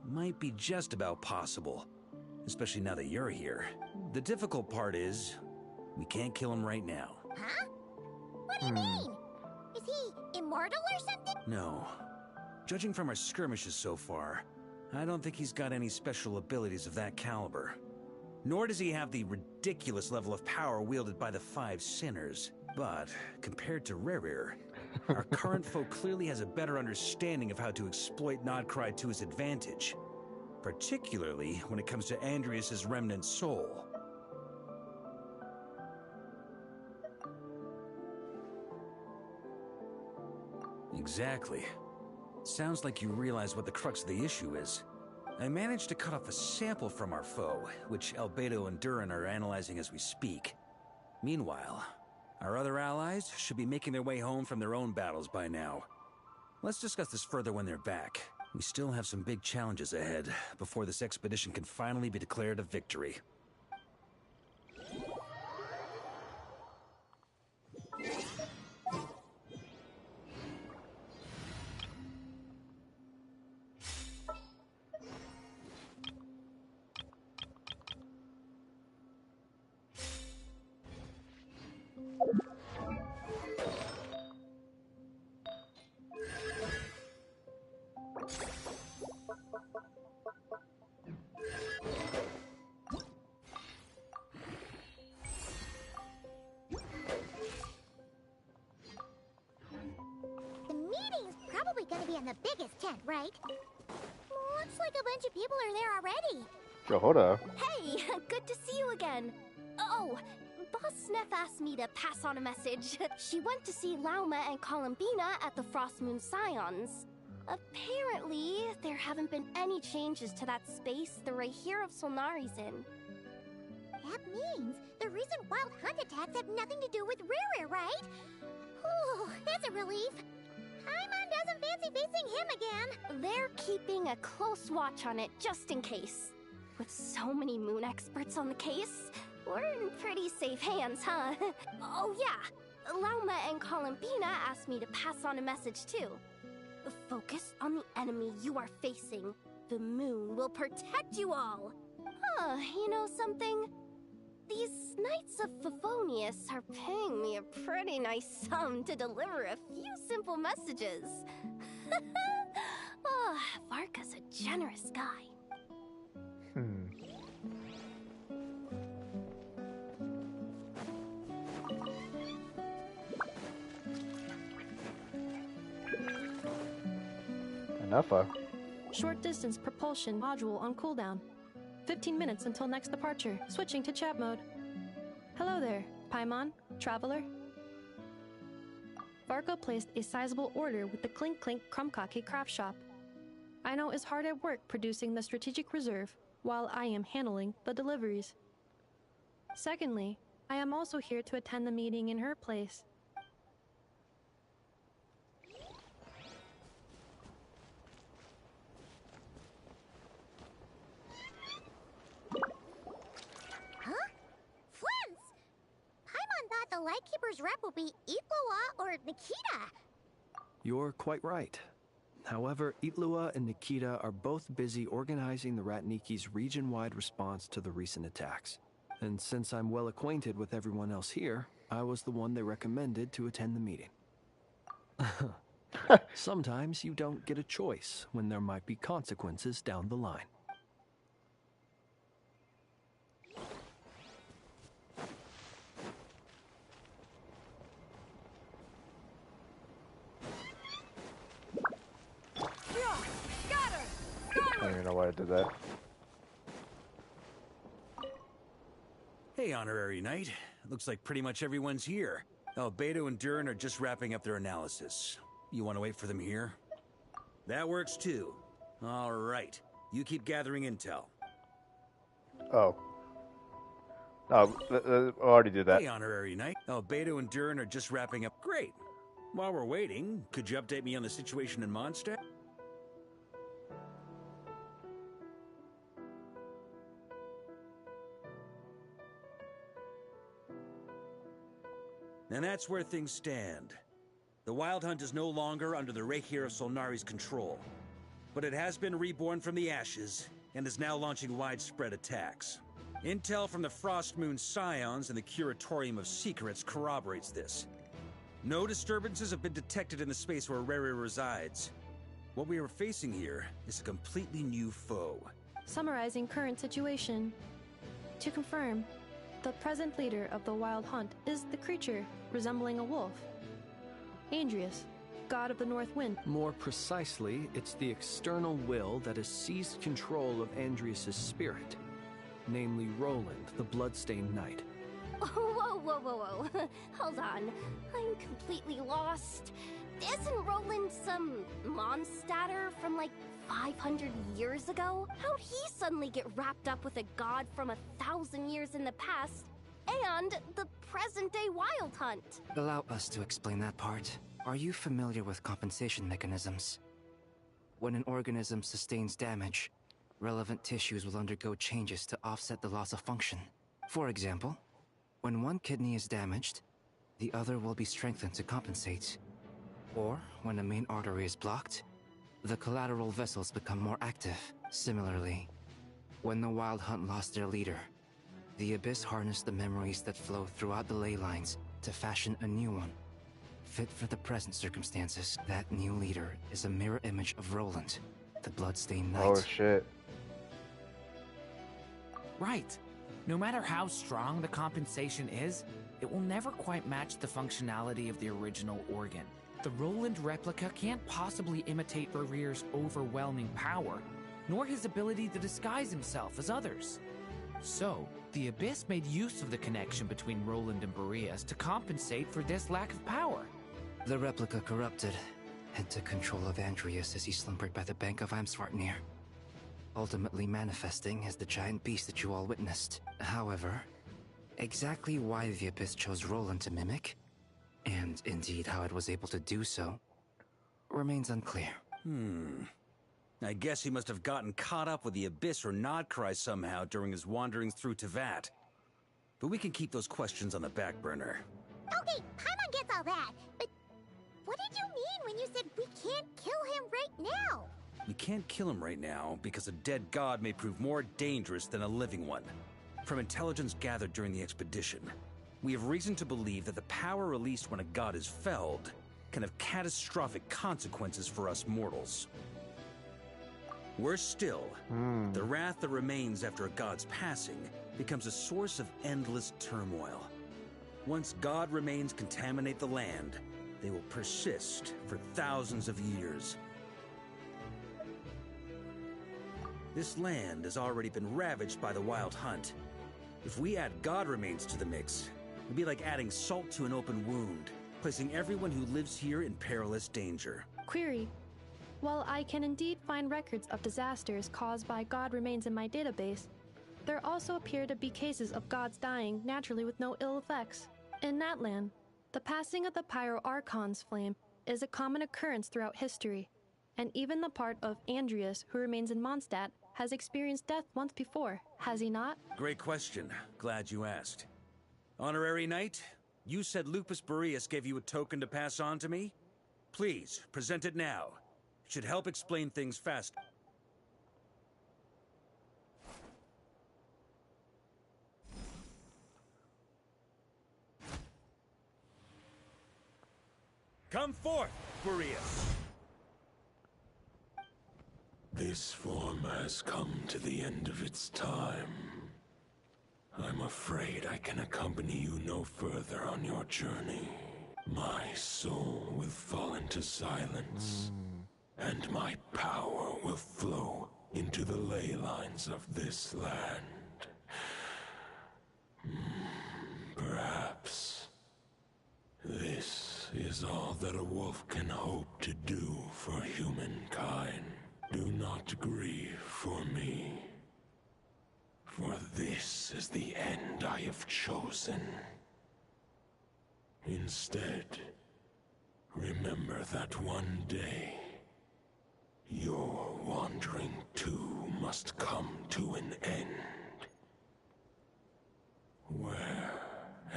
[SPEAKER 3] might be just about possible. Especially now that you're here. The difficult part is, we can't kill him right now.
[SPEAKER 5] Huh? What do you mean? Is he immortal or something?
[SPEAKER 3] No. Judging from our skirmishes so far, I don't think he's got any special abilities of that caliber. Nor does he have the ridiculous level of power wielded by the Five Sinners. But, compared to Rerir, our current foe clearly has a better understanding of how to exploit Nodcry to his advantage. Particularly when it comes to Andreas' remnant soul. Exactly. Sounds like you realize what the crux of the issue is. I managed to cut off a sample from our foe, which Albedo and Durin are analyzing as we speak. Meanwhile, our other allies should be making their way home from their own battles by now. Let's discuss this further when they're back. We still have some big challenges ahead before this expedition can finally be declared a victory.
[SPEAKER 5] The meeting's probably gonna be in the biggest tent, right? Looks like a bunch of people are there already.
[SPEAKER 1] Jehoda.
[SPEAKER 7] Hey, good to see you again. Oh, Boss Sneff asked me to pass on a message. She went to see Lauma and Columbina at the Frost Moon Scions. Apparently, there haven't been any changes to that space the Rahir of Solnari's in.
[SPEAKER 5] That means the recent Wild Hunt attacks have nothing to do with Rerir, right? Whew, that's a relief. Paimon doesn't fancy facing him again.
[SPEAKER 7] They're keeping a close watch on it just in case. With so many moon experts on the case, we're in pretty safe hands, huh? Oh yeah, Lauma and Columbina asked me to pass on a message too. Focus on the enemy you are facing. The moon will protect you all. Huh, you know something? These Knights of Favonius are paying me a pretty nice sum to deliver a few simple messages. Oh, Varka's a generous guy.
[SPEAKER 1] Enough.
[SPEAKER 20] Short distance propulsion module on cooldown. 15 minutes until next departure. Switching to chat mode. Hello there, Paimon, traveler. Varka placed a sizable order with the Clink Clink Krumkake craft shop. I know is hard at work producing the strategic reserve while I am handling the deliveries. Secondly, I am also here to attend the meeting in her place.
[SPEAKER 5] Huh? Flins! Paimon thought the Lightkeeper's rep would be Itlua or Nikita.
[SPEAKER 21] You're quite right. However, Itlua and Nikita are both busy organizing the Ratniki's region-wide response to the recent attacks. And since I'm well acquainted with everyone else here, I was the one they recommended to attend the meeting. Sometimes you don't get a choice when there might be consequences down the line.
[SPEAKER 1] I don't even know why I did that.
[SPEAKER 3] Hey, Honorary Knight. Looks like pretty much everyone's here. Beto and Durin are just wrapping up their analysis. You want to wait for them here? That works too. All right. You keep gathering intel.
[SPEAKER 1] Oh. Oh, already did that.
[SPEAKER 3] Hey, Honorary Knight. Beto and Durin are just wrapping up. Great. While we're waiting, could you update me on the situation in Mondstadt? And that's where things stand. The Wild Hunt is no longer under the Reikir of Solnari's control, but it has been reborn from the ashes and is now launching widespread attacks. Intel from the Frostmoon Scions and the Curatorium of Secrets corroborates this. No disturbances have been detected in the space where Rere resides. What we are facing here is a completely new foe.
[SPEAKER 20] Summarizing current situation. To confirm, the present leader of the Wild Hunt is the creature resembling a wolf. Andrius, god of the North Wind.
[SPEAKER 21] More precisely, it's the external will that has seized control of Andrius' spirit, namely Roland, the Bloodstained Knight.
[SPEAKER 13] Whoa, whoa, whoa, whoa. Hold on. I'm completely lost. Isn't Roland some Mondstadter from like 500 years ago? How'd he suddenly get wrapped up with a god from 1,000 years in the past and the present-day Wild Hunt?
[SPEAKER 22] Allow us to explain that part. Are you familiar with compensation mechanisms? When an organism sustains damage, relevant tissues will undergo changes to offset the loss of function. For example, when one kidney is damaged, the other will be strengthened to compensate. Or, when a main artery is blocked, the collateral vessels become more active. Similarly, when the Wild Hunt lost their leader, the Abyss harnessed the memories that flow throughout the ley lines to fashion a new one. Fit for the present circumstances, that new leader is a mirror image of Roland, the Bloodstained Knight.
[SPEAKER 1] Oh shit.
[SPEAKER 23] Right. No matter how strong the compensation is, it will never quite match the functionality of the original organ. The Roland replica can't possibly imitate Rere's overwhelming power, nor his ability to disguise himself as others. So, the Abyss made use of the connection between Roland and Boreas to compensate for this lack of power.
[SPEAKER 22] The replica corrupted and took control of Andrius as he slumbered by the bank of Amsvartnir, ultimately manifesting as the giant beast that you all witnessed. However, exactly why the Abyss chose Roland to mimic, and indeed how it was able to do so, remains unclear.
[SPEAKER 3] I guess he must have gotten caught up with the Abyss or Nodcry somehow during his wanderings through Tevat. But we can keep those questions on the back burner.
[SPEAKER 5] Okay, Paimon gets all that, but what did you mean when you said we can't kill him right now?
[SPEAKER 3] We can't kill him right now because a dead god may prove more dangerous than a living one. From intelligence gathered during the expedition, we have reason to believe that the power released when a god is felled can have catastrophic consequences for us mortals. Worse still, the wrath that remains after a god's passing becomes a source of endless turmoil. Once god remains contaminate the land, they will persist for thousands of years. This land has already been ravaged by the Wild Hunt. If we add god remains to the mix, it'd be like adding salt to an open wound, placing everyone who lives here in perilous danger.
[SPEAKER 20] Query. While I can indeed find records of disasters caused by god remains in my database, there also appear to be cases of gods dying naturally with no ill effects. In Natlan, the passing of the Pyro-Archon's flame is a common occurrence throughout history, and even the part of Andreas who remains in Mondstadt has experienced death once before, has he not?
[SPEAKER 3] Great question. Glad you asked. Honorary Knight, you said Lupus Boreas gave you a token to pass on to me? Please, present it now. It should help explain things fast. Come forth, Boreas!
[SPEAKER 19] This form has come to the end of its time. I'm afraid I can accompany you no further on your journey. My soul will fall into silence, and my power will flow into the ley lines of this land. Perhaps this is all that a wolf can hope to do for humankind. Do not grieve for me, for this is the end I have chosen. Instead, remember that one day, your wandering too must come to an end. Where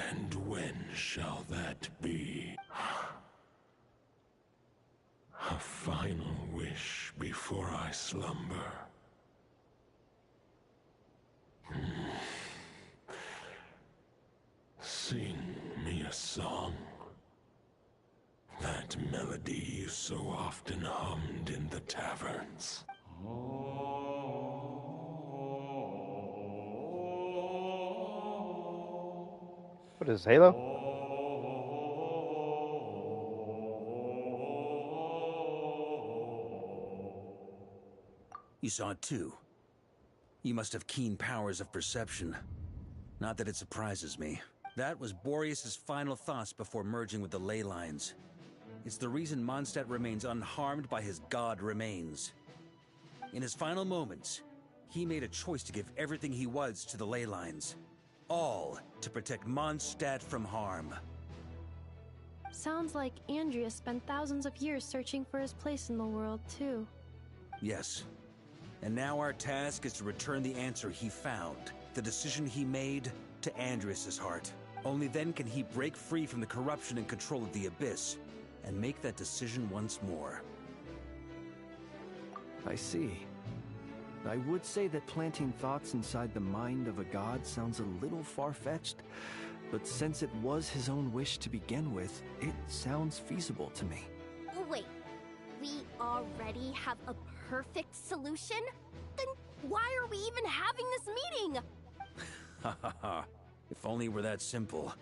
[SPEAKER 19] and when shall that be? A final wish before I slumber. Sing me a song. That melody you so often hummed in the taverns.
[SPEAKER 1] What is Halo?
[SPEAKER 3] You saw it too. You must have keen powers of perception. Not that it surprises me. That was Boreas' final thoughts before merging with the ley lines. It's the reason Mondstadt remains unharmed by his god remains. In his final moments, he made a choice to give everything he was to the ley lines. All to protect Mondstadt from harm.
[SPEAKER 20] Sounds like Andreas spent thousands of years searching for his place in the world, too.
[SPEAKER 3] Yes. And now our task is to return the answer he found, the decision he made, to Andreas' heart. Only then can he break free from the corruption and control of the Abyss, and make that decision once more.
[SPEAKER 21] I see. I would say that planting thoughts inside the mind of a god sounds a little far-fetched, but since it was his own wish to begin with, it sounds feasible to me.
[SPEAKER 5] Wait, we already have a perfect solution? Then why are we even having this meeting?
[SPEAKER 3] Ha ha ha. If only it were that simple.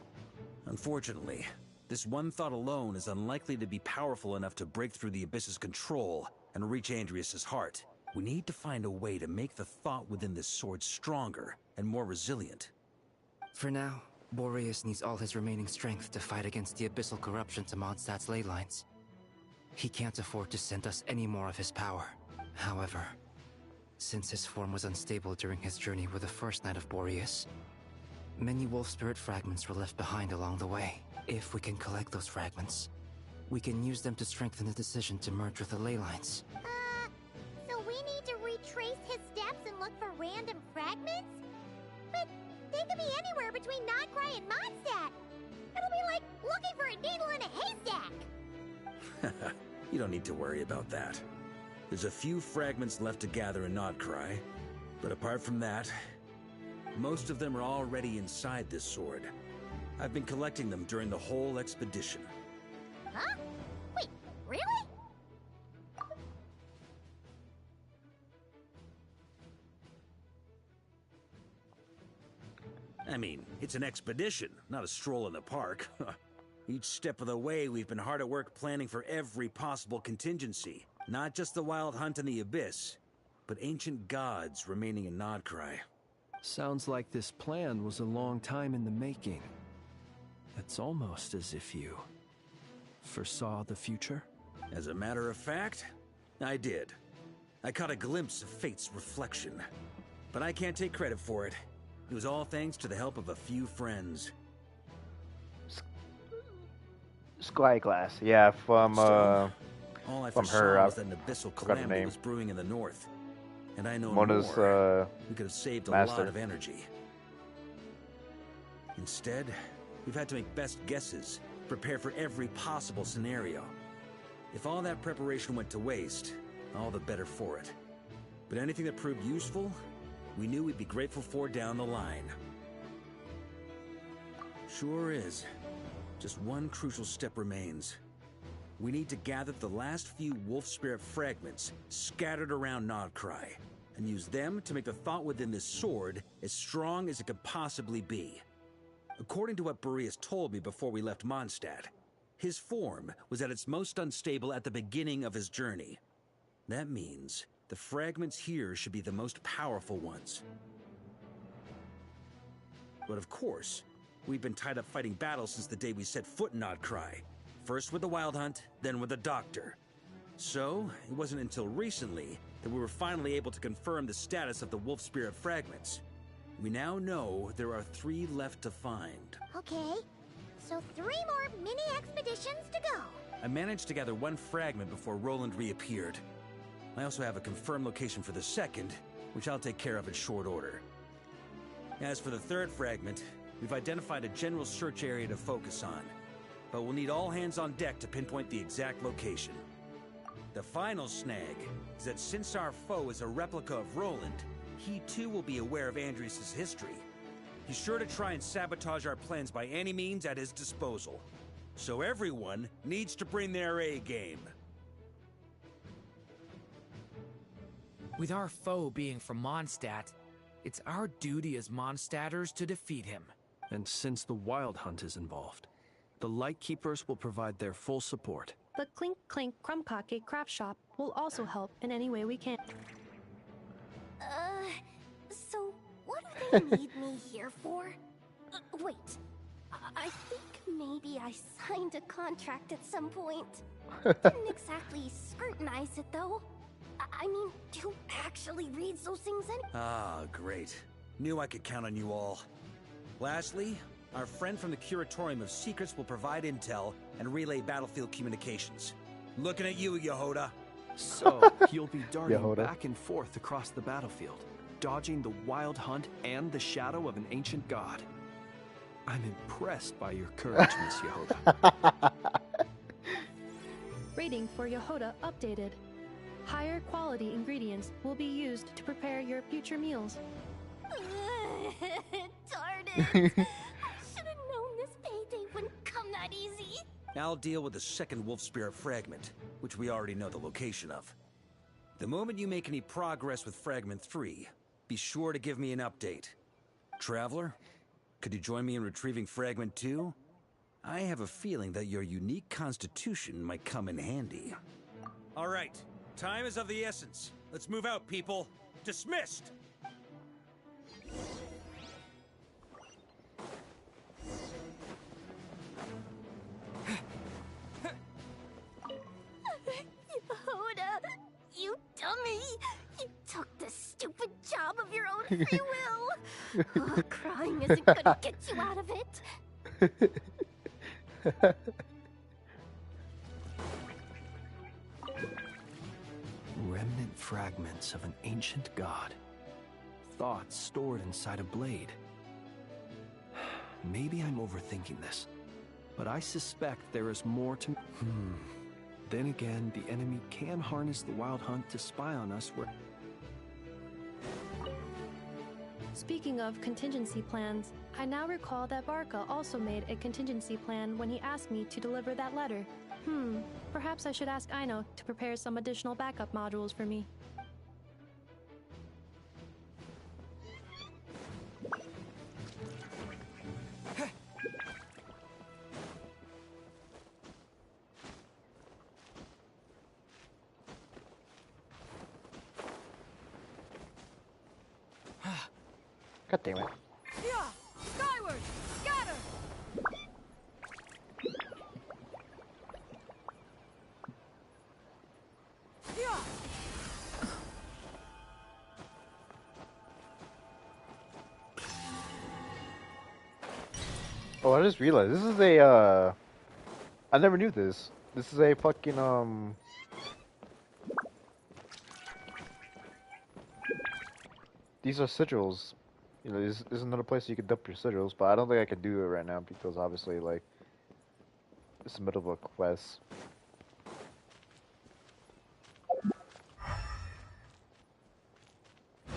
[SPEAKER 3] Unfortunately, this one thought alone is unlikely to be powerful enough to break through the Abyss's control and reach Andreas' heart. We need to find a way to make the thought within this sword stronger and more resilient.
[SPEAKER 22] For now, Boreas needs all his remaining strength to fight against the abyssal corruption to Mondstadt's ley lines. He can't afford to send us any more of his power. However, since his form was unstable during his journey with the first Knight of Boreas, many wolf spirit fragments were left behind along the way. If we can collect those fragments, we can use them to strengthen the decision to merge with the ley lines.
[SPEAKER 5] So we need to retrace his steps and look for random fragments? But they could be anywhere between Nodcry and Mondstadt. It'll be like looking for a needle in a haystack.
[SPEAKER 3] You don't need to worry about that. There's a few fragments left to gather in Nodcry, but apart from that, most of them are already inside this sword. I've been collecting them during the whole expedition.
[SPEAKER 5] Huh? Wait, really?
[SPEAKER 3] I mean, it's an expedition, not a stroll in the park. Each step of the way, we've been hard at work planning for every possible contingency. Not just the wild hunt in the Abyss, but ancient gods remaining in Nodcry.
[SPEAKER 21] Sounds like this plan was a long time in the making. It's almost as if you foresaw the future.
[SPEAKER 3] As a matter of fact, I did. I caught a glimpse of fate's reflection. But I can't take credit for it. It was all thanks to the help of a few friends.
[SPEAKER 1] Skyglass, yeah, from
[SPEAKER 3] All I
[SPEAKER 1] from
[SPEAKER 3] foresaw
[SPEAKER 1] her.
[SPEAKER 3] was that an abyssal calamity was brewing in the north. And I know
[SPEAKER 1] Mona's,
[SPEAKER 3] more, we could have saved a
[SPEAKER 1] master.
[SPEAKER 3] lot of energy. Instead, we've had to make best guesses, prepare for every possible scenario. If all that preparation went to waste, all the better for it. But anything that proved useful, we knew we'd be grateful for down the line. Sure is. Just one crucial step remains. We need to gather the last few wolf spirit fragments scattered around Nodcry, and use them to make the thought within this sword as strong as it could possibly be. According to what Boreas told me before we left Mondstadt, his form was at its most unstable at the beginning of his journey. That means the fragments here should be the most powerful ones. But of course, we've been tied up fighting battles since the day we set foot in Nodcry. First with the Wild Hunt, then with the Doctor. So, it wasn't until recently that we were finally able to confirm the status of the Wolf Spirit fragments. We now know there are 3 left to find.
[SPEAKER 5] Okay, so 3 more mini expeditions to go.
[SPEAKER 3] I managed to gather 1 fragment before Roland reappeared. I also have a confirmed location for the second, which I'll take care of in short order. As for the 3rd fragment, we've identified a general search area to focus on, but we'll need all hands on deck to pinpoint the exact location. The final snag is that since our foe is a replica of Roland, he too will be aware of Andrias' history. He's sure to try and sabotage our plans by any means at his disposal. So everyone needs to bring their A game.
[SPEAKER 23] With our foe being from Mondstadt, it's our duty as Mondstadters to defeat him.
[SPEAKER 21] And since the Wild Hunt is involved, the Lightkeepers will provide their full support.
[SPEAKER 20] The Clink Clink Krumkake craft shop will also help in any way we can.
[SPEAKER 13] So what do they need me here for? Wait, I think maybe I signed a contract at some point. Didn't exactly scrutinize it though. I mean, who actually reads those things anyway?
[SPEAKER 3] Ah, great. Knew I could count on you all. Lastly, our friend from the Curatorium of Secrets will provide intel and relay battlefield communications. Looking at you, Yehoda.
[SPEAKER 21] So, you'll be darting
[SPEAKER 1] Yehoda.
[SPEAKER 21] back and forth across the battlefield, dodging the Wild Hunt and the shadow of an ancient god. I'm impressed by your courage, Miss Yehoda.
[SPEAKER 20] Rating for Yehoda updated. Higher quality ingredients will be used to prepare your future meals.
[SPEAKER 13] Darn it! I should have known this payday wouldn't come that easy.
[SPEAKER 3] I'll deal with the 2nd Wolf Spirit fragment, which we already know the location of. The moment you make any progress with Fragment 3, be sure to give me an update. Traveler, could you join me in retrieving Fragment 2? I have a feeling that your unique constitution might come in handy. All right, time is of the essence. Let's move out, people. Dismissed!
[SPEAKER 13] Yehoda, you dummy! You took the stupid job of your own free will! Oh, crying isn't gonna get you out of it!
[SPEAKER 21] Remnant fragments of an ancient god. Thoughts stored inside a blade. Maybe I'm overthinking this, but I suspect there is more to... Then again, the enemy can harness the Wild Hunt to spy on us where...
[SPEAKER 20] Speaking of contingency plans, I now recall that Barca also made a contingency plan when he asked me to deliver that letter. Perhaps I should ask Aino to prepare some additional backup modules for me.
[SPEAKER 1] God damn it.
[SPEAKER 7] Yeah! Skyward! Scatter! Yeah!
[SPEAKER 1] Oh, I just realized this is a I never knew this. This is a fucking these are sigils. You know, there's another place you can dump your sigils, but I don't think I can do it right now because obviously, like, it's the middle of a quest.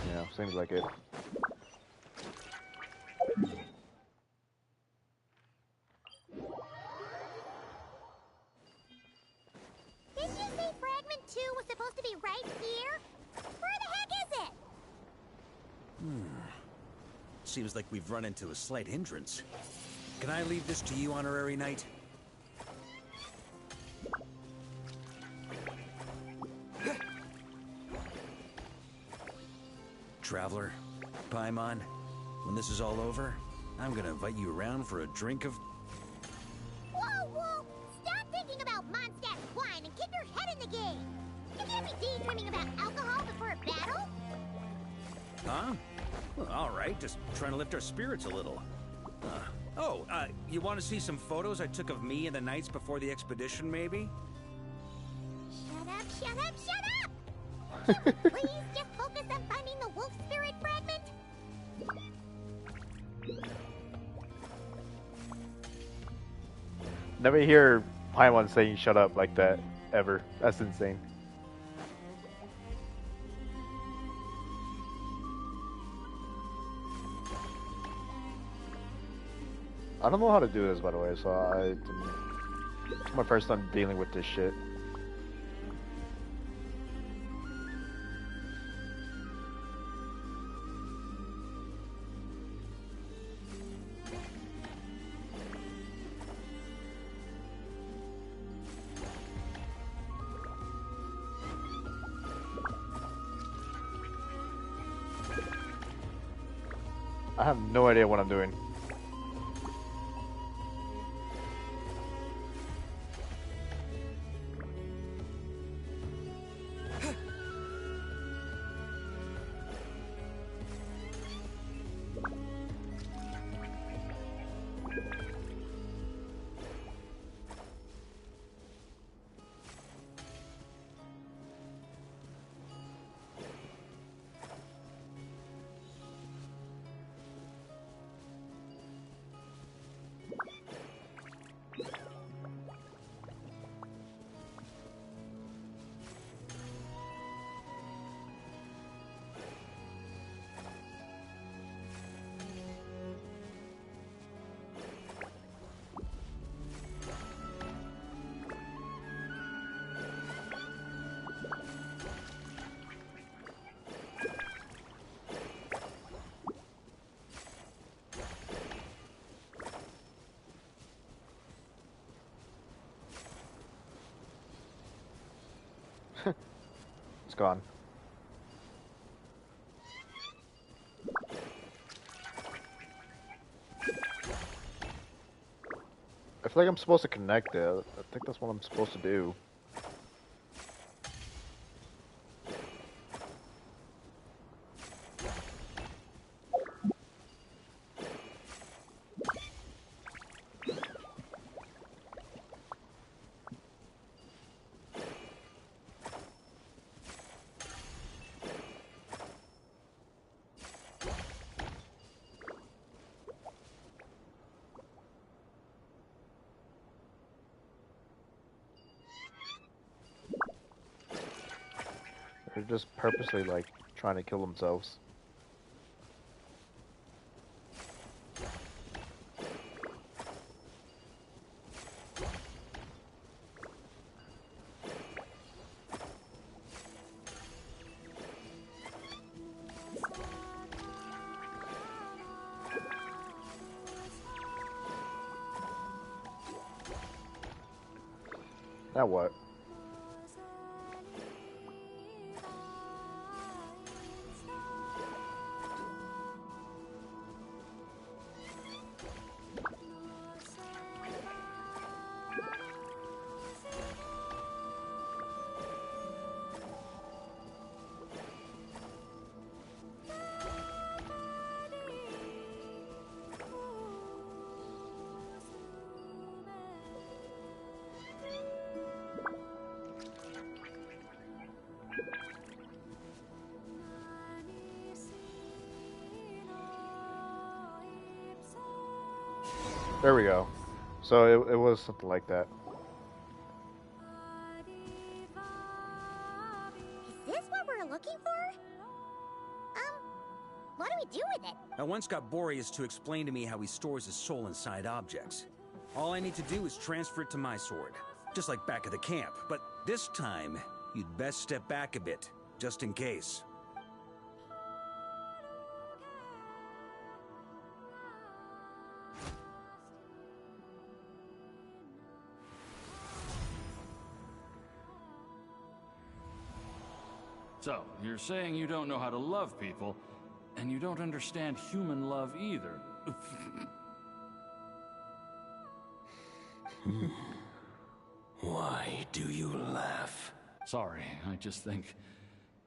[SPEAKER 1] Yeah, seems like it.
[SPEAKER 5] Didn't you say Fragment 2 was supposed to be right here? Where the heck is it?
[SPEAKER 3] Seems like we've run into a slight hindrance. Can I leave this to you, Honorary Knight? Traveler, Paimon, when this is all over, I'm gonna invite you around for a drink of...
[SPEAKER 5] Whoa, whoa! Stop thinking about Mondstadt's wine and keep your head in the game! You can't be daydreaming about alcohol before a battle!
[SPEAKER 3] Huh? Well, all right, just trying to lift our spirits a little. You want to see some photos I took of me and the knights before the expedition, maybe?
[SPEAKER 5] Shut up, shut up, shut up! Please just focus on finding the wolf spirit fragment!
[SPEAKER 1] Never hear Paimon saying "shut up" like that ever. That's insane. I don't know how to do this, by the way, so it's my first time dealing with this shit. I have no idea what I'm doing. It's gone. I feel like I'm supposed to connect it. I think that's what I'm supposed to do. They're just purposely, like, trying to kill themselves. Now what? There we go. So it was something like that.
[SPEAKER 5] Is this what we're looking for? What do we do with it?
[SPEAKER 3] I once got Boreas to explain to me how he stores his soul inside objects. All I need to do is transfer it to my sword, just like back at the camp. But this time, you'd best step back a bit, just in case.
[SPEAKER 11] So, you're saying you don't know how to love people, and you don't understand human love either.
[SPEAKER 19] Why do you laugh?
[SPEAKER 11] Sorry, I just think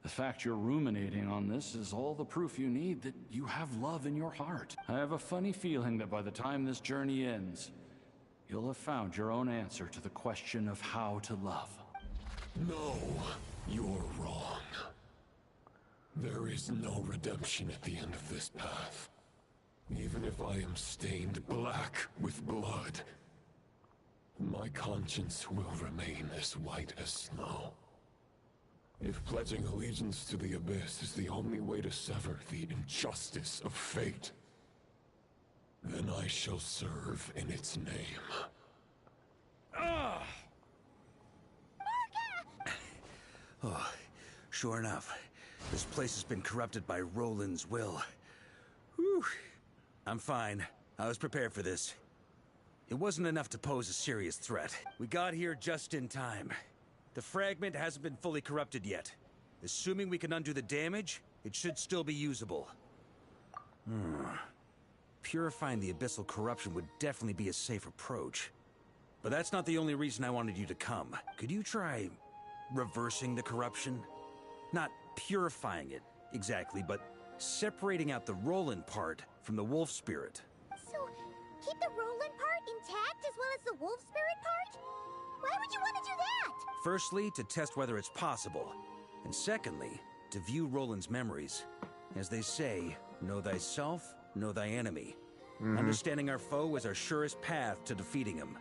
[SPEAKER 11] the fact you're ruminating on this is all the proof you need that you have love in your heart. I have a funny feeling that by the time this journey ends, you'll have found your own answer to the question of how to love.
[SPEAKER 19] No, you're wrong. There is no redemption at the end of this path. Even if I am stained black with blood, my conscience will remain as white as snow. If pledging allegiance to the Abyss is the only way to sever the injustice of fate, then I shall serve in its name.
[SPEAKER 3] Oh, sure enough. This place has been corrupted by Roland's will. Whew. I'm fine. I was prepared for this. It wasn't enough to pose a serious threat. We got here just in time. The fragment hasn't been fully corrupted yet. Assuming we can undo the damage, it should still be usable. Purifying the abyssal corruption would definitely be a safe approach. But that's not the only reason I wanted you to come. Could you try reversing the corruption? Not purifying it, exactly, but separating out the Roland part from the wolf spirit.
[SPEAKER 5] So, keep the Roland part intact as well as the wolf spirit part? Why would you want to do that?
[SPEAKER 3] Firstly, to test whether it's possible. And secondly, to view Roland's memories. As they say, know thyself, know thy enemy. Understanding our foe is our surest path to defeating him.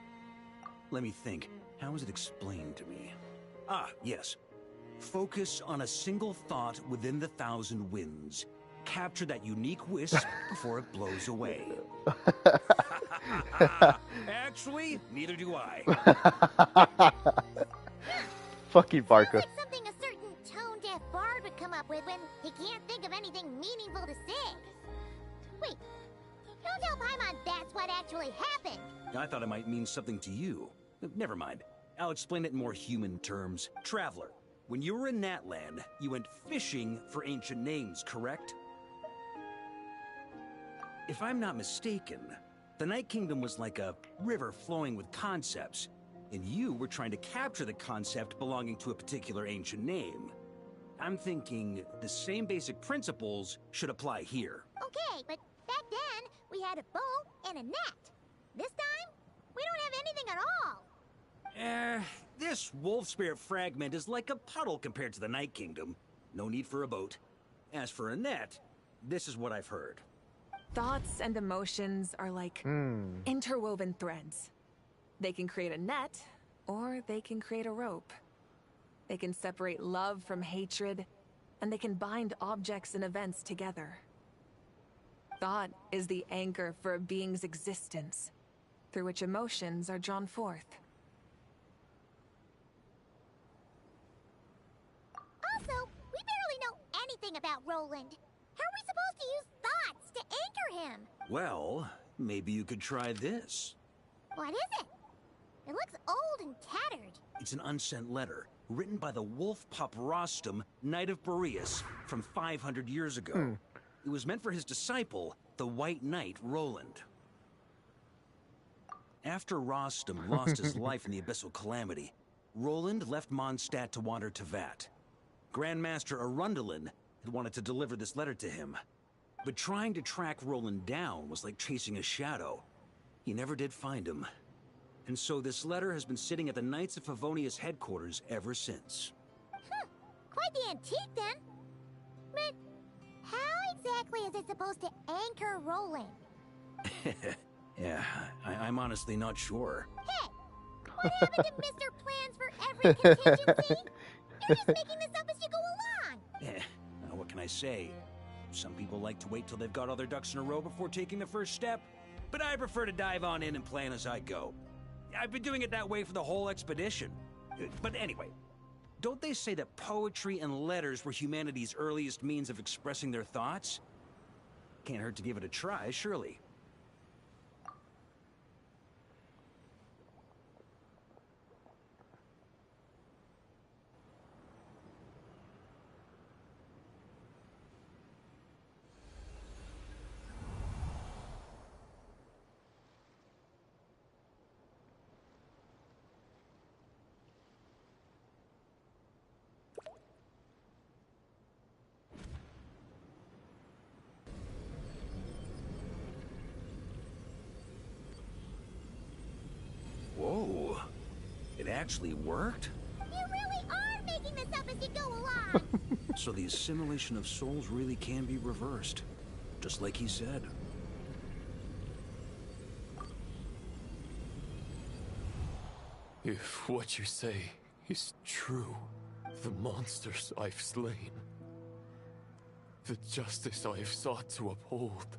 [SPEAKER 3] Let me think. How was it explained to me? Ah, yes. Focus on a single thought within the 1,000 winds. Capture that unique wisp before it blows away. Actually, neither do I.
[SPEAKER 1] Fucking Barca.
[SPEAKER 5] Sounds like something a certain tone-deaf bard would come up with when he can't think of anything meaningful to say. Wait, don't tell Paimon that's what actually happened.
[SPEAKER 3] I thought it might mean something to you. Never mind. I'll explain it in more human terms. Traveler, when you were in Natland, you went fishing for ancient names, correct? If I'm not mistaken, the Night Kingdom was like a river flowing with concepts, and you were trying to capture the concept belonging to a particular ancient name. I'm thinking the same basic principles should apply here.
[SPEAKER 5] Okay, but back then, we had a bow and a net. This time, we don't have anything at all.
[SPEAKER 3] This wolf spirit fragment is like a puddle compared to the Night Kingdom. No need for a boat. As for a net, this is what I've heard.
[SPEAKER 8] Thoughts and emotions are like interwoven threads. They can create a net, or they can create a rope. They can separate love from hatred, and they can bind objects and events together. Thought is the anchor for a being's existence, through which emotions are drawn forth.
[SPEAKER 5] Also, we barely know anything about Roland. How are we supposed to use thoughts to anchor him?
[SPEAKER 3] Well, maybe you could try this.
[SPEAKER 5] What is it? It looks old and tattered.
[SPEAKER 3] It's an unsent letter, written by the wolf pup Rostam, Knight of Boreas, from 500 years ago. It was meant for his disciple, the White Knight Roland. After Rostam lost his life in the Abyssal Calamity, Roland left Mondstadt to wander to Vat. Grandmaster Arundelen had wanted to deliver this letter to him. But trying to track Roland down was like chasing a shadow. He never did find him. And so this letter has been sitting at the Knights of Favonius headquarters ever since.
[SPEAKER 5] Quite the antique, then. But how exactly is it supposed to anchor Roland?
[SPEAKER 3] Yeah, I'm honestly not sure.
[SPEAKER 5] Hey! What happened to Mr. Plans for every contingency? You're just making this up as you go along!
[SPEAKER 3] What can I say? Some people like to wait till they've got all their ducks in a row before taking the first step, but I prefer to dive on in and plan as I go. I've been doing it that way for the whole expedition. But anyway, don't they say that poetry and letters were humanity's earliest means of expressing their thoughts? Can't hurt to give it a try, surely. Whoa, it actually worked?
[SPEAKER 5] You really are making this up as you go along!
[SPEAKER 3] So the assimilation of souls really can be reversed, just like he said.
[SPEAKER 19] If what you say is true, the monsters I've slain, the justice I have sought to uphold,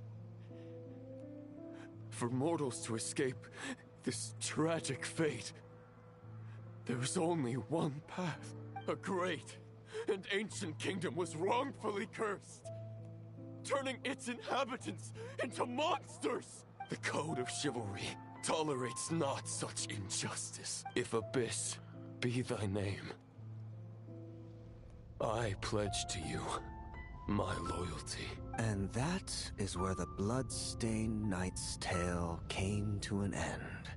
[SPEAKER 19] for mortals to escape this tragic fate, there's only one path. A great and ancient kingdom was wrongfully cursed, turning its inhabitants into monsters. The code of chivalry tolerates not such injustice. If Abyss be thy name, I pledge to you my loyalty.
[SPEAKER 6] And that is where the blood-stained knight's tale came to an end.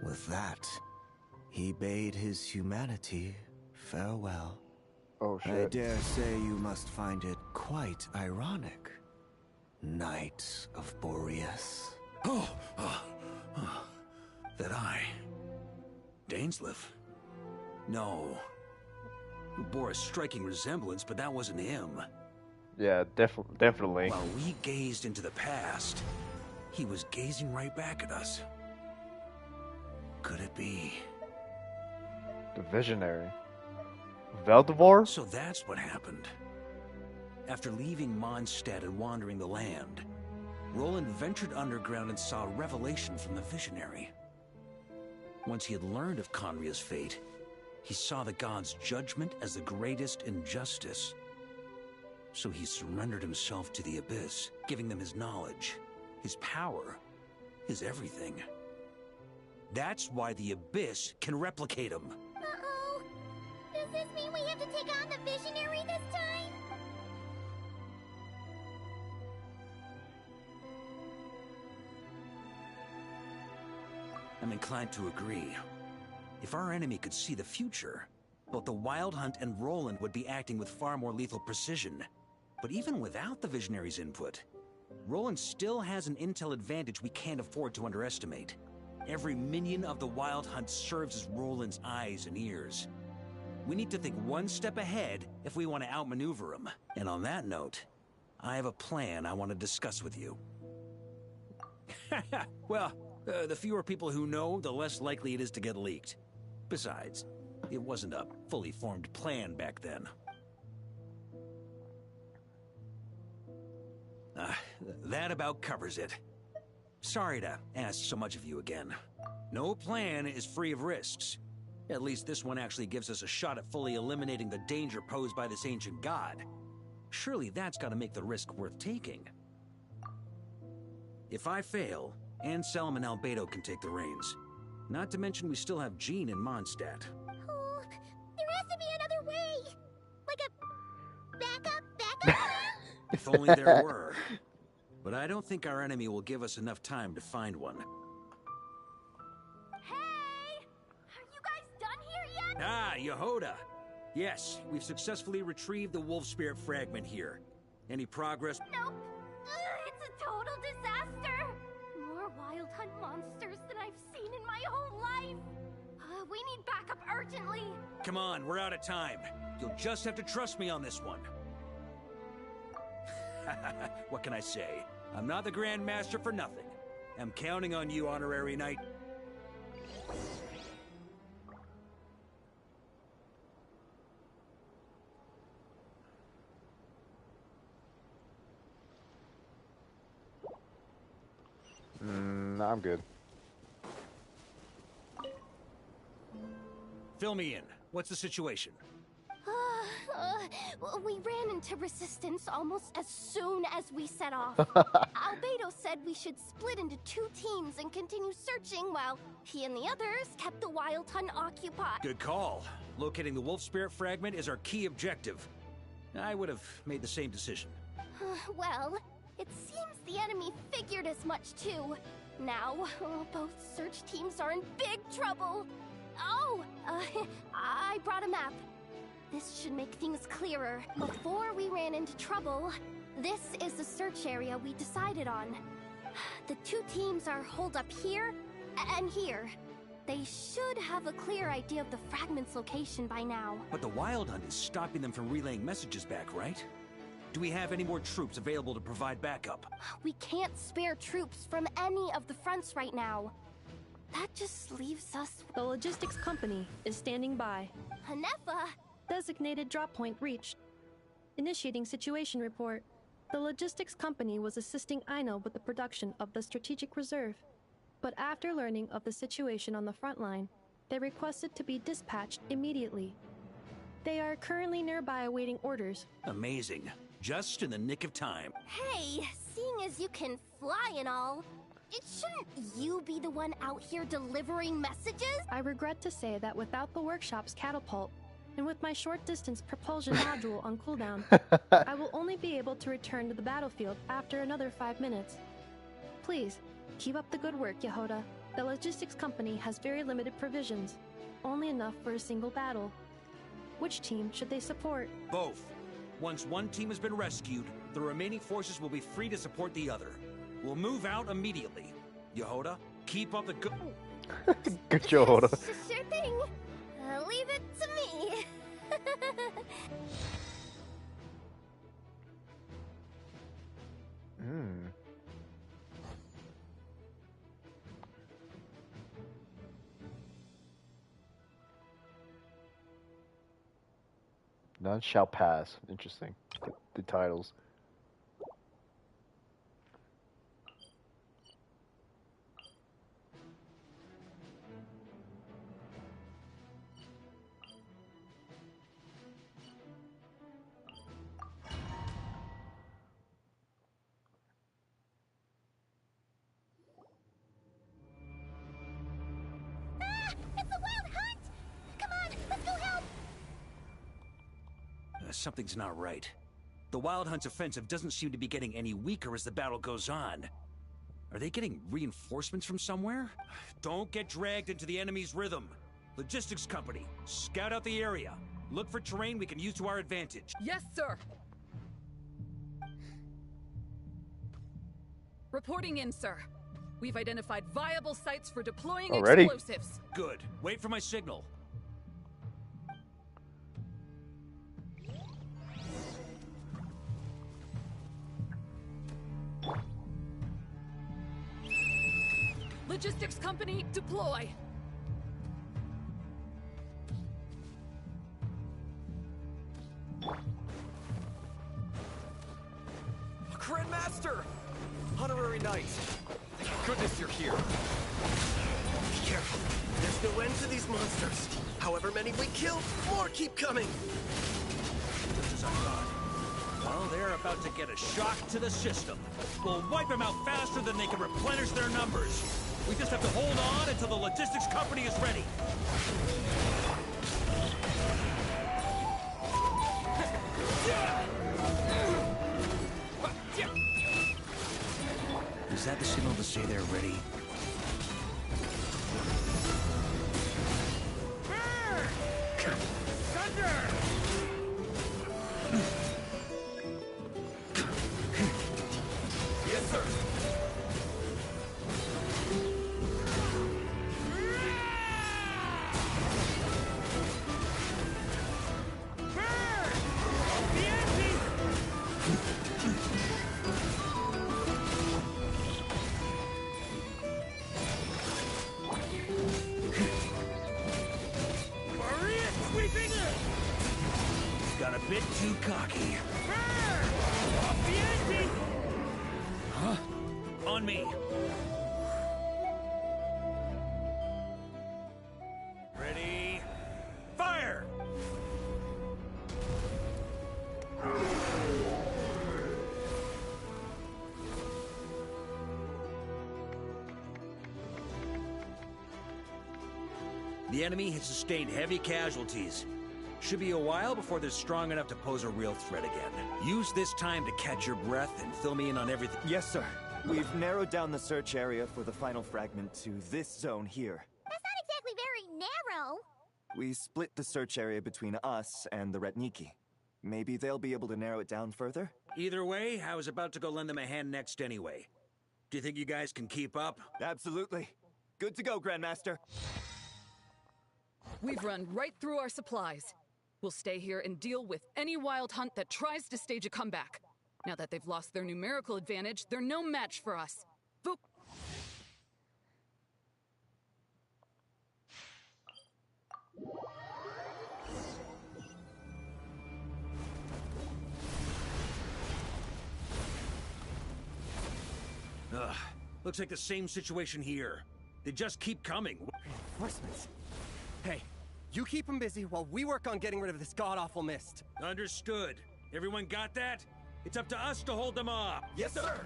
[SPEAKER 6] With that, he bade his humanity farewell.
[SPEAKER 1] Oh,
[SPEAKER 6] I
[SPEAKER 1] shit.
[SPEAKER 6] dare say you must find it quite ironic, Knight of Boreas.
[SPEAKER 3] That Dainsleif? No. Who bore a striking resemblance, but that wasn't him.
[SPEAKER 1] Yeah, definitely.
[SPEAKER 3] While we gazed into the past, he was gazing right back at us. Could it be?
[SPEAKER 1] The Visionary. Veldivor?
[SPEAKER 3] So that's what happened. After leaving Mondstadt and wandering the land, Roland ventured underground and saw a revelation from the Visionary. Once he had learned of Conria's fate, he saw the gods' judgment as the greatest injustice. So he surrendered himself to the Abyss, giving them his knowledge, his power, his everything. That's why the Abyss can replicate him.
[SPEAKER 5] Uh-oh. Does this mean we have to take on the Visionary this time?
[SPEAKER 3] I'm inclined to agree. If our enemy could see the future, both the Wild Hunt and Roland would be acting with far more lethal precision. But even without the Visionary's input, Roland still has an intel advantage we can't afford to underestimate. Every minion of the Wild Hunt serves as Roland's eyes and ears. We need to think one step ahead if we want to outmaneuver him. And on that note, I have a plan I want to discuss with you. Well, the fewer people who know, the less likely it is to get leaked. Besides, it wasn't a fully formed plan back then. That about covers it. Sorry to ask so much of you again. No plan is free of risks. At least this one actually gives us a shot at fully eliminating the danger posed by this ancient god. Surely that's got to make the risk worth taking. If I fail, Anselm and Albedo can take the reins. Not to mention we still have Jean in Mondstadt.
[SPEAKER 5] Oh, there has to be another way! Like a backup plan?
[SPEAKER 3] If only there were. But I don't think our enemy will give us enough time to find one.
[SPEAKER 5] Hey! Are you guys done here yet?
[SPEAKER 3] Ah, Yehoda! Yes, we've successfully retrieved the Wolf Spirit fragment here. Any progress?
[SPEAKER 5] Nope. It's a total disaster! More Wild Hunt monsters than I've seen in my whole life! We need backup urgently!
[SPEAKER 3] Come on, we're out of time. You'll just have to trust me on this one. What can I say? I'm not the Grand Master for nothing. I'm counting on you, Honorary Knight.
[SPEAKER 1] I'm good.
[SPEAKER 3] Fill me in. What's the situation?
[SPEAKER 10] We ran into resistance almost as soon as we set off. Albedo said we should split into 2 teams and continue searching while he and the others kept the Wild Hunt occupied.
[SPEAKER 3] Good call. Locating the wolf spirit fragment is our key objective. I would have made the same decision.
[SPEAKER 10] Well, it seems the enemy figured as much too. Now, both search teams are in big trouble. Oh, I brought a map. This should make things clearer. Before we ran into trouble, this is the search area we decided on. The 2 teams are holed up here and here. They should have a clear idea of the fragment's location by now.
[SPEAKER 3] But the Wild Hunt is stopping them from relaying messages back, right? Do we have any more troops available to provide backup?
[SPEAKER 10] We can't spare troops from any of the fronts right now. That just leaves us...
[SPEAKER 20] The logistics company is standing by.
[SPEAKER 10] Hanefa!
[SPEAKER 20] Designated drop point reached. Initiating situation report. The logistics company was assisting Aino with the production of the strategic reserve. But after learning of the situation on the front line, they requested to be dispatched immediately. They are currently nearby awaiting orders.
[SPEAKER 3] Amazing. Just in the nick of time.
[SPEAKER 10] Hey, seeing as you can fly and all, shouldn't you be the one out here delivering messages?
[SPEAKER 20] I regret to say that without the workshop's catapult, and with my short-distance propulsion module on cooldown, I will only be able to return to the battlefield after another 5 minutes. Please, keep up the good work, Yehoda. The logistics company has very limited provisions, only enough for a single battle. Which team should they support?
[SPEAKER 3] Both. Once one team has been rescued, the remaining forces will be free to support the other. We'll move out immediately. Yehoda, keep up the good...
[SPEAKER 1] Good Yehoda.
[SPEAKER 10] Sure thing. Leave it to me.
[SPEAKER 1] None shall pass. Interesting. The titles.
[SPEAKER 3] Something's not right. The Wild Hunt's offensive doesn't seem to be getting any weaker as the battle goes on. Are they getting reinforcements from somewhere? Don't get dragged into the enemy's rhythm. Logistics company, scout out the area. Look for terrain we can use to our advantage.
[SPEAKER 14] Yes, sir. Reporting in, sir. We've identified viable sites for deploying explosives.
[SPEAKER 3] Good. Wait for my signal.
[SPEAKER 14] Logistics company, deploy!
[SPEAKER 9] Grandmaster! Honorary Knight! Thank goodness you're here.
[SPEAKER 16] Be careful. There's no end to these monsters. However many we kill, more keep coming.
[SPEAKER 3] Just as I thought. Well, they're about to get a shock to the system. We'll wipe them out faster than they can replenish their numbers. We just have to hold on until the logistics company is ready. Is that the signal to say they're ready?
[SPEAKER 14] Thunder!
[SPEAKER 9] Yes, sir.
[SPEAKER 3] bit too cocky. Off the ante! Huh? On me. Ready? Fire! The enemy has sustained heavy casualties. Should be a while before they're strong enough to pose a real threat again. Use this time to catch your breath and fill me in on everything.
[SPEAKER 12] Yes, sir. We've narrowed down the search area for the final fragment to this zone here.
[SPEAKER 5] That's not exactly very narrow.
[SPEAKER 12] We split the search area between us and the Ratniki. Maybe they'll be able to narrow it down further?
[SPEAKER 3] Either way, I was about to go lend them a hand next anyway. Do you think you guys can keep up?
[SPEAKER 12] Absolutely. Good to go, Grandmaster.
[SPEAKER 14] We've run right through our supplies. We'll stay here and deal with any wild hunt that tries to stage a comeback. Now that they've lost their numerical advantage, they're no match for us.
[SPEAKER 3] Ugh, looks like the same situation here. They just keep coming.
[SPEAKER 17] Reinforcements. Hey, you keep them busy while we work on getting rid of this god-awful mist.
[SPEAKER 3] Understood. Everyone got that? It's up to us to hold them off.
[SPEAKER 17] Yes, sir!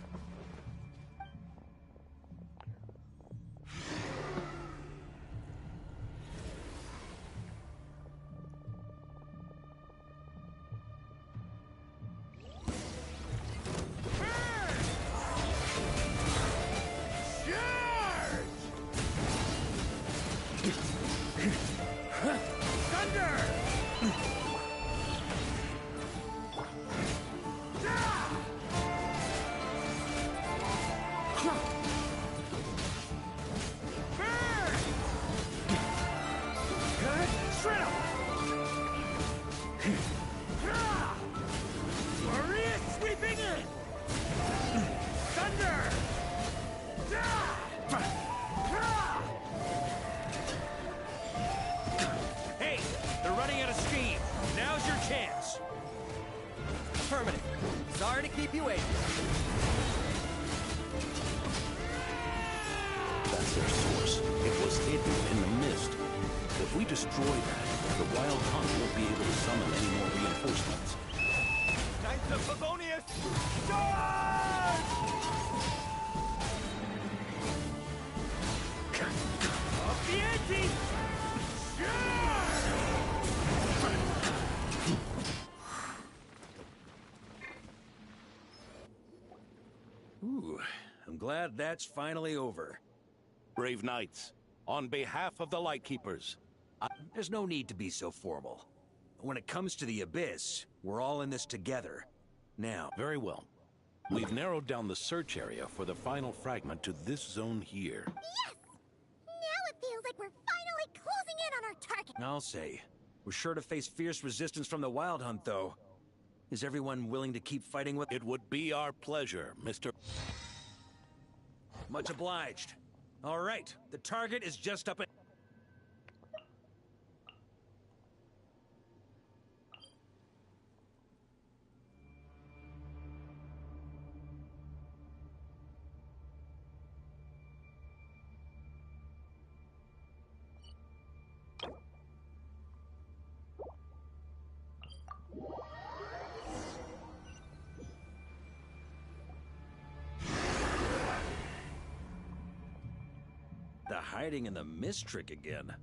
[SPEAKER 3] Hey, they're running out of steam. Now's your chance.
[SPEAKER 17] Affirmative. Sorry to keep you waiting.
[SPEAKER 11] That's their source. It was hidden in the mist. If we destroy that, the Wild Hunt won't be able to summon any more reinforcements.
[SPEAKER 12] Knights of Favonius! Charge!
[SPEAKER 3] Off the ante! Ooh, I'm glad that's finally over.
[SPEAKER 11] Brave Knights, on behalf of the Lightkeepers,
[SPEAKER 3] There's no need to be so formal. When it comes to the Abyss, we're all in this together. Now.
[SPEAKER 11] Very well. We've narrowed down the search area for the final fragment to this zone here.
[SPEAKER 5] Yes! Now it feels like we're finally closing in on our target.
[SPEAKER 3] I'll say. We're sure to face fierce resistance from the Wild Hunt, though. Is everyone willing to keep fighting with—
[SPEAKER 11] It would be our pleasure, Mr.
[SPEAKER 3] Much obliged. All right, the target is just up at— The hiding in the mist trick again.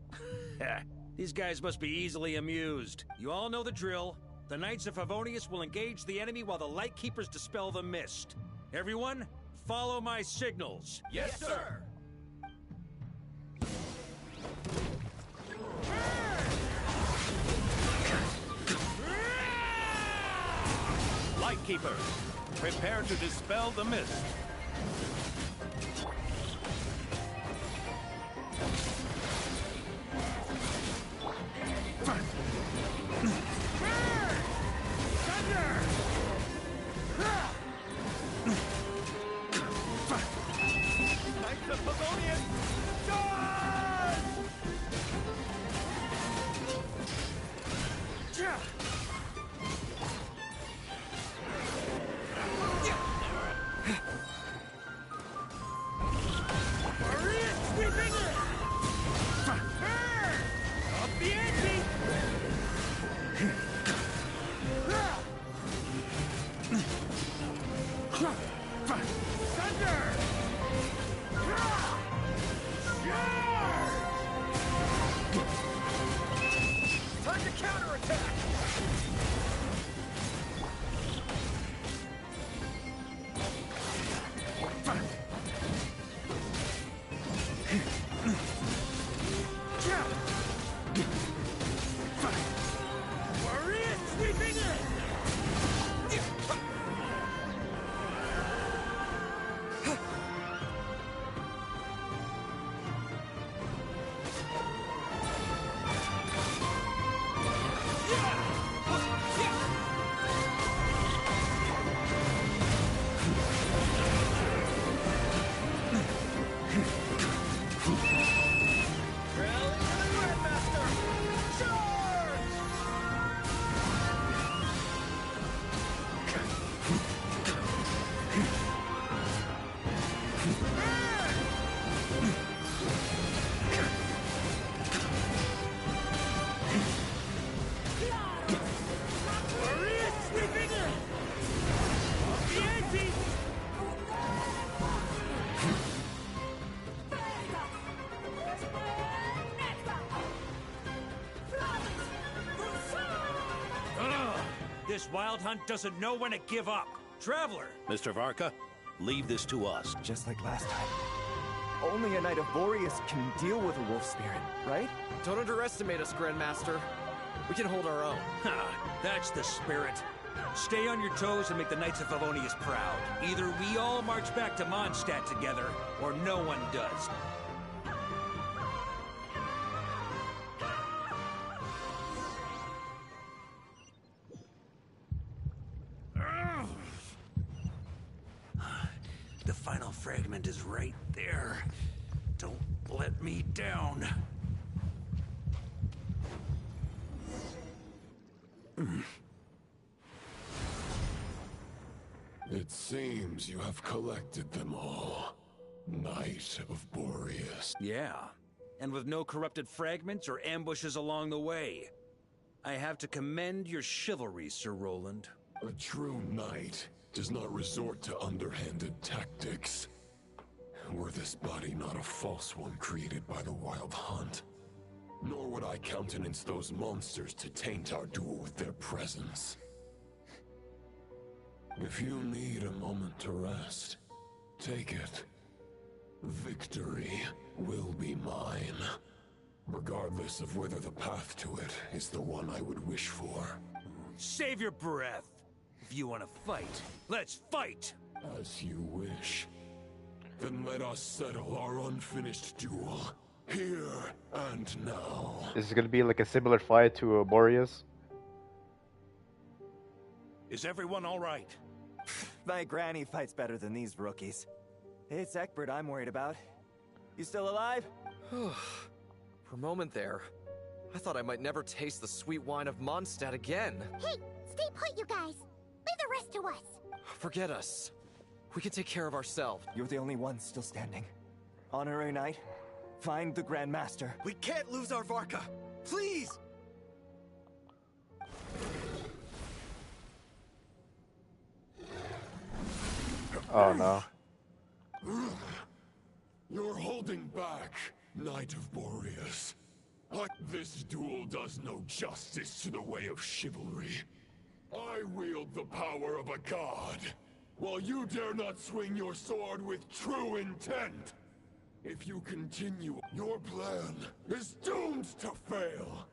[SPEAKER 3] These guys must be easily amused. You all know the drill. The Knights of Favonius will engage the enemy while the Lightkeepers dispel the mist. Everyone, follow my signals.
[SPEAKER 17] Yes, sir!
[SPEAKER 11] Lightkeepers, prepare to dispel the mist.
[SPEAKER 12] Knights of Favonius! Charge!
[SPEAKER 9] Time to counterattack!
[SPEAKER 3] Warrior sweeping in! This wild hunt doesn't know when to give up. Traveler!
[SPEAKER 2] Mr. Varka, leave this to us.
[SPEAKER 12] Just like last time. Only a Knight of Boreas can deal with a wolf spirit, right?
[SPEAKER 9] Don't underestimate us, Grandmaster. We can hold our own.
[SPEAKER 3] Ha! That's the spirit. Stay on your toes and make the Knights of Favonius proud. Either we all march back to Mondstadt together, or no one does. The final fragment is right there. Don't let me down.
[SPEAKER 11] It seems you have collected them all. Knight of Boreas.
[SPEAKER 3] Yeah, and with no corrupted fragments or ambushes along the way. I have to commend your chivalry, Sir Roland.
[SPEAKER 11] A true knight does not resort to underhanded tactics. Were this body not a false one created by the Wild Hunt, nor would I countenance those monsters to taint our duel with their presence. If you need a moment to rest, take it. Victory will be mine, regardless of whether the path to it is the one I would wish for.
[SPEAKER 3] Save your breath. If you want to fight, let's fight!
[SPEAKER 11] As you wish. Then let us settle our unfinished duel, here and now.
[SPEAKER 1] Is it gonna be like a similar fight to Boreas?
[SPEAKER 3] Is everyone alright?
[SPEAKER 12] My granny fights better than these rookies. It's Egbert I'm worried about. You still alive?
[SPEAKER 9] For a moment there, I thought I might never taste the sweet wine of Mondstadt again.
[SPEAKER 5] Hey, stay put, you guys. Leave the rest to us.
[SPEAKER 9] Forget us. We can take care of ourselves.
[SPEAKER 12] You're the only one still standing. Honorary Knight, find the Grand Master.
[SPEAKER 17] We can't lose our Varka! Please!
[SPEAKER 1] Oh no.
[SPEAKER 11] You're holding back, Knight of Boreas. This duel does no justice to the way of chivalry. I wield the power of a god, while you dare not swing your sword with true intent. If you continue, your plan is doomed to fail.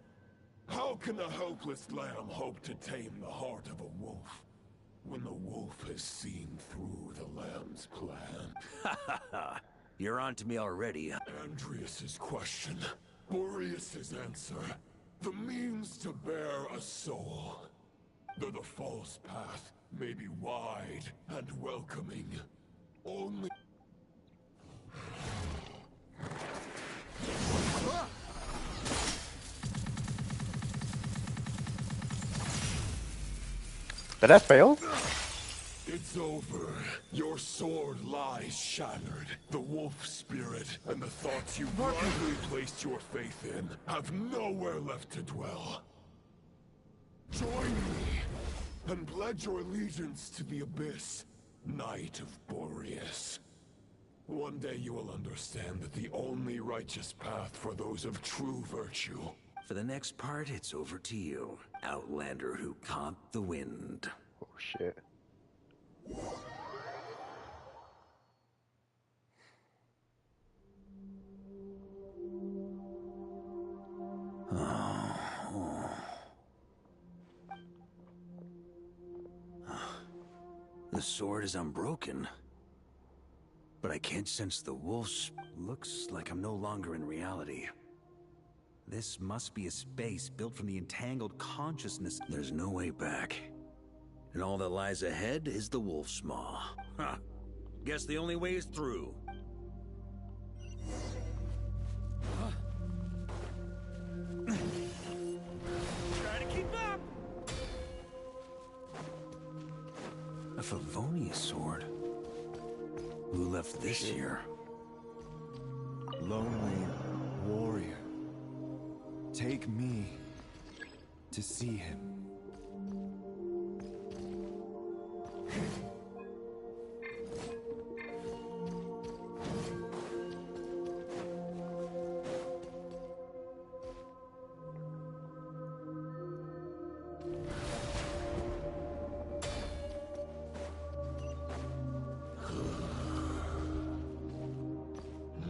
[SPEAKER 11] How can a helpless lamb hope to tame the heart of a wolf, when the wolf has seen through the lamb's plan?
[SPEAKER 3] Ha ha ha! You're on to me already.
[SPEAKER 11] Andreas's question, Boreas's answer. The means to bear a soul. Though the false path may be wide and welcoming, only...
[SPEAKER 1] Did that fail?
[SPEAKER 11] It
[SPEAKER 19] It's over. Your sword lies shattered. The wolf spirit and the thoughts you blindly placed your faith in have nowhere left to dwell. Join me and pledge your allegiance to the abyss, Knight of Boreas. One day you will understand that the only righteous path for those of true virtue.
[SPEAKER 3] For the next part, it's over to you, Outlander who caught the wind.
[SPEAKER 1] Oh shit.
[SPEAKER 3] The sword is unbroken, but I can't sense the wolf's. Looks like I'm no longer in reality. This must be a space built from the entangled consciousness. There's no way back. And all that lies ahead is the wolf's maw. Huh. Guess the only way is through.
[SPEAKER 17] Try to keep up!
[SPEAKER 3] A Favonius sword? Who left this here?
[SPEAKER 6] Lonely warrior. Take me to see him.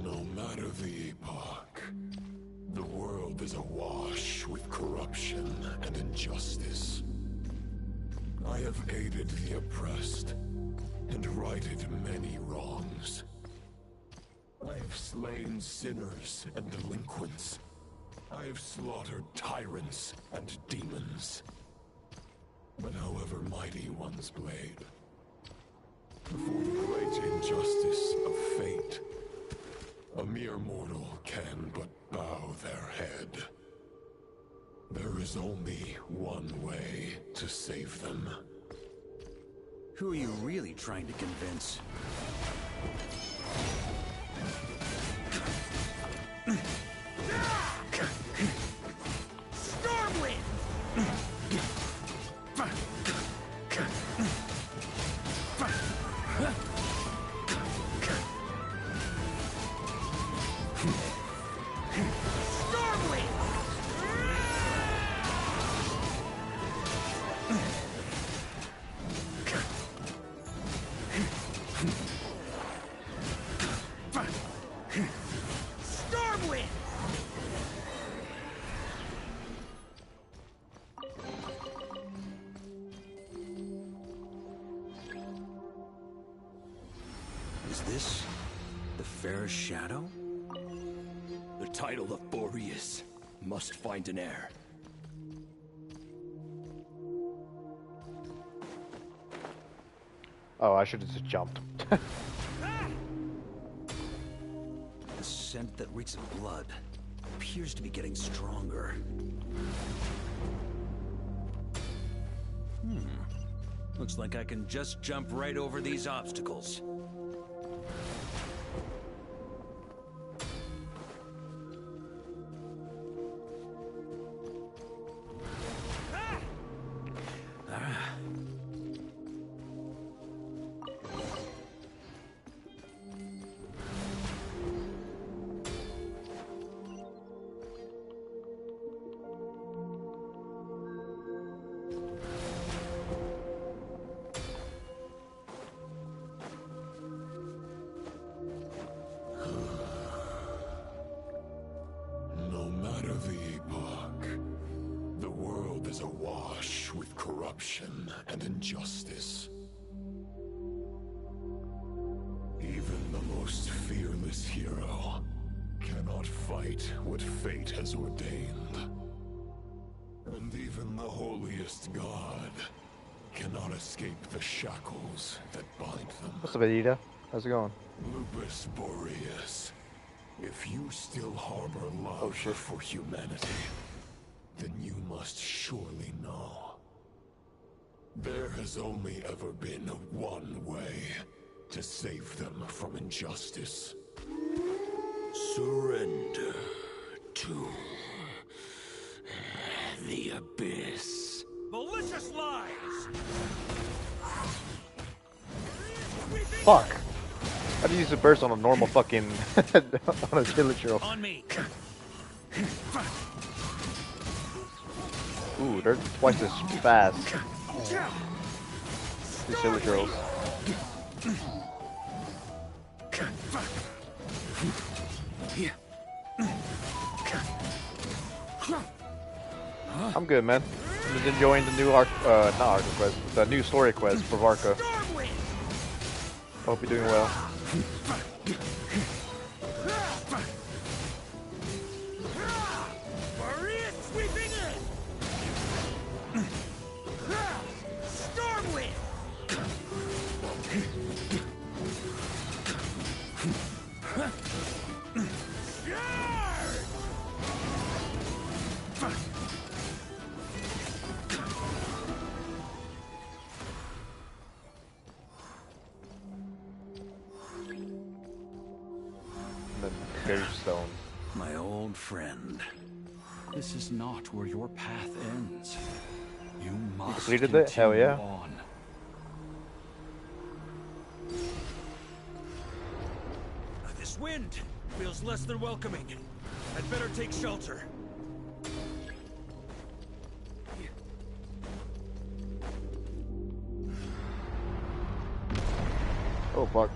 [SPEAKER 19] No matter the epoch, the world is awash with corruption and injustice. I have aided the oppressed and righted many wrongs. I have slain sinners and delinquents. I have slaughtered tyrants and demons. But however mighty one's blade, before the great injustice of fate, a mere mortal can but bow their head. There is only one way to save them.
[SPEAKER 3] Who are you really trying to convince?
[SPEAKER 17] Stormwind! Stormwind!
[SPEAKER 3] Is this the Fair Shadow?
[SPEAKER 4] The title of Boreas must find an heir.
[SPEAKER 1] Oh, I should have just jumped.
[SPEAKER 3] The scent that reeks of blood appears to be getting stronger. Looks like I can just jump right over these obstacles.
[SPEAKER 19] No matter the epoch, the world is awash with corruption and injustice. Even the most fearless hero cannot fight what fate has ordained. And even the holiest god cannot escape the shackles that bind them.
[SPEAKER 1] What's up, Adita? How's it going?
[SPEAKER 19] Lupus Boreas, if you still harbor love for humanity, then you must surely know. There has only ever been one way to save them from injustice. Surrender to the abyss.
[SPEAKER 3] Malicious lies!
[SPEAKER 1] Fuck. How do you use a burst on a normal fucking on a villager?
[SPEAKER 3] On me.
[SPEAKER 1] Ooh, they're twice as fast. These villager girls. I'm good, man. I'm just enjoying the new not arc quest, the new story quest for Varka. Hope you're doing well. Gravestone.
[SPEAKER 3] My old friend. This is not where your path ends. You must
[SPEAKER 1] completed it? Hell yeah.
[SPEAKER 3] On. This wind feels less than welcoming. I'd better take shelter.
[SPEAKER 1] Oh fuck.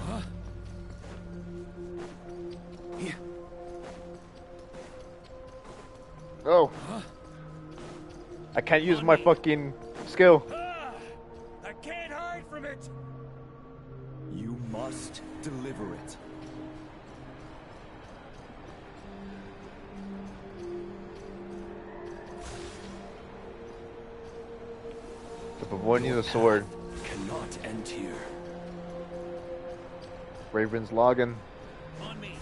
[SPEAKER 3] Huh?
[SPEAKER 1] Oh. I can't use my fucking skill.
[SPEAKER 3] I can't hide from it.
[SPEAKER 12] You must deliver it.
[SPEAKER 1] Avoiding the sword.
[SPEAKER 3] Cannot end here.
[SPEAKER 1] Raven's logging.
[SPEAKER 3] On me.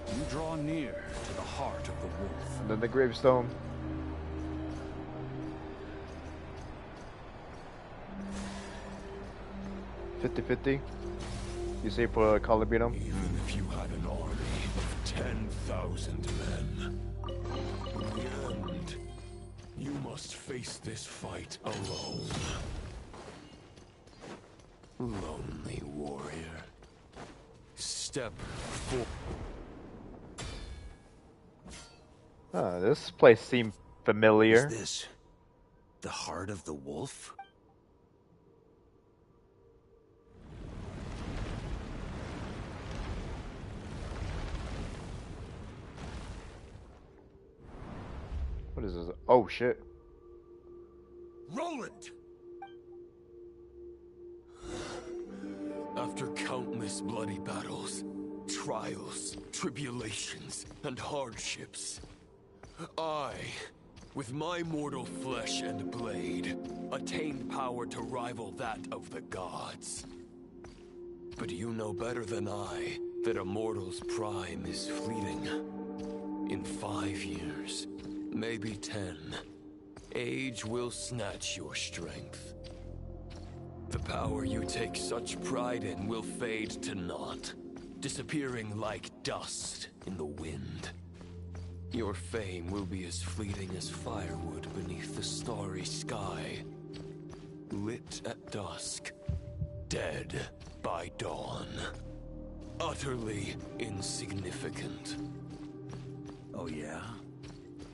[SPEAKER 3] You draw near to the heart of the wolf.
[SPEAKER 1] And then the gravestone. $50-50. You say for Calabino?
[SPEAKER 19] Even if you had an army of 10,000 men, in the end, you must face this fight alone. Lonely warrior. Step forward.
[SPEAKER 1] This place seemed familiar.
[SPEAKER 3] Is this the heart of the wolf?
[SPEAKER 1] What is this? Oh shit.
[SPEAKER 3] Roland!
[SPEAKER 19] After countless bloody battles, trials, tribulations, and hardships, I, with my mortal flesh and blade, attained power to rival that of the gods. But you know better than I that a mortal's prime is fleeting. In 5 years, maybe 10, age will snatch your strength. The power you take such pride in will fade to naught, disappearing like dust in the wind. Your fame will be as fleeting as firewood beneath the starry sky, lit at dusk, dead by dawn. Utterly insignificant.
[SPEAKER 3] Oh yeah?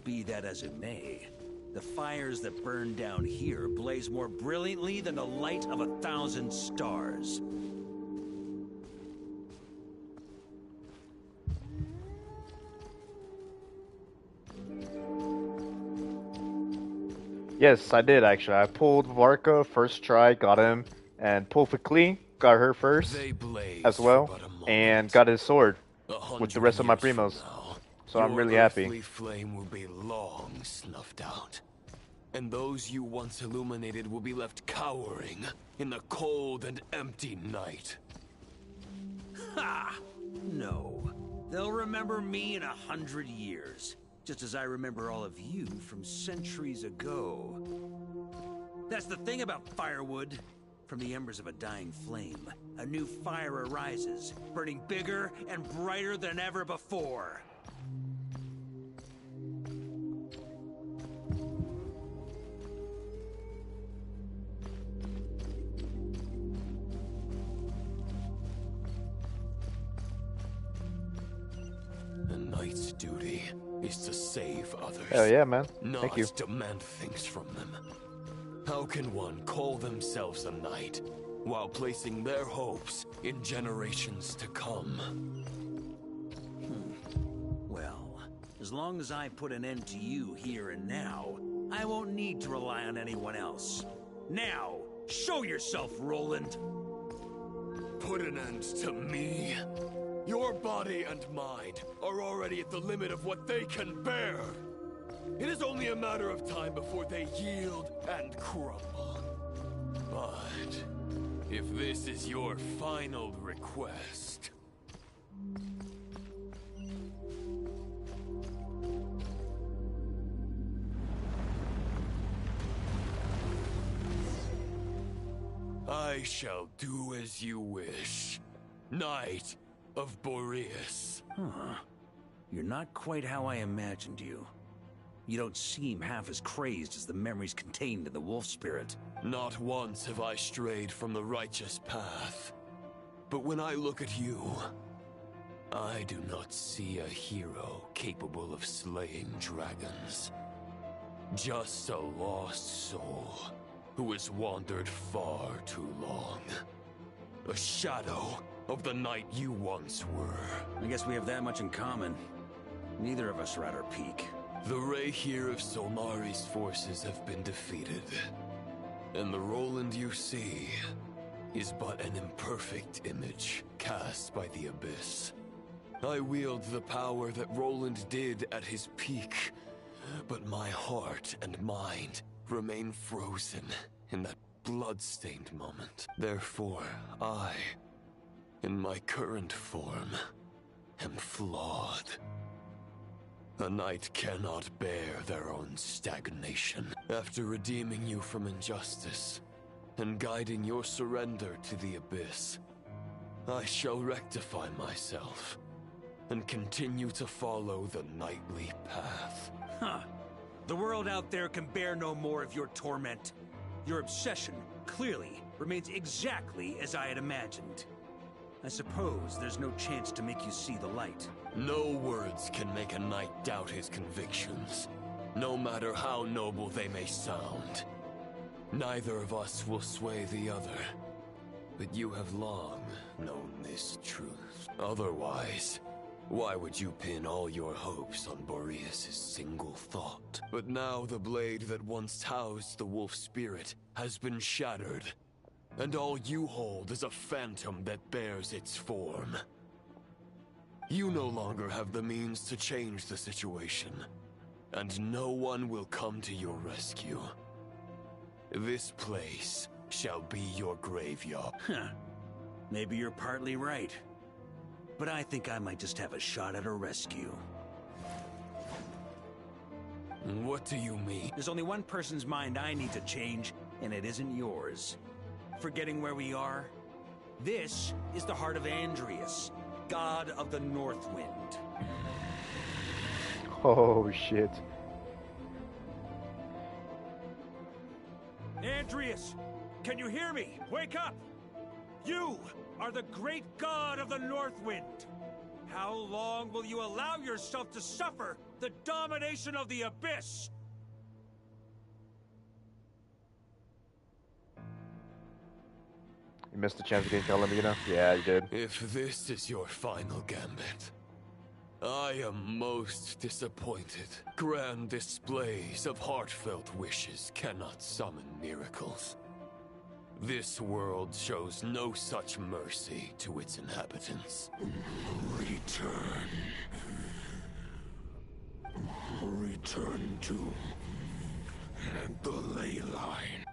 [SPEAKER 3] Be that as it may, the fires that burn down here blaze more brilliantly than the light of 1,000 stars.
[SPEAKER 1] Yes, I did actually. I pulled Varka first try, got him, and pulled Fikli, got her first as well, and got his sword with the rest of my primos. So I'm really happy.
[SPEAKER 19] Flame will be long snuffed out, and those you once illuminated will be left cowering in the cold and empty night.
[SPEAKER 3] Ha! No. They'll remember me in 100 years. Just as I remember all of you from centuries ago. That's the thing about firewood. From the embers of a dying flame, a new fire arises, burning bigger and brighter than ever before.
[SPEAKER 19] A knight's duty is to save others.
[SPEAKER 1] Oh yeah, man.
[SPEAKER 19] Not
[SPEAKER 1] Thank you.
[SPEAKER 19] demand things from them. How can one call themselves a knight while placing their hopes in generations to come?
[SPEAKER 3] Well, as long as I put an end to you here and now, I won't need to rely on anyone else. Now, show yourself, Roland!
[SPEAKER 19] Put an end to me? Your body and mind are already at the limit of what they can bear. It is only a matter of time before they yield and crumble. But if this is your final request... I shall do as you wish. Knight of Boreas.
[SPEAKER 3] Huh. You're not quite how I imagined you. You don't seem half as crazed as the memories contained in the wolf spirit.
[SPEAKER 19] Not once have I strayed from the righteous path. But when I look at you, I do not see a hero capable of slaying dragons. Just a lost soul who has wandered far too long. A shadow of the knight you once were.
[SPEAKER 3] I guess we have that much in common. Neither of us are at our peak.
[SPEAKER 19] The Rayhir of Solmari's forces have been defeated, and the Roland you see is but an imperfect image cast by the Abyss. I wield the power that Roland did at his peak, but my heart and mind remain frozen in that blood-stained moment. Therefore, I, in my current form, am flawed. A knight cannot bear their own stagnation. After redeeming you from injustice and guiding your surrender to the Abyss, I shall rectify myself and continue to follow the knightly path.
[SPEAKER 3] Huh. The world out there can bear no more of your torment. Your obsession, clearly, remains exactly as I had imagined. I suppose there's no chance to make you see the light.
[SPEAKER 19] No words can make a knight doubt his convictions, no matter how noble they may sound. Neither of us will sway the other, but you have long known this truth. Otherwise, why would you pin all your hopes on Boreas' single thought? But now the blade that once housed the wolf spirit has been shattered, and all you hold is a phantom that bears its form. You no longer have the means to change the situation, and no one will come to your rescue. This place shall be your graveyard.
[SPEAKER 3] Huh. Maybe you're partly right. But I think I might just have a shot at a rescue.
[SPEAKER 19] What do you mean?
[SPEAKER 3] There's only one person's mind I need to change, and it isn't yours. Forgetting where we are? This is the heart of Andrias, god of the North Wind.
[SPEAKER 1] Oh shit.
[SPEAKER 3] Andrias, can you hear me? Wake up! You are the great god of the North Wind. How long will you allow yourself to suffer the domination of the Abyss?
[SPEAKER 1] You missed the chance of getting Calamina? Yeah, you did.
[SPEAKER 19] If this is your final gambit, I am most disappointed. Grand displays of heartfelt wishes cannot summon miracles. This world shows no such mercy to its inhabitants.
[SPEAKER 11] Return. Return to the ley line.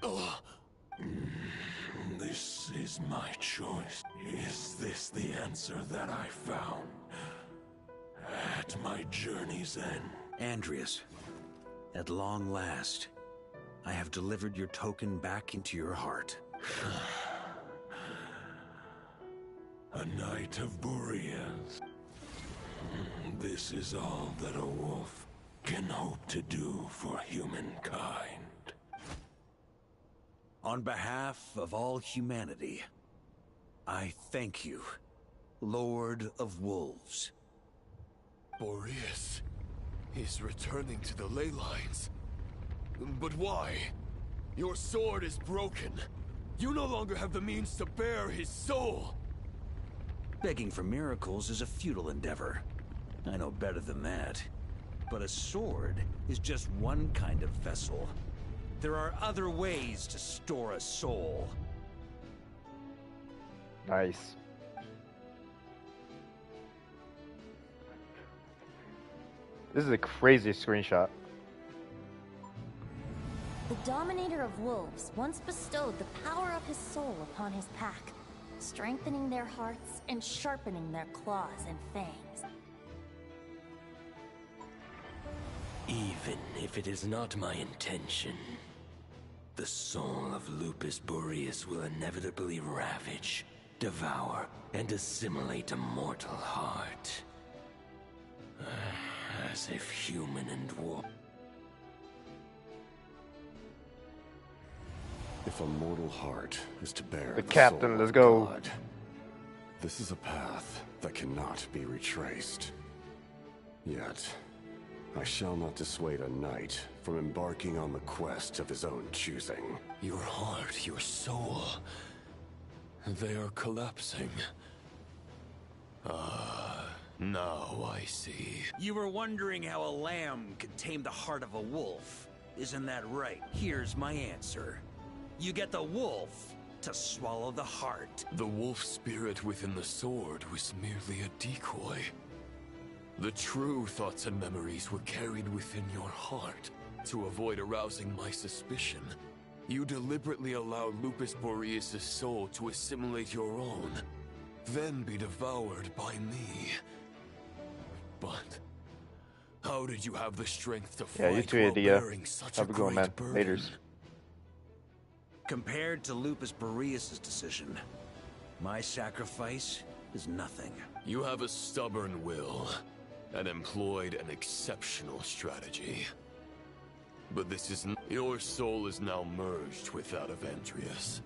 [SPEAKER 11] This is my choice. Is this the answer that I found at my journey's end?
[SPEAKER 3] Andreas, at long last, I have delivered your token back into your heart.
[SPEAKER 19] A Knight of Boreas. This is all that a wolf can hope to do for humankind.
[SPEAKER 3] On behalf of all humanity, I thank you, Lord of Wolves.
[SPEAKER 15] Boreas is returning to the ley lines. But why? Your sword is broken. You no longer have the means to bear his soul.
[SPEAKER 3] Begging for miracles is a futile endeavor. I know better than that. But a sword is just one kind of vessel. There are other ways to store a soul.
[SPEAKER 1] Nice. This is a crazy screenshot.
[SPEAKER 7] The Dominator of Wolves once bestowed the power of his soul upon his pack, strengthening their hearts and sharpening their claws and fangs.
[SPEAKER 19] Even if it is not my intention, the soul of Lupus Boreas will inevitably ravage, devour, and assimilate a mortal heart. As if human and wolf.
[SPEAKER 18] If a mortal heart is to bear
[SPEAKER 1] The
[SPEAKER 18] the
[SPEAKER 1] captain,
[SPEAKER 18] soul
[SPEAKER 1] let's
[SPEAKER 18] of
[SPEAKER 1] go.
[SPEAKER 18] God, this is a path that cannot be retraced. Yet, I shall not dissuade a knight from embarking on the quest of his own choosing.
[SPEAKER 19] Your heart, your soul, they are collapsing. Now I see.
[SPEAKER 3] You were wondering how a lamb could tame the heart of a wolf. Isn't that right? Here's my answer. You get the wolf to swallow the heart.
[SPEAKER 19] The wolf spirit within the sword was merely a decoy. The true thoughts and memories were carried within your heart. To avoid arousing my suspicion, you deliberately allowed Lupus Boreas' soul to assimilate your own, then be devoured by me. But how did you have the strength to
[SPEAKER 1] Yeah, you
[SPEAKER 19] fight
[SPEAKER 1] too,
[SPEAKER 19] while
[SPEAKER 1] Adia.
[SPEAKER 19] bearing such
[SPEAKER 1] Have
[SPEAKER 19] a
[SPEAKER 1] a good one,
[SPEAKER 19] great
[SPEAKER 1] man.
[SPEAKER 19] burden?
[SPEAKER 1] Laters.
[SPEAKER 3] Compared to Lupus Boreas' decision, my sacrifice is nothing.
[SPEAKER 19] You have a stubborn will and employed an exceptional strategy. But this isn't. Your soul is now merged with that of Andreas.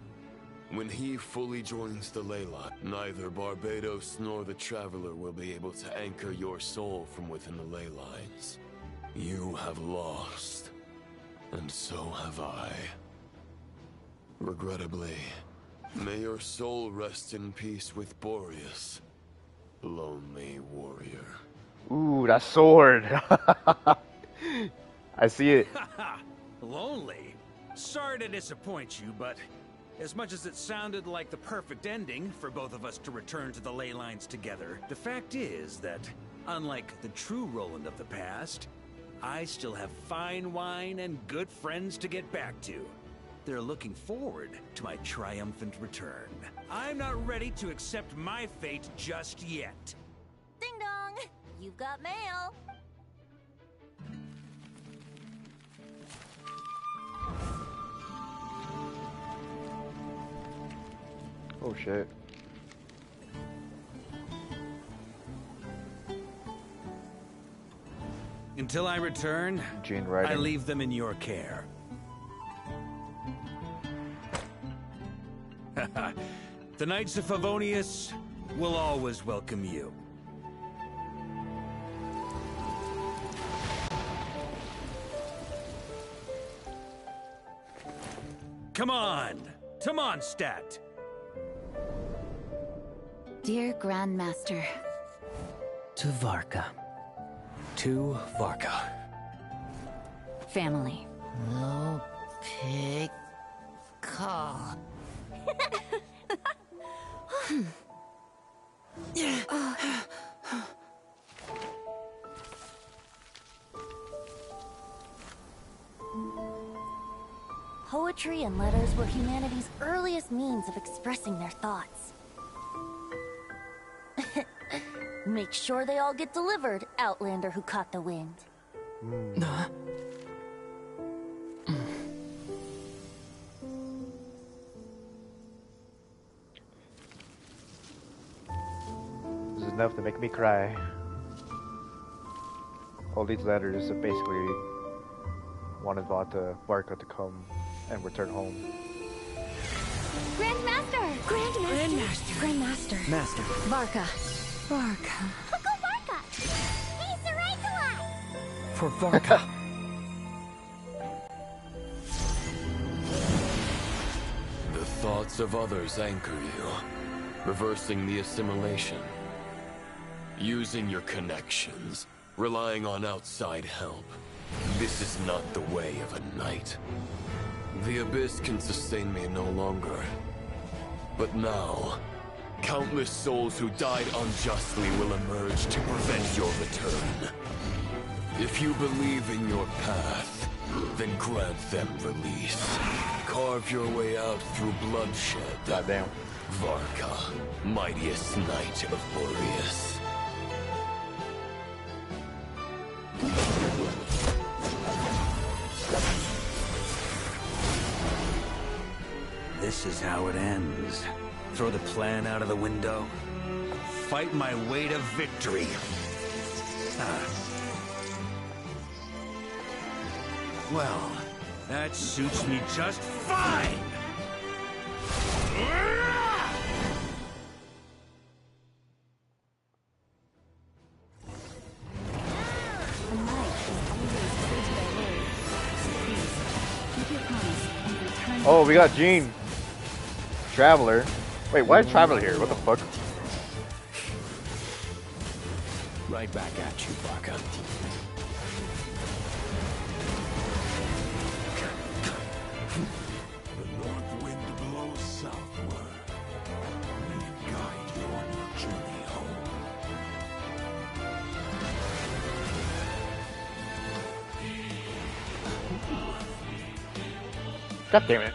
[SPEAKER 19] When he fully joins the ley line, neither Barbados nor the Traveler will be able to anchor your soul from within the ley lines. You have lost, and so have I. Regrettably, may your soul rest in peace with Boreas, lonely warrior.
[SPEAKER 1] Ooh, that sword. I see it.
[SPEAKER 3] Lonely? Sorry to disappoint you, but as much as it sounded like the perfect ending for both of us to return to the ley lines together, the fact is that, unlike the true Roland of the past, I still have fine wine and good friends to get back to. They're looking forward to my triumphant return. I'm not ready to accept my fate just yet.
[SPEAKER 7] Ding dong! You've got mail!
[SPEAKER 1] Oh shit.
[SPEAKER 3] Until I return,
[SPEAKER 1] Gene writing.
[SPEAKER 3] I leave them in your care. The Knights of Favonius will always welcome you. Come on, to Mondstadt.
[SPEAKER 22] Dear Grandmaster.
[SPEAKER 16] To Varka. To Varka.
[SPEAKER 22] Family. No pig call.
[SPEAKER 7] Poetry and letters were humanity's earliest means of expressing their thoughts. Make sure they all get delivered, Outlander who caught the wind.
[SPEAKER 1] This is enough to make me cry. All these letters basically wanted Varka to come and return home.
[SPEAKER 10] Grandmaster! Grandmaster! Grandmaster!
[SPEAKER 16] Master.
[SPEAKER 10] Varka.
[SPEAKER 8] Varka.
[SPEAKER 5] Uncle Varka! He's the right to us!
[SPEAKER 16] For Varka.
[SPEAKER 15] The thoughts of others anchor you, reversing the assimilation. Using your connections, relying on outside help. This is not the way of a knight. The Abyss can sustain me no longer. But now, countless souls who died unjustly will emerge to prevent your return. If you believe in your path, then grant them release. Carve your way out through bloodshed.
[SPEAKER 1] Goddamn.
[SPEAKER 15] Varka, mightiest knight of Boreas.
[SPEAKER 3] This is how it ends. Throw the plan out of the window. Fight my way to victory. Well, that suits me just fine!
[SPEAKER 1] Oh, we got Jean. Traveler. Wait, why is Traveler here? What the fuck?
[SPEAKER 3] Right back at you, Varka.
[SPEAKER 19] The north wind blows southward. May it guide you on your journey home.
[SPEAKER 1] God damn it.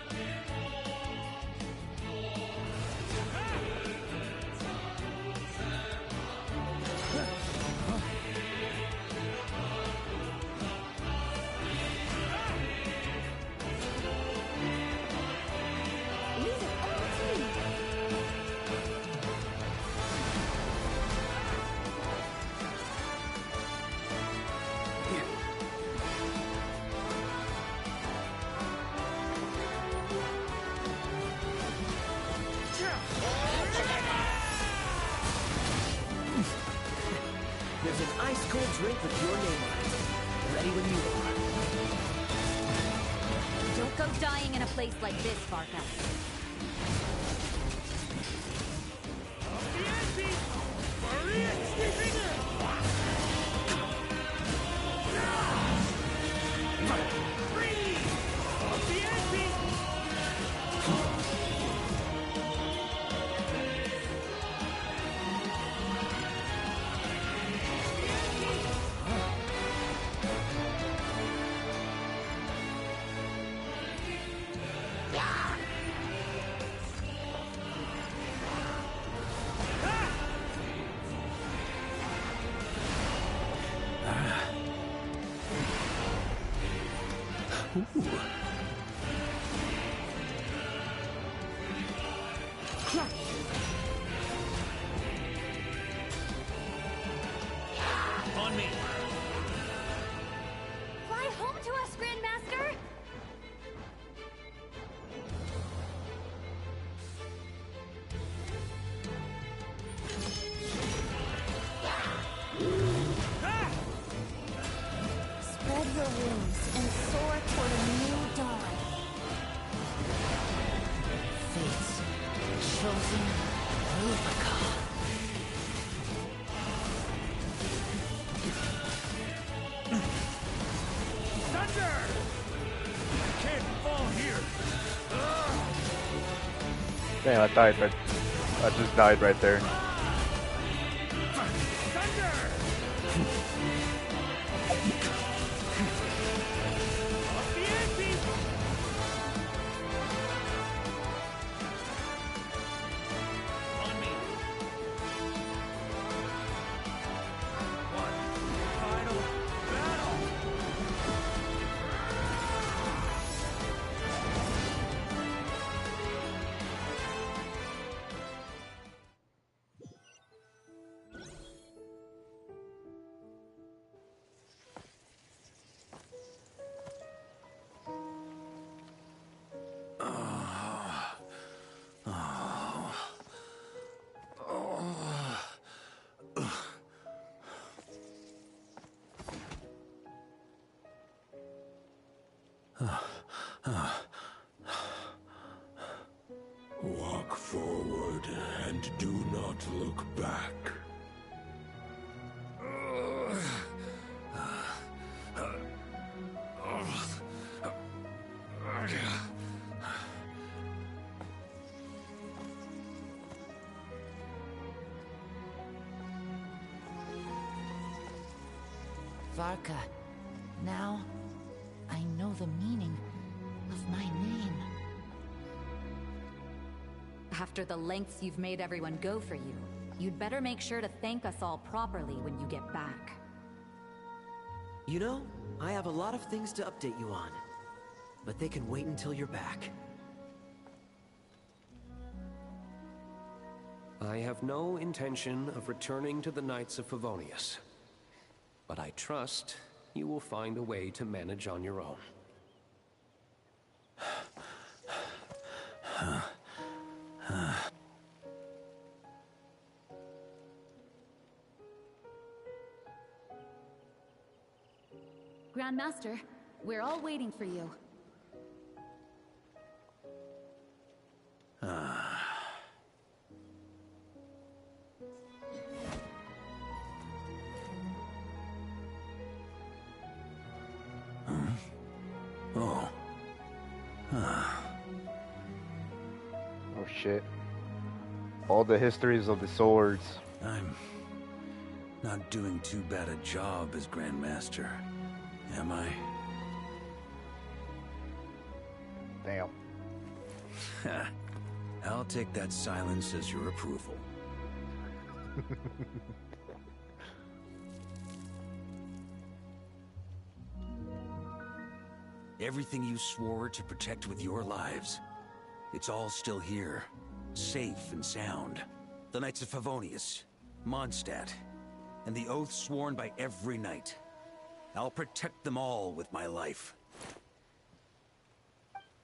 [SPEAKER 16] There's an ice-cold drink with your name on it. Ready when you are.
[SPEAKER 10] Don't go dying in a place like this, Varka.
[SPEAKER 3] On me.
[SPEAKER 10] Fly home to us, Grandmaster! Spread your wings and soar toward a new dawn. Fate's chosen Rubicon.
[SPEAKER 3] Thunder! Can't fall here.
[SPEAKER 1] Damn, I died right. I just died right there.
[SPEAKER 19] Walk forward and do not look back.
[SPEAKER 22] Varka, now I know the meaning of my name.
[SPEAKER 13] After the lengths you've made everyone go for you, you'd better make sure to thank us all properly when you get back.
[SPEAKER 16] You know, I have a lot of things to update you on, but they can wait until you're back.
[SPEAKER 21] I have no intention of returning to the Knights of Favonius, but I trust you will find a way to manage on your own.
[SPEAKER 13] Grandmaster, we're all waiting for you.
[SPEAKER 1] Oh shit. All the histories of the swords.
[SPEAKER 3] I'm not doing too bad a job as Grandmaster, am I?
[SPEAKER 1] Damn.
[SPEAKER 3] I'll take that silence as your approval. Everything you swore to protect with your lives, it's all still here, safe and sound. The Knights of Favonius, Mondstadt, and the oath sworn by every knight. I'll protect them all with my life.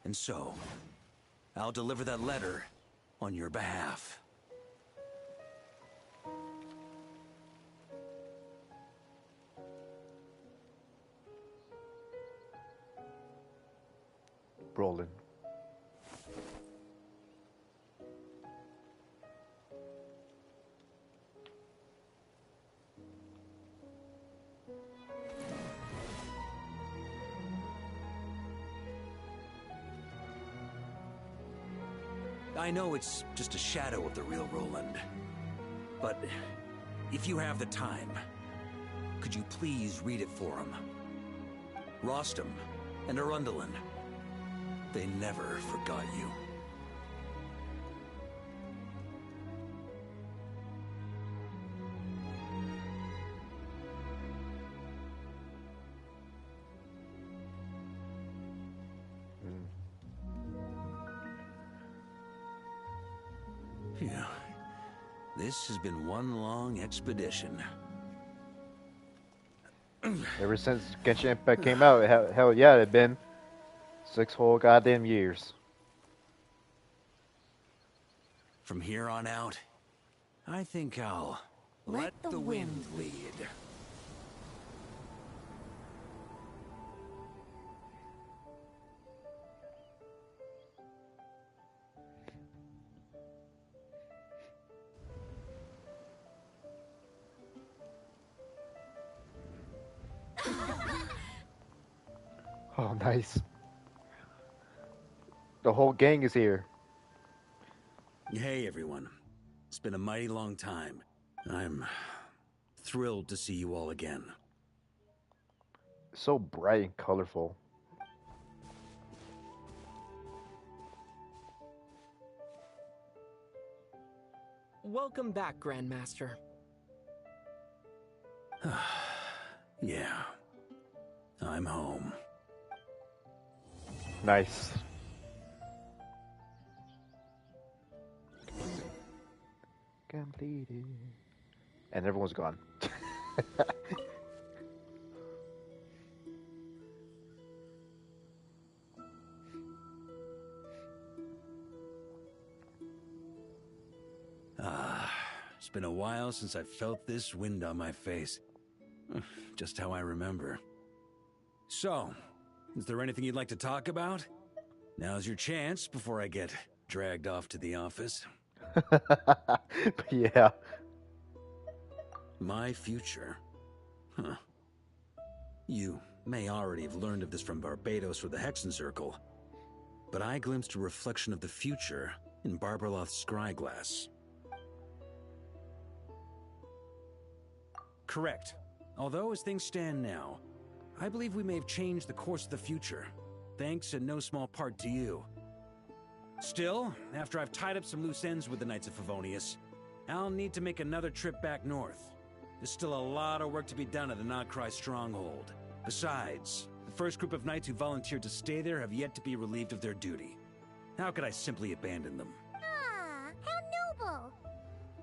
[SPEAKER 3] And so, I'll deliver that letter on your behalf.
[SPEAKER 1] Rolling.
[SPEAKER 3] I know it's just a shadow of the real Roland, but if you have the time, could you please read it for him? Rostam and Arundelen, they never forgot you. Phew. This has been one long expedition.
[SPEAKER 1] Ever since Genshin Impact came out, hell yeah, it's been 6 whole goddamn years.
[SPEAKER 3] From here on out, I think I'll let the wind lead.
[SPEAKER 1] Oh, nice. The whole gang is here.
[SPEAKER 3] Hey, everyone. It's been a mighty long time. I'm thrilled to see you all again.
[SPEAKER 1] So bright and colorful.
[SPEAKER 23] Welcome back, Grandmaster.
[SPEAKER 3] Yeah. I'm home.
[SPEAKER 1] Nice. Completed. And everyone's gone.
[SPEAKER 3] It's been a while since I felt this wind on my face. Just how I remember. So, is there anything you'd like to talk about? Now's your chance before I get dragged off to the office.
[SPEAKER 1] Yeah.
[SPEAKER 3] My future? Huh. You may already have learned of this from Barbados or the Hexencircle, but I glimpsed a reflection of the future in Barbarloth's scryglass. Correct. Although, as things stand now, I believe we may have changed the course of the future, thanks in no small part to you. Still, after I've tied up some loose ends with the Knights of Favonius, I'll need to make another trip back north. There's still a lot of work to be done at the Notcry stronghold. Besides, the first group of knights who volunteered to stay there have yet to be relieved of their duty. How could I simply abandon them?
[SPEAKER 5] Ah, how noble.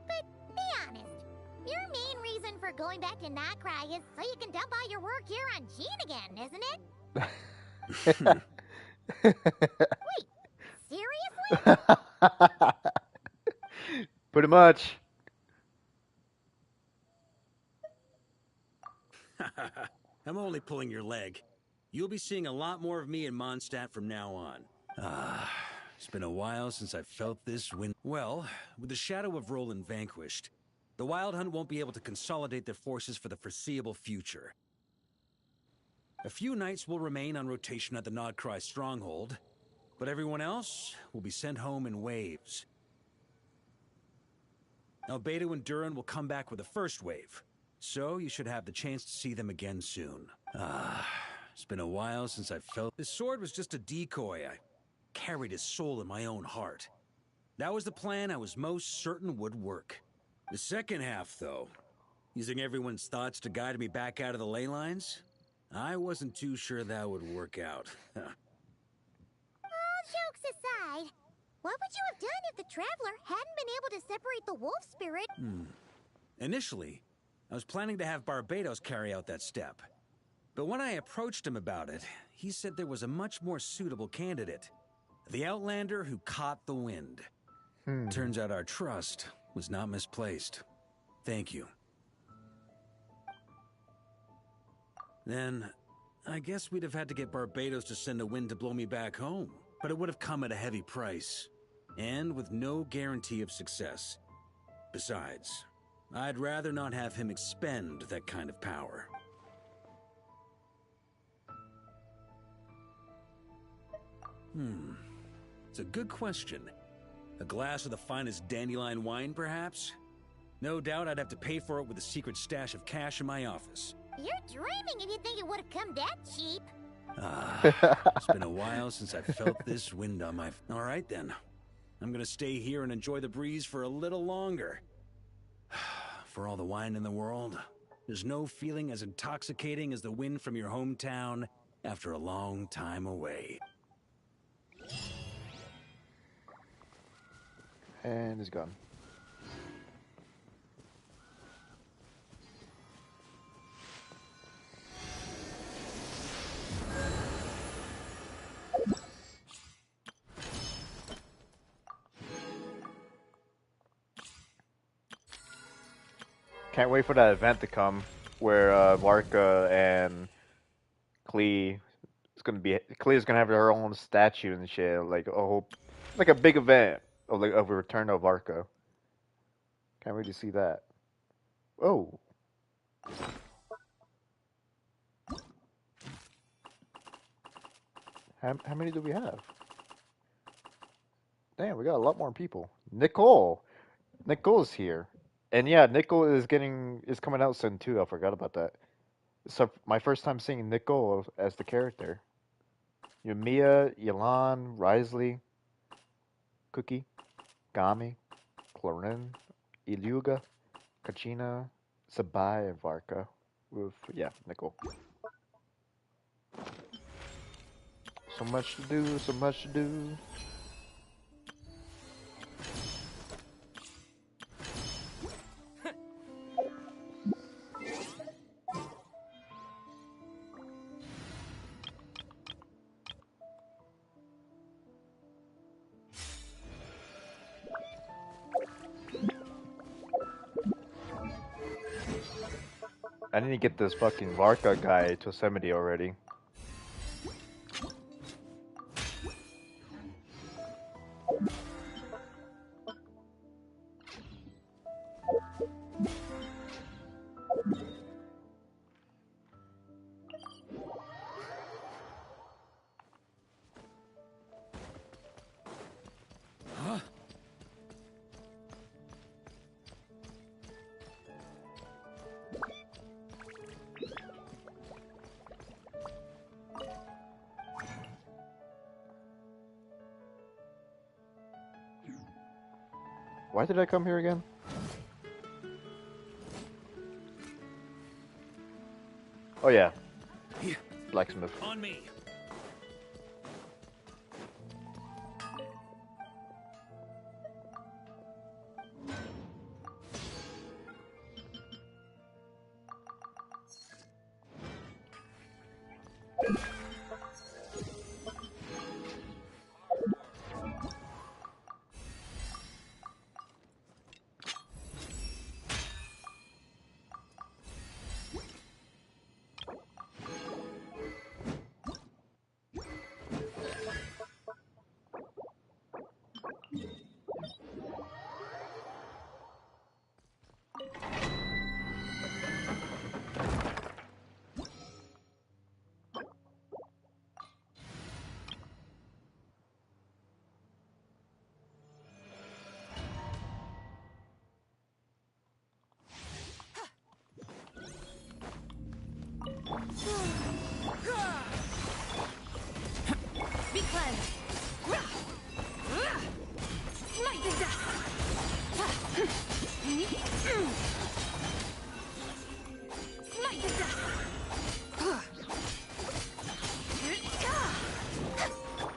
[SPEAKER 5] But be honest, your main reason for going back to Notcry is so you can dump all your work here on Gene again, isn't it? Wait, seriously?
[SPEAKER 1] Pretty much.
[SPEAKER 3] I'm only pulling your leg. You'll be seeing a lot more of me in Mondstadt from now on. It's been a while since I've felt this wind. Well, with the shadow of Roland vanquished, the Wild Hunt won't be able to consolidate their forces for the foreseeable future. A few knights will remain on rotation at the Notcry stronghold, but everyone else will be sent home in waves. Albedo and Duran will come back with the first wave, so you should have the chance to see them again soon. It's been a while since I've felt... This sword was just a decoy. I carried his soul in my own heart. That was the plan I was most certain would work. The second half, though, using everyone's thoughts to guide me back out of the ley lines, I wasn't too sure that would work out.
[SPEAKER 5] All jokes aside, what would you have done if the Traveler hadn't been able to separate the wolf spirit?
[SPEAKER 3] Initially, I was planning to have Barbados carry out that step. But when I approached him about it, he said there was a much more suitable candidate. The Outlander who caught the wind. Turns out our trust was not misplaced. Thank you. Then, I guess we'd have had to get Barbados to send a wind to blow me back home. But it would have come at a heavy price. And with no guarantee of success. Besides, I'd rather not have him expend that kind of power. It's a good question. A glass of the finest dandelion wine, perhaps? No doubt I'd have to pay for it with a secret stash of cash in my office.
[SPEAKER 5] You're dreaming if you think it would have come that cheap.
[SPEAKER 3] It's been a while since I felt this wind on my... All right, then. I'm gonna stay here and enjoy the breeze for a little longer. For all the wine in the world, there's no feeling as intoxicating as the wind from your hometown after a long time away.
[SPEAKER 1] And it's gone. Can't wait for that event to come where Varka and Klee Klee's gonna have her own statue and shit, like like a big event of a return of Varka. Can't wait to see that. Oh. How many do we have? Damn, we got a lot more people. Nicole's here. And yeah, Nicole is coming out soon too. I forgot about that. So my first time seeing Nicole as the character. Mia, Yelan, Risley, Cookie, Gami, Clorin, Iluga, Kachina, Sabai, and Varka. With Nicole. So much to do, so much to do. I need to get this fucking Varka guy to Yosemite already. Why did I come here again? Oh yeah. Blacksmith.
[SPEAKER 3] On me.
[SPEAKER 7] Be cleansed. Smite the dust. Smite the dust.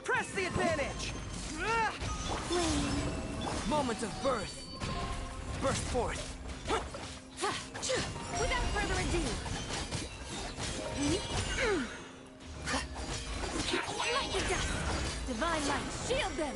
[SPEAKER 17] Press the advantage! Moment of birth. Burst forth.
[SPEAKER 7] Without further ado. Smite the dust. Divine light, shield them.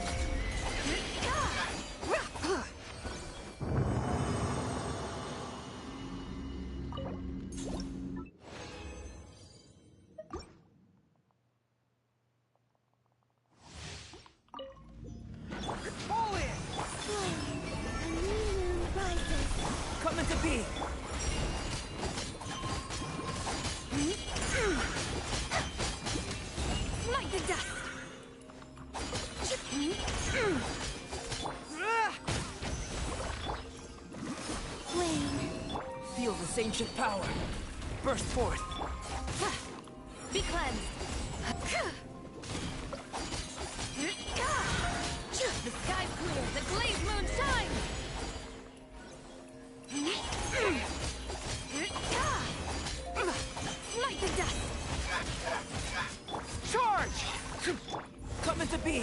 [SPEAKER 17] Fall in! Coming to be!
[SPEAKER 7] Smite the dust.
[SPEAKER 17] Feel this ancient power. Burst forth.
[SPEAKER 7] Be cleansed. The sky's clear. The glazed moon shines. Smite the dust.
[SPEAKER 17] Charge! Coming to be!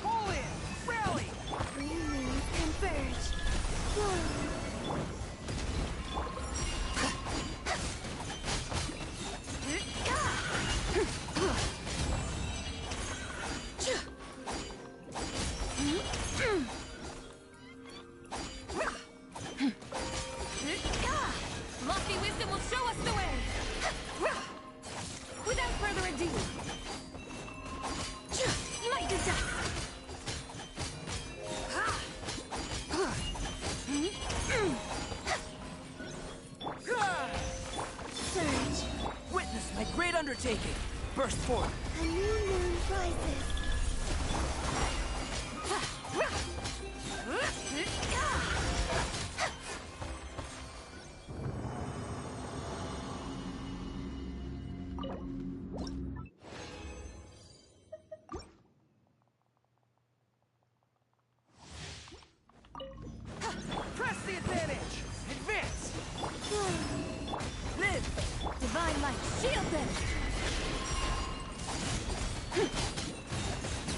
[SPEAKER 17] Fall in! Rally!
[SPEAKER 10] Converge.
[SPEAKER 7] Lofty wisdom will show us the way. Without further ado. Smite the dust.
[SPEAKER 10] Surge.
[SPEAKER 17] Witness my great undertaking! Burst forth!
[SPEAKER 10] A new moon rises.
[SPEAKER 17] Press the advantage! Advance!
[SPEAKER 7] Live! Divine light, shield them!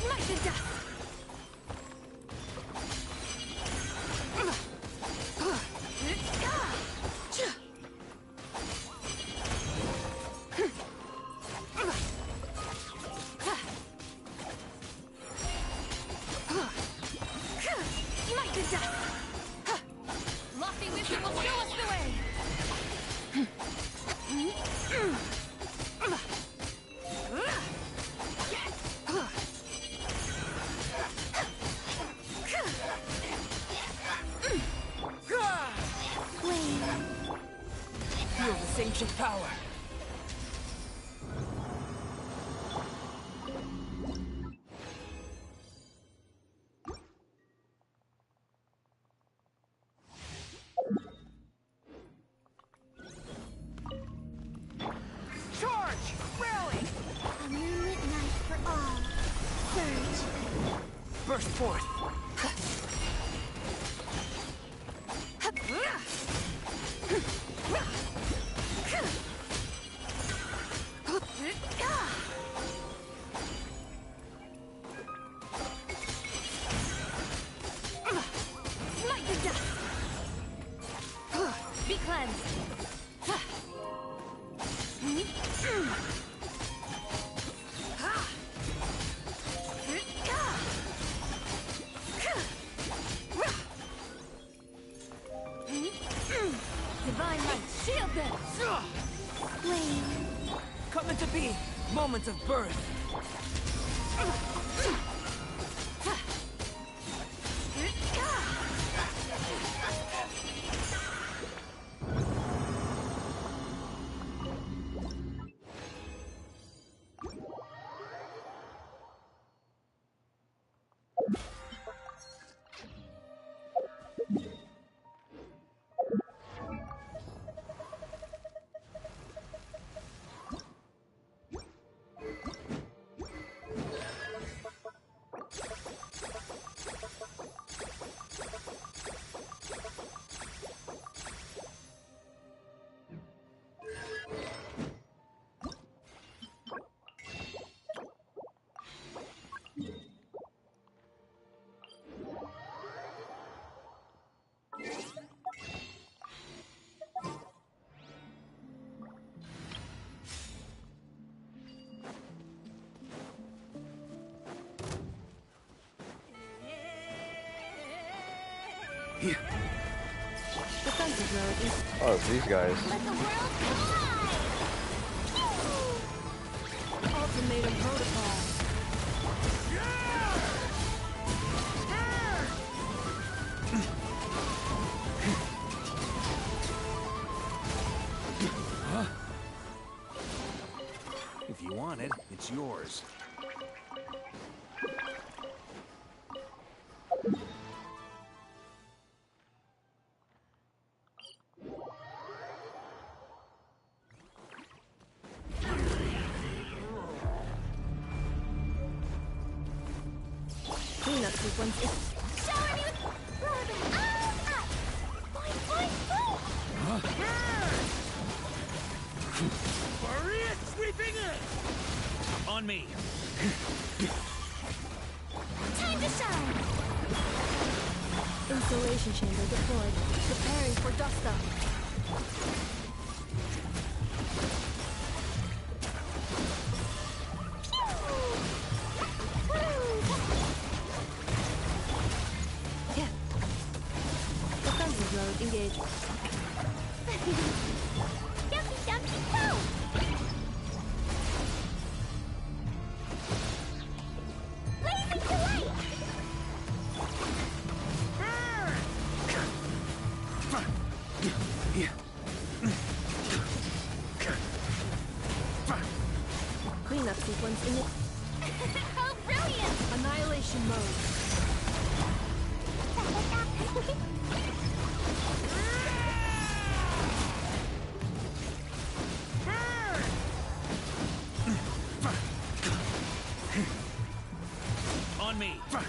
[SPEAKER 7] Smite the dust! Smite the dust! Lofty wisdom will show us the way!
[SPEAKER 17] Feel this ancient power!
[SPEAKER 23] burst forth.
[SPEAKER 10] Smite to death! Be cleansed! Divine light, shield them! Flame.
[SPEAKER 23] Coming to be, moments of birth.
[SPEAKER 10] Defensive mode is...
[SPEAKER 1] Oh, it's these guys.
[SPEAKER 10] Let the world fly! Ultimatum protocol.
[SPEAKER 3] Huh? If you want it, it's yours.
[SPEAKER 10] Cleanup sequence is... Shower me with blood and ice! Boing, boing, boing!
[SPEAKER 3] Maria sweeping in! On me!
[SPEAKER 10] Time to shine! Installation chamber deployed. Preparing for dust up. Defensive mode engaged. Dumpy, dumpy, go! Blazing to light! Cleanup sequence in it. Oh, brilliant! Annihilation mode.
[SPEAKER 3] On me!
[SPEAKER 10] Let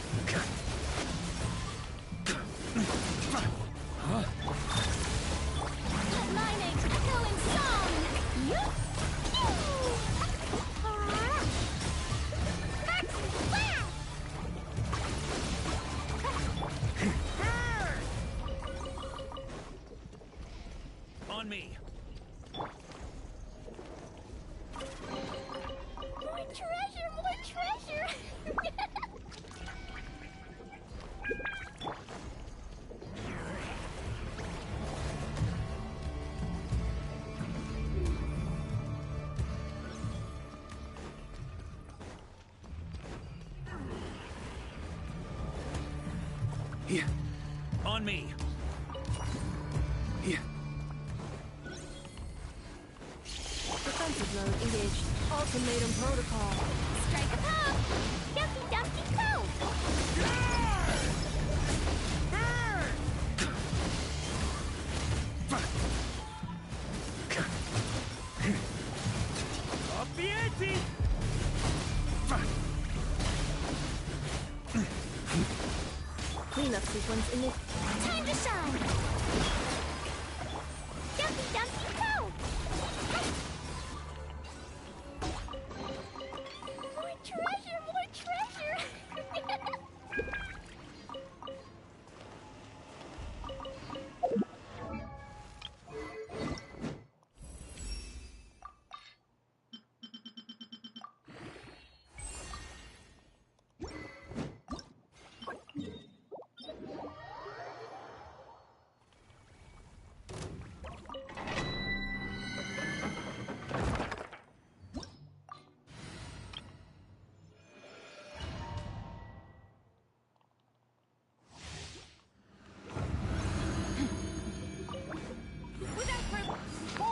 [SPEAKER 10] my name echo in song! Max blast!
[SPEAKER 3] On me!
[SPEAKER 10] More treasure, more treasure!
[SPEAKER 3] Here. On me! Here.
[SPEAKER 10] Defensive mode engaged. Ultimatum protocol. Strike a pop! Dumpty, dumpty, go!
[SPEAKER 3] Up the ante!
[SPEAKER 10] cleanup sequence in this. Time to shine! Dumpy Dumpy go! More treasure! More treasure!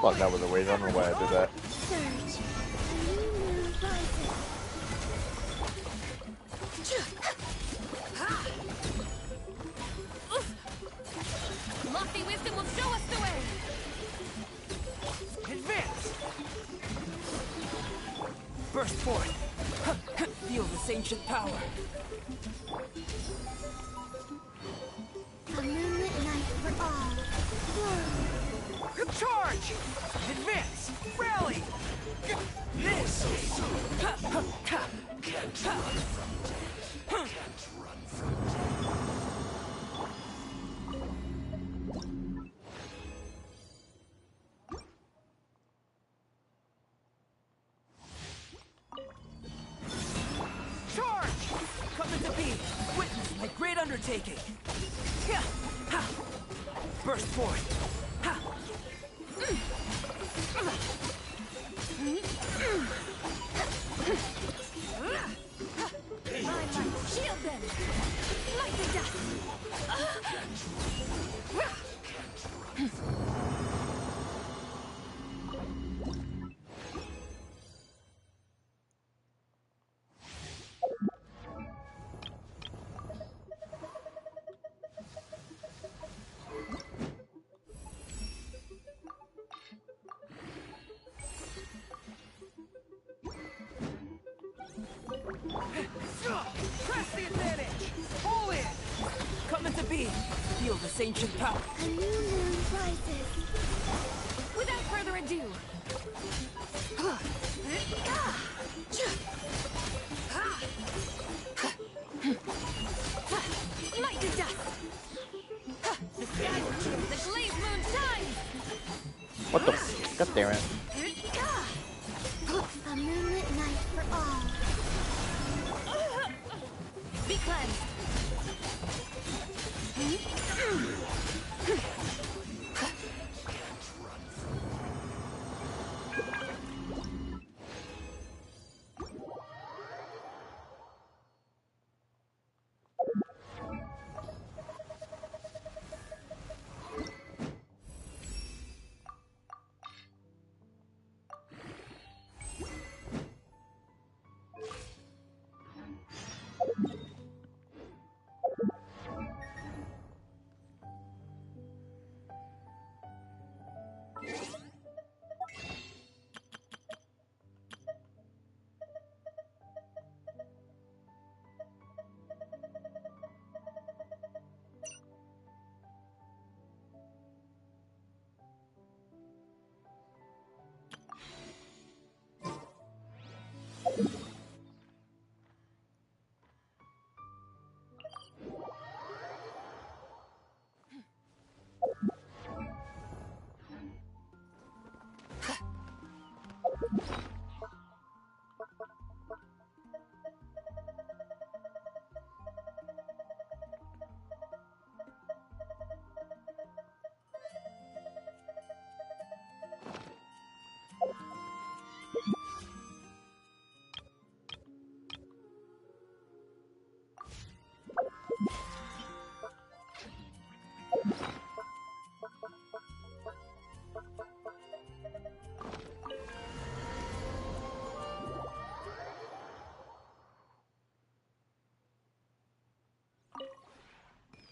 [SPEAKER 1] Well, that was a waste. I don't know why I did that.
[SPEAKER 10] Lofty wisdom will show us the way!
[SPEAKER 23] Advance! Burst forth! Feel this ancient power!
[SPEAKER 10] A moonlit night for all.
[SPEAKER 23] Charge! Advance! Rally! This!
[SPEAKER 19] Can't run from death. Can't run from
[SPEAKER 23] Charge! Come into being! Witness my great undertaking! Burst forth!
[SPEAKER 10] Shield them! Light the dust!
[SPEAKER 23] Press the advantage! Pull in! Come into being! Feel this ancient power!
[SPEAKER 10] A new moon rises. Without further ado. Light the dust. The sky, the glaze moon shines.
[SPEAKER 1] What the? God damn it.
[SPEAKER 10] A moonlit night for all. Be cleansed.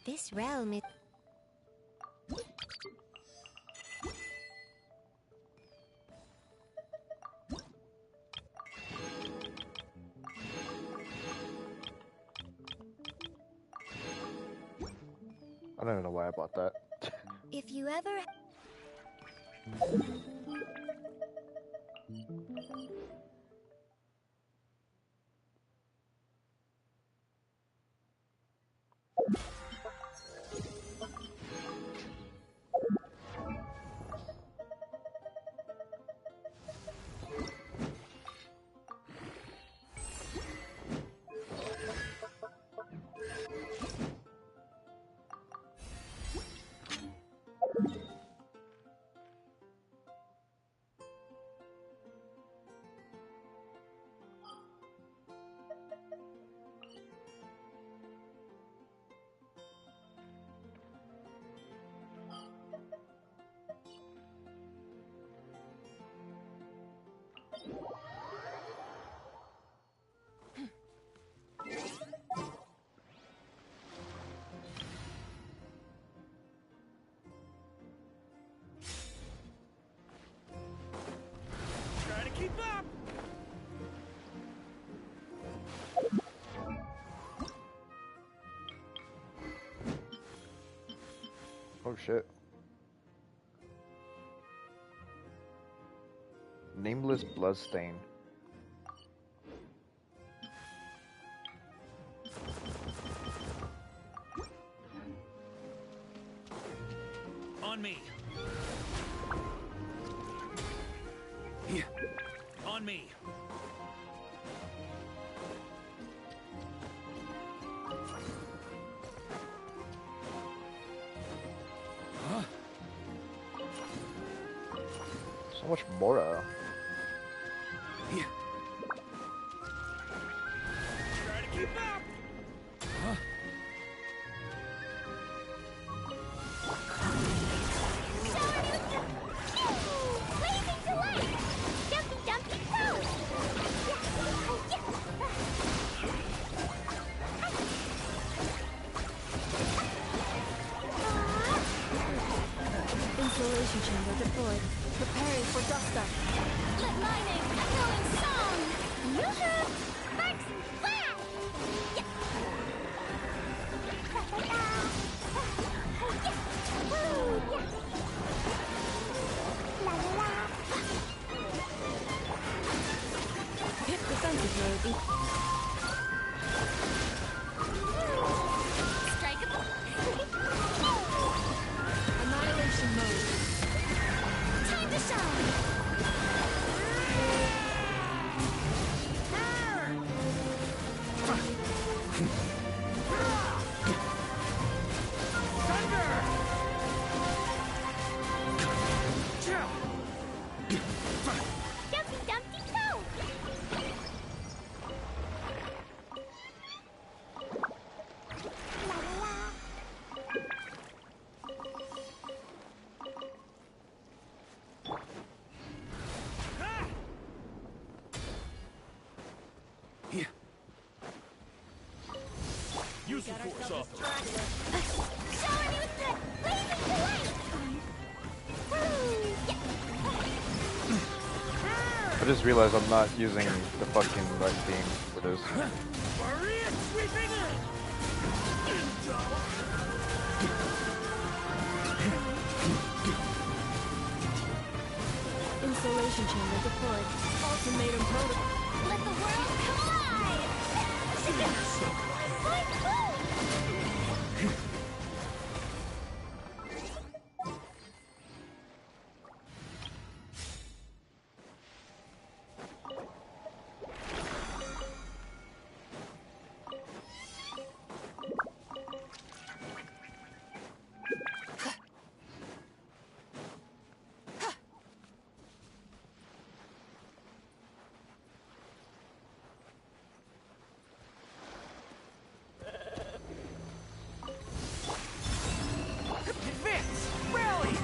[SPEAKER 10] This realm is...
[SPEAKER 1] I don't even know why I bought that.
[SPEAKER 10] If you ever...
[SPEAKER 3] Try to keep up!
[SPEAKER 1] Oh shit. Nameless Bloodstain.
[SPEAKER 3] On me. On me.
[SPEAKER 1] Huh? So much Mora.
[SPEAKER 3] Try to keep up! Huh?
[SPEAKER 10] Blazing delight! Jumpy dumpy go!
[SPEAKER 2] Insulation chamber deployed. Preparing for dust up.
[SPEAKER 10] Lit lightning, echoing song! Yoo-hoo! Sparks and flash!
[SPEAKER 2] Hit defensive mode.
[SPEAKER 10] Strikeable!
[SPEAKER 2] Annihilation mode.
[SPEAKER 10] Time to shine! Dumpty dumpty go! La la la!
[SPEAKER 3] Use the force off them.
[SPEAKER 10] Showing you the blazing delight!
[SPEAKER 1] I just realized I'm not using the fucking right theme for this.
[SPEAKER 3] Maria sweeping in!
[SPEAKER 2] Insulation chamber deployed. Ultimatum protocol.
[SPEAKER 10] Let the world collide!
[SPEAKER 23] Advance! Rally!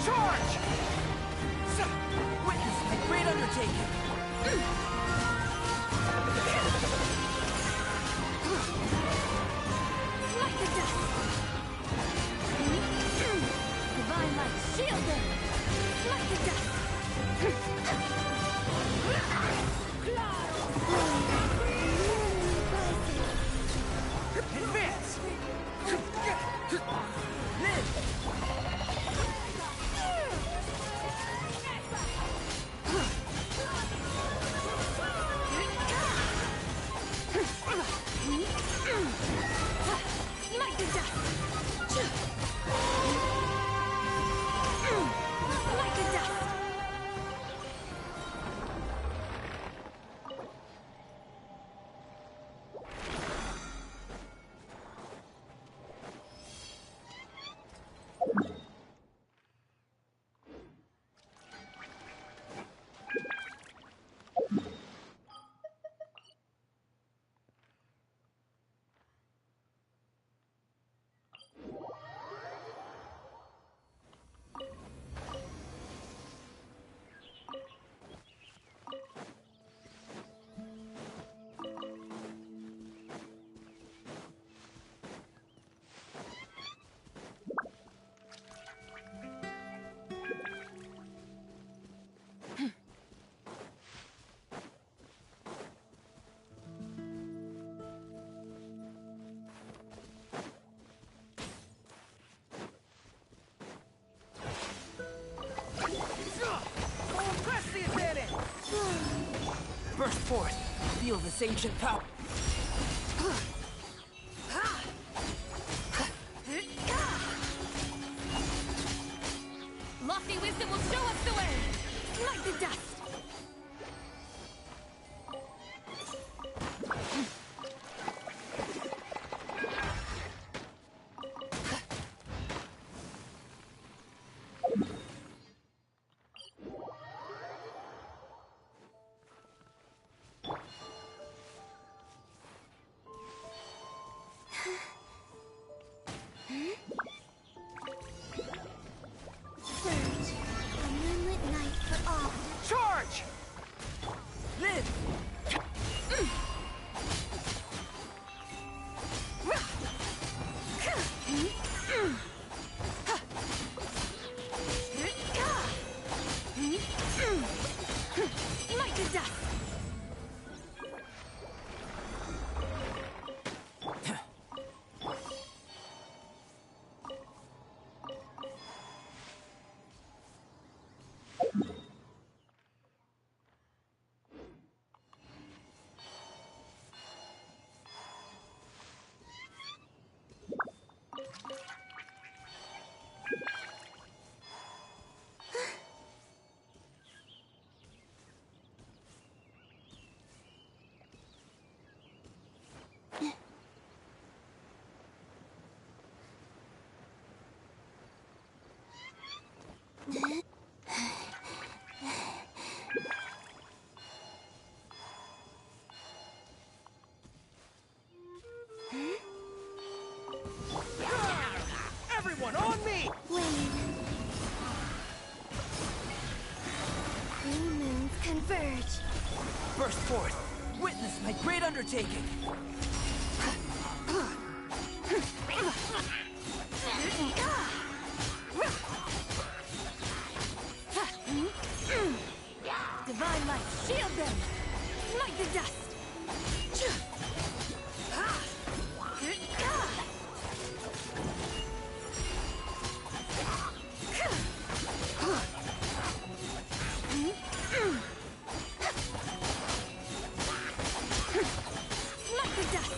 [SPEAKER 23] Charge! Witness my great undertaking!
[SPEAKER 10] Like the dust! Divine light, shield them! Like the dust!
[SPEAKER 23] Advance! Burst forth. Feel this ancient power.
[SPEAKER 10] Lofty wisdom will show us the way! Smite the dust! Surge, a moonlit night for all.
[SPEAKER 23] Charge! Live!
[SPEAKER 10] Smite the dust!
[SPEAKER 23] Everyone on me!
[SPEAKER 10] Wayne. New moons converge.
[SPEAKER 23] Burst forth. Witness my great undertaking.
[SPEAKER 10] Divine light, shield them! Smite the dust! Smite the dust!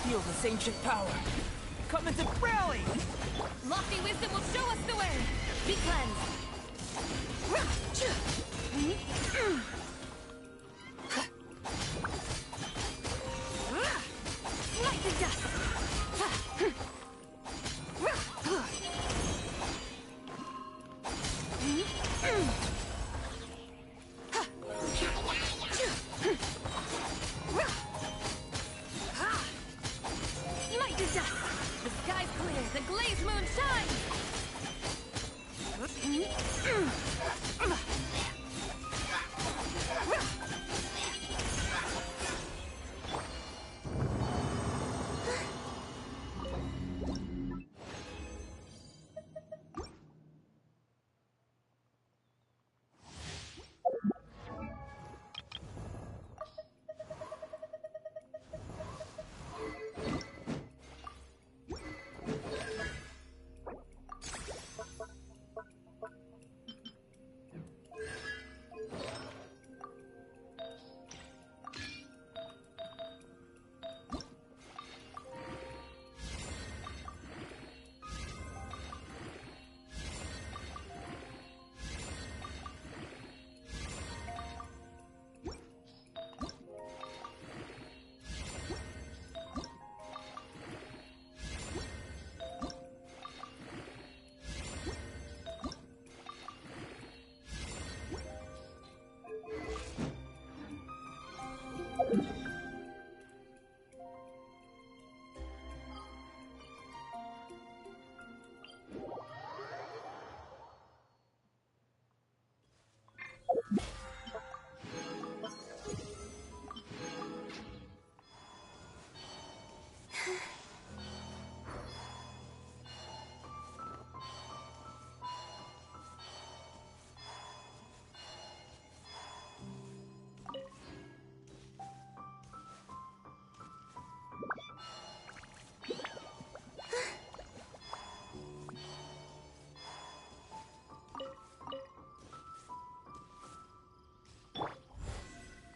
[SPEAKER 23] Feel this ancient power. Come into rally!
[SPEAKER 10] Lofty wisdom will show us the way! Be cleansed! Smite the dust!
[SPEAKER 23] Blaze Moon shine!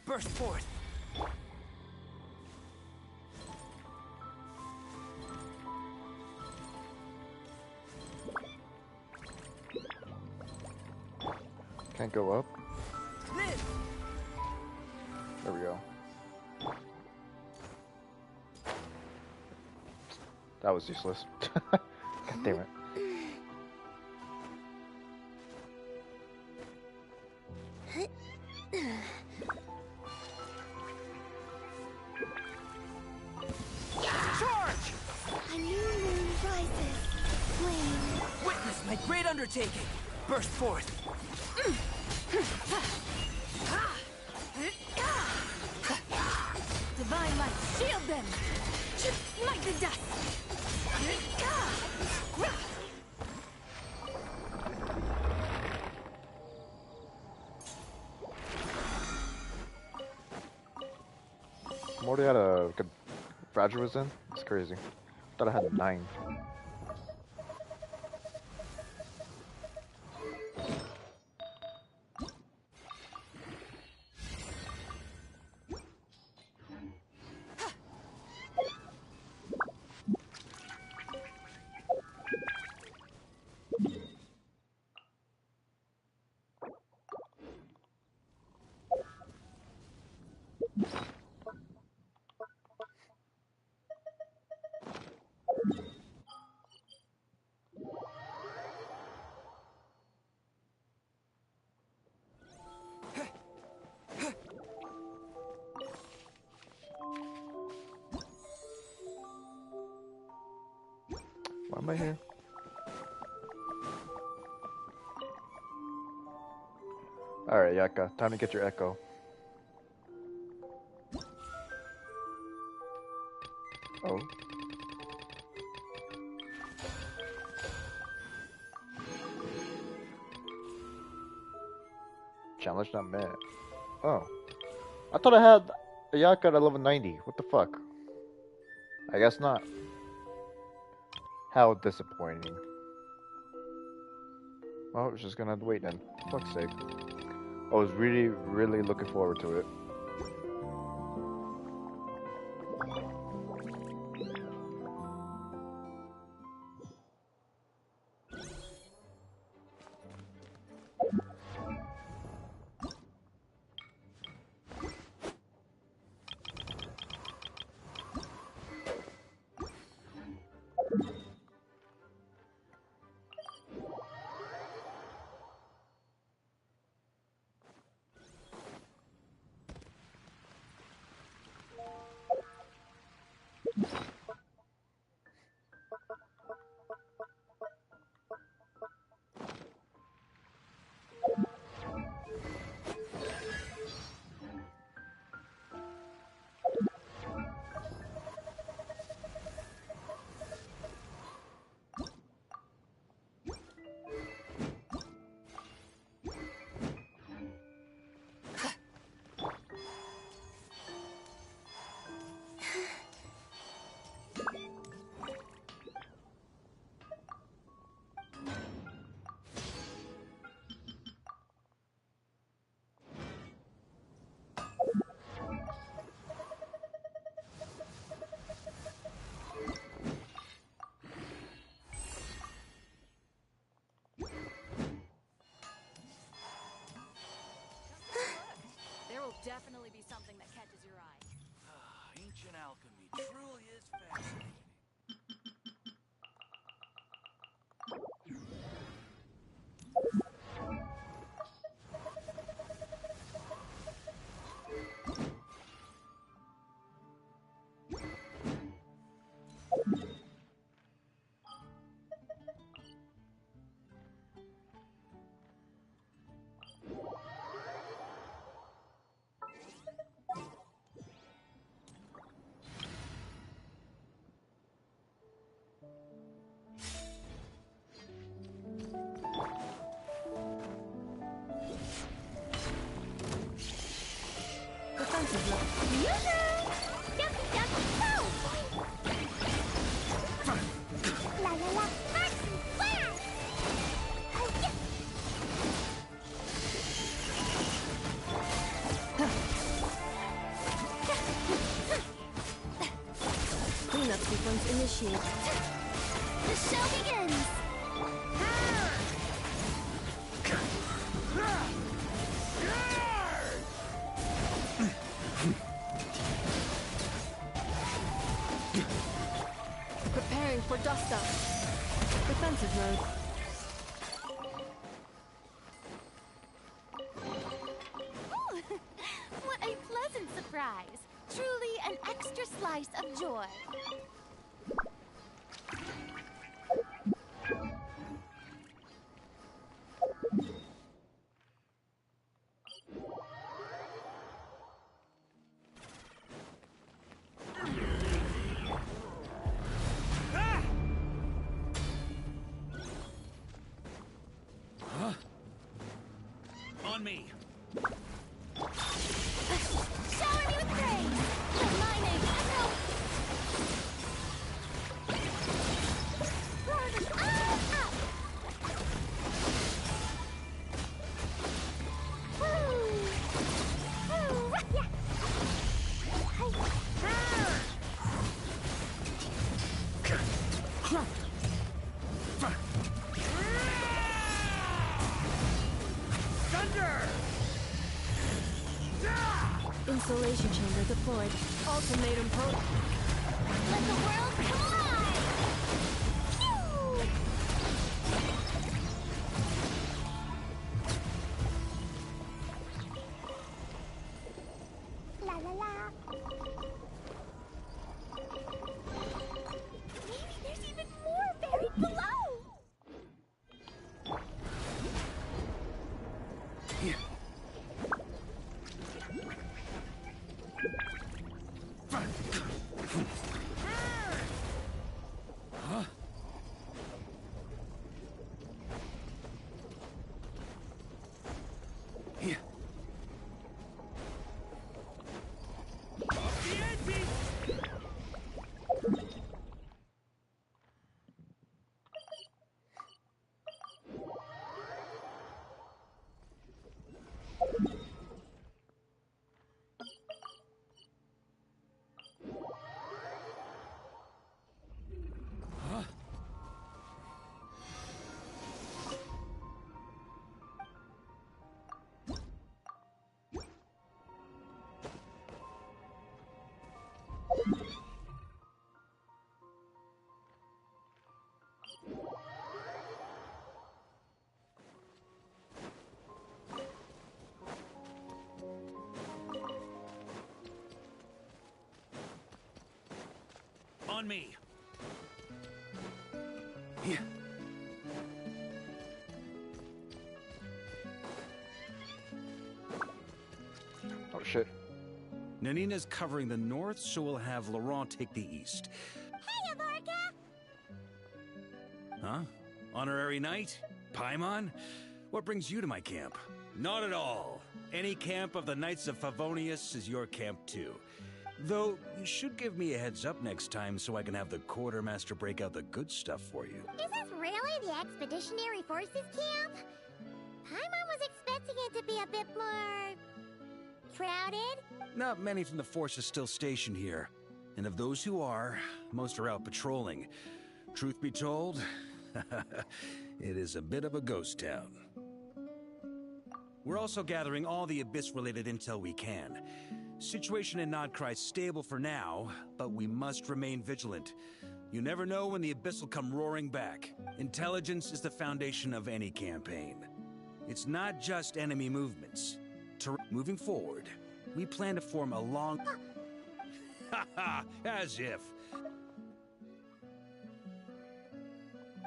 [SPEAKER 23] Burst forth!
[SPEAKER 1] Can't go up.
[SPEAKER 23] Live!
[SPEAKER 1] There we go. That was useless. God damn it.
[SPEAKER 23] Charge!
[SPEAKER 10] A new moon rises. Flame.
[SPEAKER 23] Witness my great undertaking! Burst forth!
[SPEAKER 10] Divine light, shield them! Smite the dust!
[SPEAKER 1] I'm already at a good Fragile was in? It's crazy. Thought I had 9. Why am I here? Alright, Yaka, time to get your echo. Oh. Challenge not met. Oh. I thought I had a Yaka at level 90. What the fuck? I guess not. How disappointing. Oh, I was just gonna have to wait then. For fuck's sake. I was really, really looking forward to it.
[SPEAKER 7] definitely be something that catches your eye.
[SPEAKER 3] Ancient alchemy truly is fascinating.
[SPEAKER 2] Defensive look.
[SPEAKER 5] Yoo-hoo! Ducky, ducky, go! La la la, arts and flash! Oh, yeah!
[SPEAKER 2] Cleanup sequence initiated.
[SPEAKER 5] The show begins!
[SPEAKER 2] Preparing for dust up. Defensive mode.
[SPEAKER 10] Ooh, what a pleasant surprise. Truly an extra slice of joy.
[SPEAKER 3] On me.
[SPEAKER 10] Shower me with praise. Let my name echo. Roar them all up. Woo! Woo! Yeah.
[SPEAKER 2] Insulation chamber deployed. Ultimatum potent.
[SPEAKER 10] Let the world collide. Phew!
[SPEAKER 5] La la la.
[SPEAKER 10] Maybe there's even more buried below.
[SPEAKER 3] On me.
[SPEAKER 1] Oh shit.
[SPEAKER 3] Nanina's covering the north, so we'll have Laurent take the east.
[SPEAKER 5] Hey, Embark!
[SPEAKER 3] Huh? Honorary knight? Paimon? What brings you to my camp? Not at all. Any camp of the Knights of Favonius is your camp too. Though, you should give me a heads up next time so I can have the quartermaster break out the good stuff for you.
[SPEAKER 5] Is this really the Expeditionary Forces camp? Paimon was expecting it to be a bit more... crowded?
[SPEAKER 3] Not many from the force are still stationed here. And of those who are, most are out patrolling. Truth be told, it is a bit of a ghost town. We're also gathering all the Abyss-related intel we can. Situation in Nodcry's stable for now, but we must remain vigilant. You never know when the Abyss will come roaring back. Intelligence is the foundation of any campaign. It's not just enemy movements. Moving forward, we plan to form a long... Haha, as if.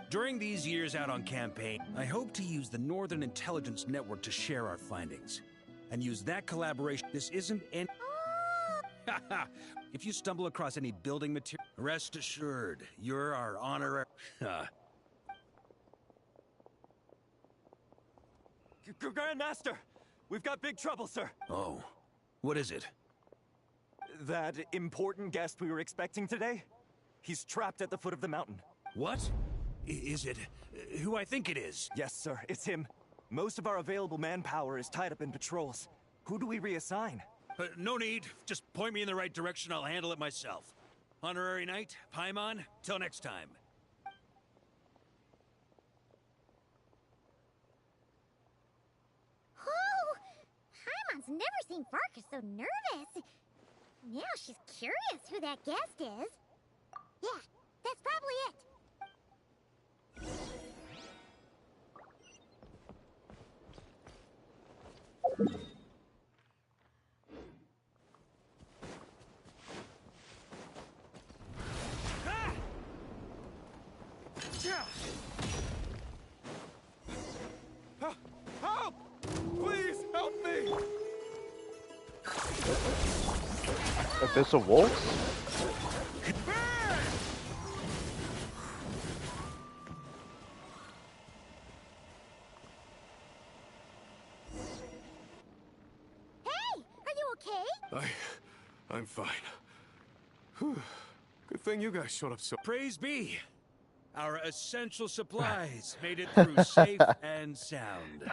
[SPEAKER 3] During these years out on campaign, I hope to use the Northern Intelligence Network to share our findings. And use that collaboration. This isn't any... If you stumble across any building material, rest assured, you're our honorary...
[SPEAKER 12] Grandmaster! We've got big trouble, sir!
[SPEAKER 3] Oh, what is it?
[SPEAKER 12] That important guest we were expecting today? He's trapped at the foot of the mountain.
[SPEAKER 3] What? Is it who I think it is?
[SPEAKER 12] Yes, sir, it's him. Most of our available manpower is tied up in patrols. Who do we reassign?
[SPEAKER 3] No need. Just point me in the right direction. I'll handle it myself. Honorary Knight, Paimon, till next time.
[SPEAKER 5] Oh! Paimon's never seen Varka so nervous. Now she's curious who that guest is. Yeah, that's probably it.
[SPEAKER 19] Help! Please help me!
[SPEAKER 1] Abyssal wolves?
[SPEAKER 5] Hey, are you okay?
[SPEAKER 19] I'm fine. Whew. Good thing you guys showed up so...
[SPEAKER 3] Praise be! Our essential supplies made it through safe and sound.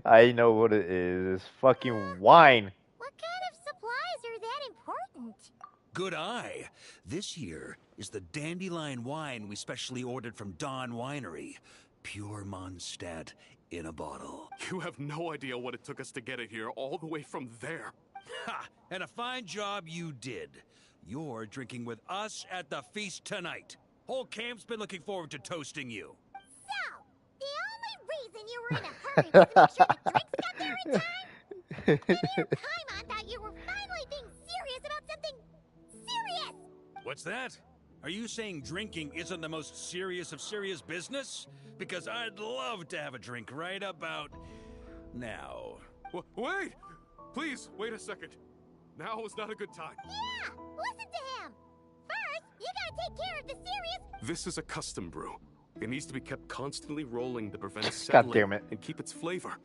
[SPEAKER 1] I know what it is. It's fucking wine.
[SPEAKER 5] What kind of supplies are that important?
[SPEAKER 3] Good eye. This here is the dandelion wine we specially ordered from Dawn Winery. Pure Mondstadt in a bottle.
[SPEAKER 19] You have no idea what it took us to get it here, all the way from there.
[SPEAKER 3] Ha! And a fine job you did. You're drinking with us at the feast tonight. Whole camp's been looking forward to toasting you.
[SPEAKER 5] So, the only reason you were in a hurry was to make sure the drinks got there in time? Maybe your Paimon thought you were finally being serious about something serious!
[SPEAKER 3] What's that? Are you saying drinking isn't the most serious of serious business? Because I'd love to have a drink right about now.
[SPEAKER 19] Wait! Please, wait a second. Now is not a good time.
[SPEAKER 5] Yeah! Listen to him! First, you gotta take care of the serious...
[SPEAKER 19] This is a custom brew. It needs to be kept constantly rolling to prevent
[SPEAKER 1] God
[SPEAKER 19] settling
[SPEAKER 1] damn it.
[SPEAKER 19] and keep its flavor.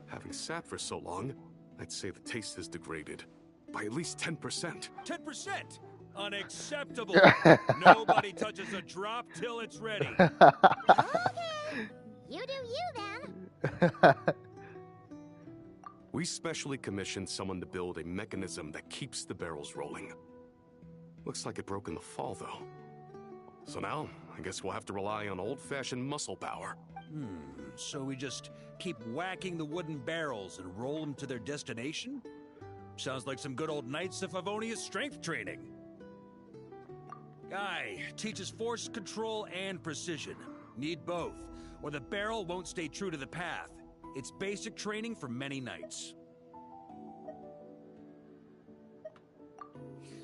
[SPEAKER 19] Having sat for so long, I'd say the taste has degraded by at least 10%.
[SPEAKER 3] 10%? Unacceptable. Nobody touches a drop till it's ready.
[SPEAKER 5] Okay. You do you, then.
[SPEAKER 19] We specially commissioned someone to build a mechanism that keeps the barrels rolling. Looks like it broke in the fall, though. So now, I guess we'll have to rely on old-fashioned muscle power.
[SPEAKER 3] So we just keep whacking the wooden barrels and roll them to their destination? Sounds like some good old Knights of Favonius strength training. Guy teaches force control and precision. Need both, or the barrel won't stay true to the path. It's basic training for many knights.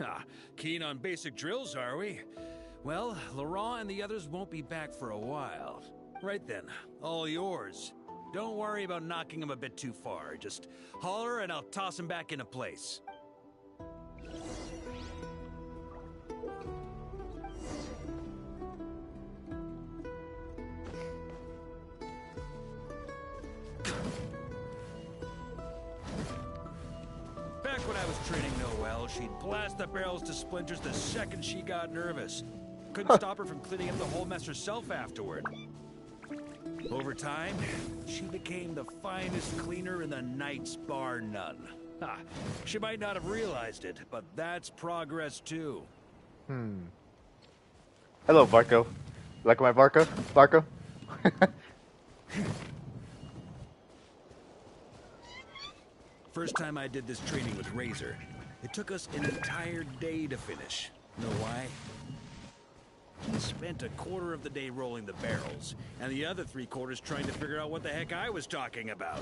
[SPEAKER 3] Ha, keen on basic drills, are we? Well, Laurent and the others won't be back for a while. Right then, all yours. Don't worry about knocking him a bit too far. Just holler and I'll toss him back into place. Back when I was training Noelle, she'd blast the barrels to splinters the second she got nervous. Couldn't stop her from cleaning up the whole mess herself afterward. Over time, she became the finest cleaner in the Knights, bar none. Ha, she might not have realized it, but that's progress too.
[SPEAKER 1] Hello, Barco. Like my Barco? Barco?
[SPEAKER 3] First time I did this training with Razor, it took us an entire day to finish. Know why? He spent a quarter of the day rolling the barrels, and the other 3/4 trying to figure out what the heck I was talking about.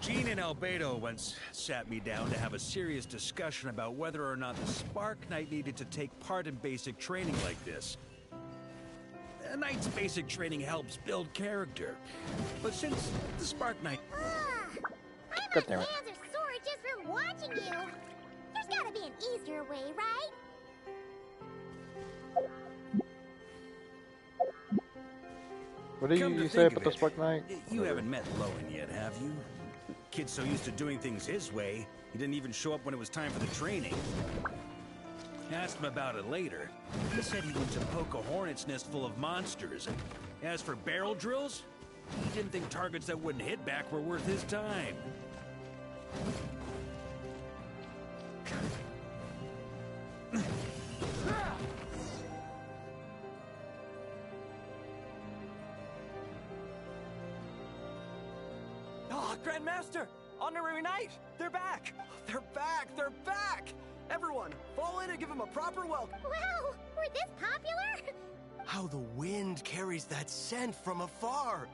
[SPEAKER 3] Gene and Albedo once sat me down to have a serious discussion about whether or not the Spark Knight needed to take part in basic training like this. A knight's basic training helps build character, but since the Spark Knight...
[SPEAKER 5] My hands are sore just from watching you. There's gotta be an easier way, right?
[SPEAKER 1] What do you say about the Spark Knight?
[SPEAKER 3] You haven't met Lowen yet, have you? Kid's so used to doing things his way, he didn't even show up when it was time for the training. Asked him about it later. He said he went to poke a hornet's nest full of monsters. And as for barrel drills, he didn't think targets that wouldn't hit back were worth his time.
[SPEAKER 17] Oh, Grandmaster! Honorary Knight! They're back! They're back! They're back! Everyone, fall in and give them a proper welcome.
[SPEAKER 5] Wow, we're this popular?
[SPEAKER 16] How the wind carries that scent from afar.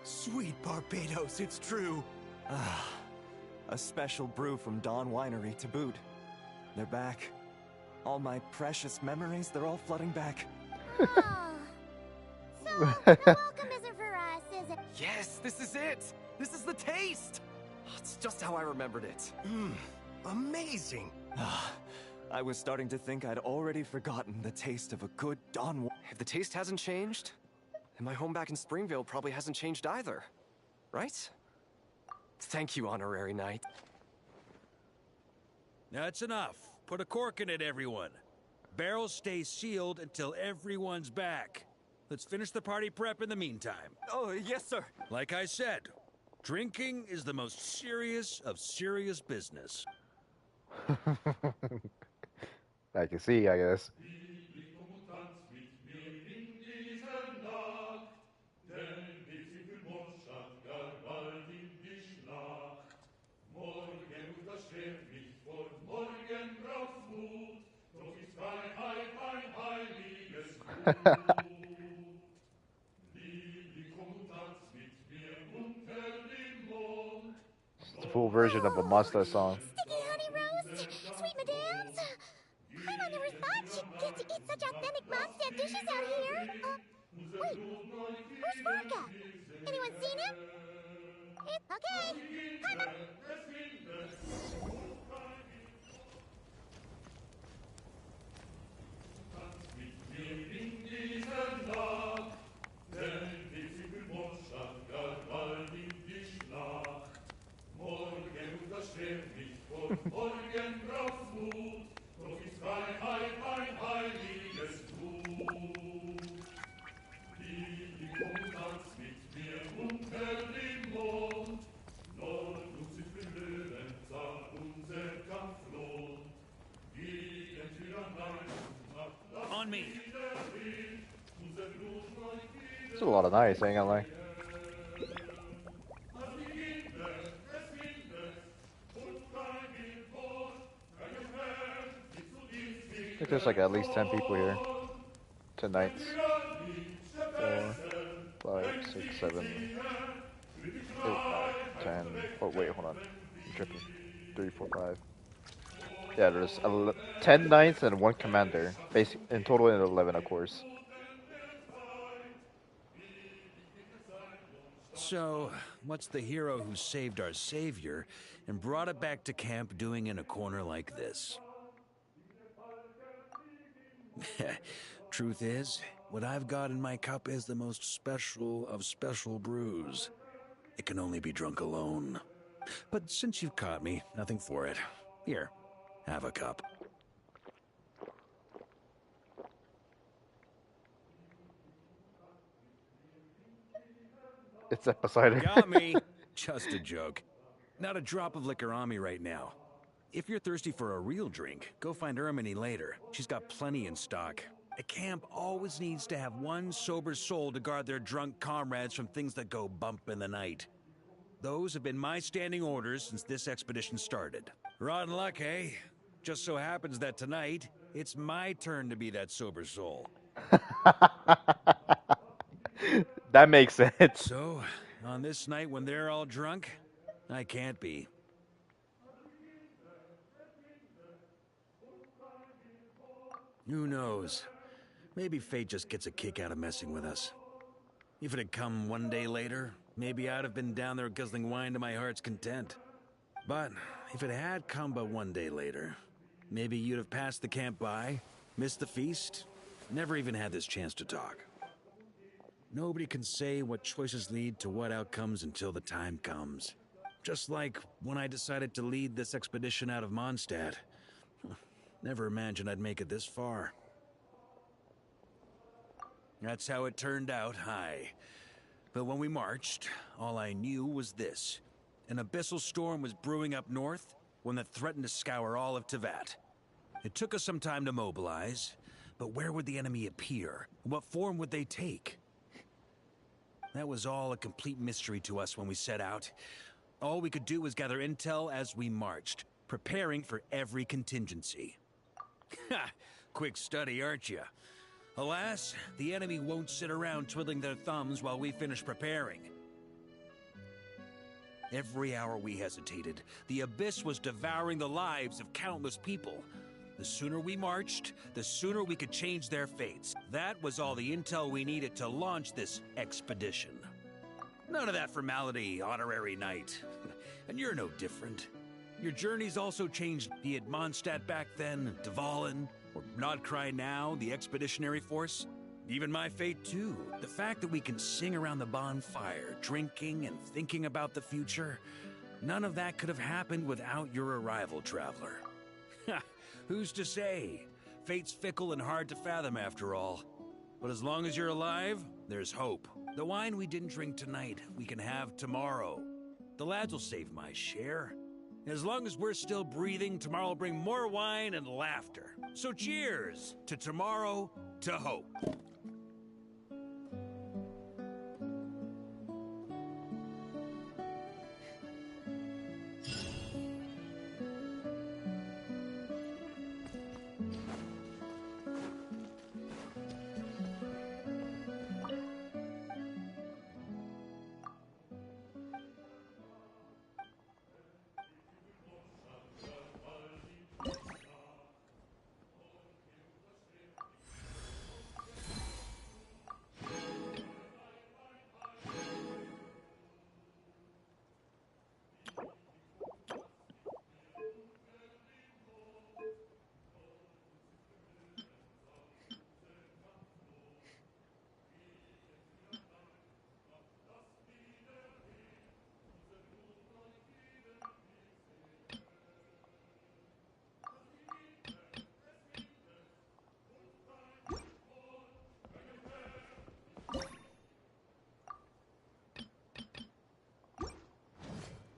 [SPEAKER 16] Sweet Barbados, it's true.
[SPEAKER 12] Ah, a special brew from Dawn Winery to boot. They're back. All my precious memories, they're all flooding back.
[SPEAKER 5] Oh. So, the welcome isn't for us, is it?
[SPEAKER 17] Yes, this is it! This is the taste! Oh, it's just how I remembered it.
[SPEAKER 16] Amazing!
[SPEAKER 12] I was starting to think I'd already forgotten the taste of a good Dawn.
[SPEAKER 17] If the taste hasn't changed, then my home back in Springvale probably hasn't changed either. Right? Thank you, Honorary Knight.
[SPEAKER 3] That's enough. Put a cork in it, everyone. Barrels stay sealed until everyone's back. Let's finish the party prep in the meantime.
[SPEAKER 17] Oh, yes, sir.
[SPEAKER 3] Like I said, drinking is the most serious of serious business.
[SPEAKER 1] I can see, I guess. It's the full version of a Monster song.
[SPEAKER 5] Sticky honey roast, sweet madams. I never thought you'd get to eat such authentic Mondstadt dishes out here. Wait, where's Vodka? Anyone seen him? Okay, hi, Mom.
[SPEAKER 3] On me.
[SPEAKER 1] It's a lot of nice, ain't gonna lie. I think there's like at least 10 people here tonight. 4, 5, 6, 7, 8, 9, 10. Oh wait, hold on. I'm tripping. 3, 4, 5. Yeah, there's 10 knights and 1 commander. In total, 11, of course.
[SPEAKER 3] So, what's the hero who saved our savior and brought it back to camp doing in a corner like this? Truth is, what I've got in my cup is the most special of special brews. It can only be drunk alone. But since you've caught me, nothing for it. Here, have a cup.
[SPEAKER 1] It's apple cider.
[SPEAKER 3] Got me. Just a joke. Not a drop of liquor on me right now. If you're thirsty for a real drink, go find Erminy later. She's got plenty in stock. A camp always needs to have one sober soul to guard their drunk comrades from things that go bump in the night. Those have been my standing orders since this expedition started. Rotten luck, eh? Just so happens that tonight, it's my turn to be that sober soul.
[SPEAKER 1] That makes sense.
[SPEAKER 3] So, on this night when they're all drunk, I can't be. Who knows? Maybe fate just gets a kick out of messing with us. If it had come one day later, maybe I'd have been down there guzzling wine to my heart's content. But if it had come but one day later, maybe you'd have passed the camp by, missed the feast, never even had this chance to talk. Nobody can say what choices lead to what outcomes until the time comes. Just like when I decided to lead this expedition out of Mondstadt. Never imagined I'd make it this far. That's how it turned out, aye. But when we marched, all I knew was this. An abyssal storm was brewing up north, one that threatened to scour all of Teyvat. It took us some time to mobilize, but where would the enemy appear? What form would they take? That was all a complete mystery to us when we set out. All we could do was gather intel as we marched, preparing for every contingency. Ha! Quick study, aren't you? Alas, the enemy won't sit around twiddling their thumbs while we finish preparing. Every hour we hesitated, the abyss was devouring the lives of countless people. The sooner we marched, the sooner we could change their fates. That was all the intel we needed to launch this expedition. None of that formality, honorary knight. And you're no different. Your journey's also changed, be it Mondstadt back then, Dvalin, or Nodcry now, the expeditionary force. Even my fate, too. The fact that we can sing around the bonfire, drinking and thinking about the future, none of that could have happened without your arrival, traveler. Ha! Who's to say? Fate's fickle and hard to fathom after all. But as long as you're alive, there's hope. The wine we didn't drink tonight, we can have tomorrow. The lads will save my share. As long as we're still breathing, tomorrow will bring more wine and laughter. So cheers to tomorrow, to hope.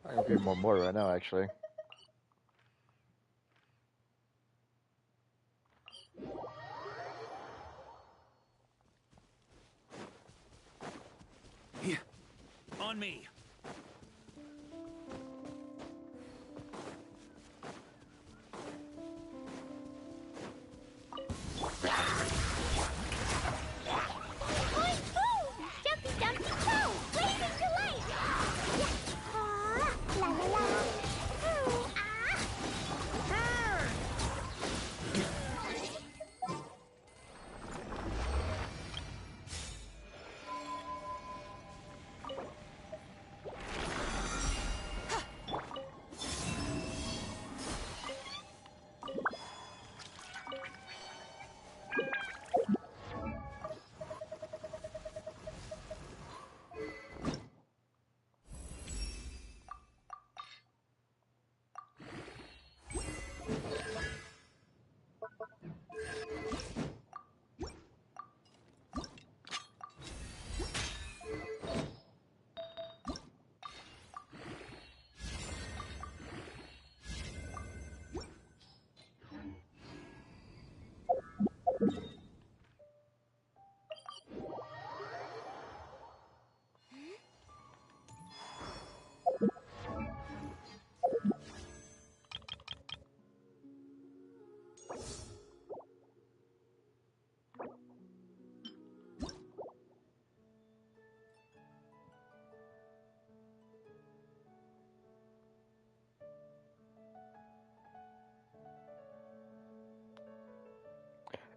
[SPEAKER 1] I'm gonna get more right now, actually.
[SPEAKER 3] Here, on me.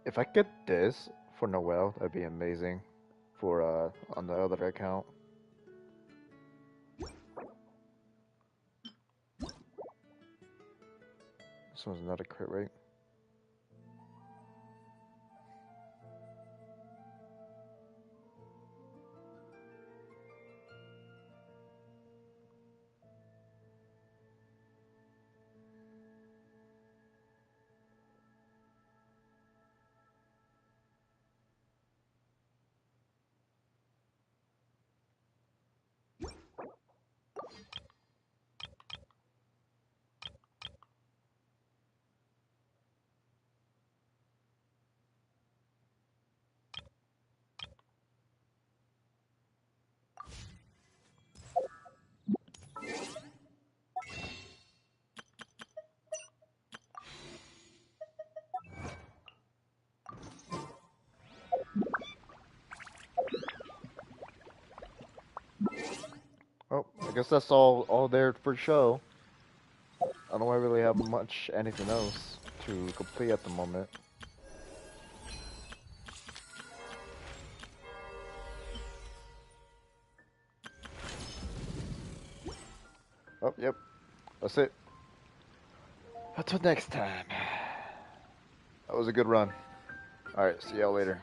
[SPEAKER 1] If I get this for Noel, that'd be amazing. For on the other account. This one's not a crit rate. Oh, I guess that's all there for show. I don't really have much anything else to complete at the moment. Oh, yep. That's it. Until next time. That was a good run. Alright, see y'all later.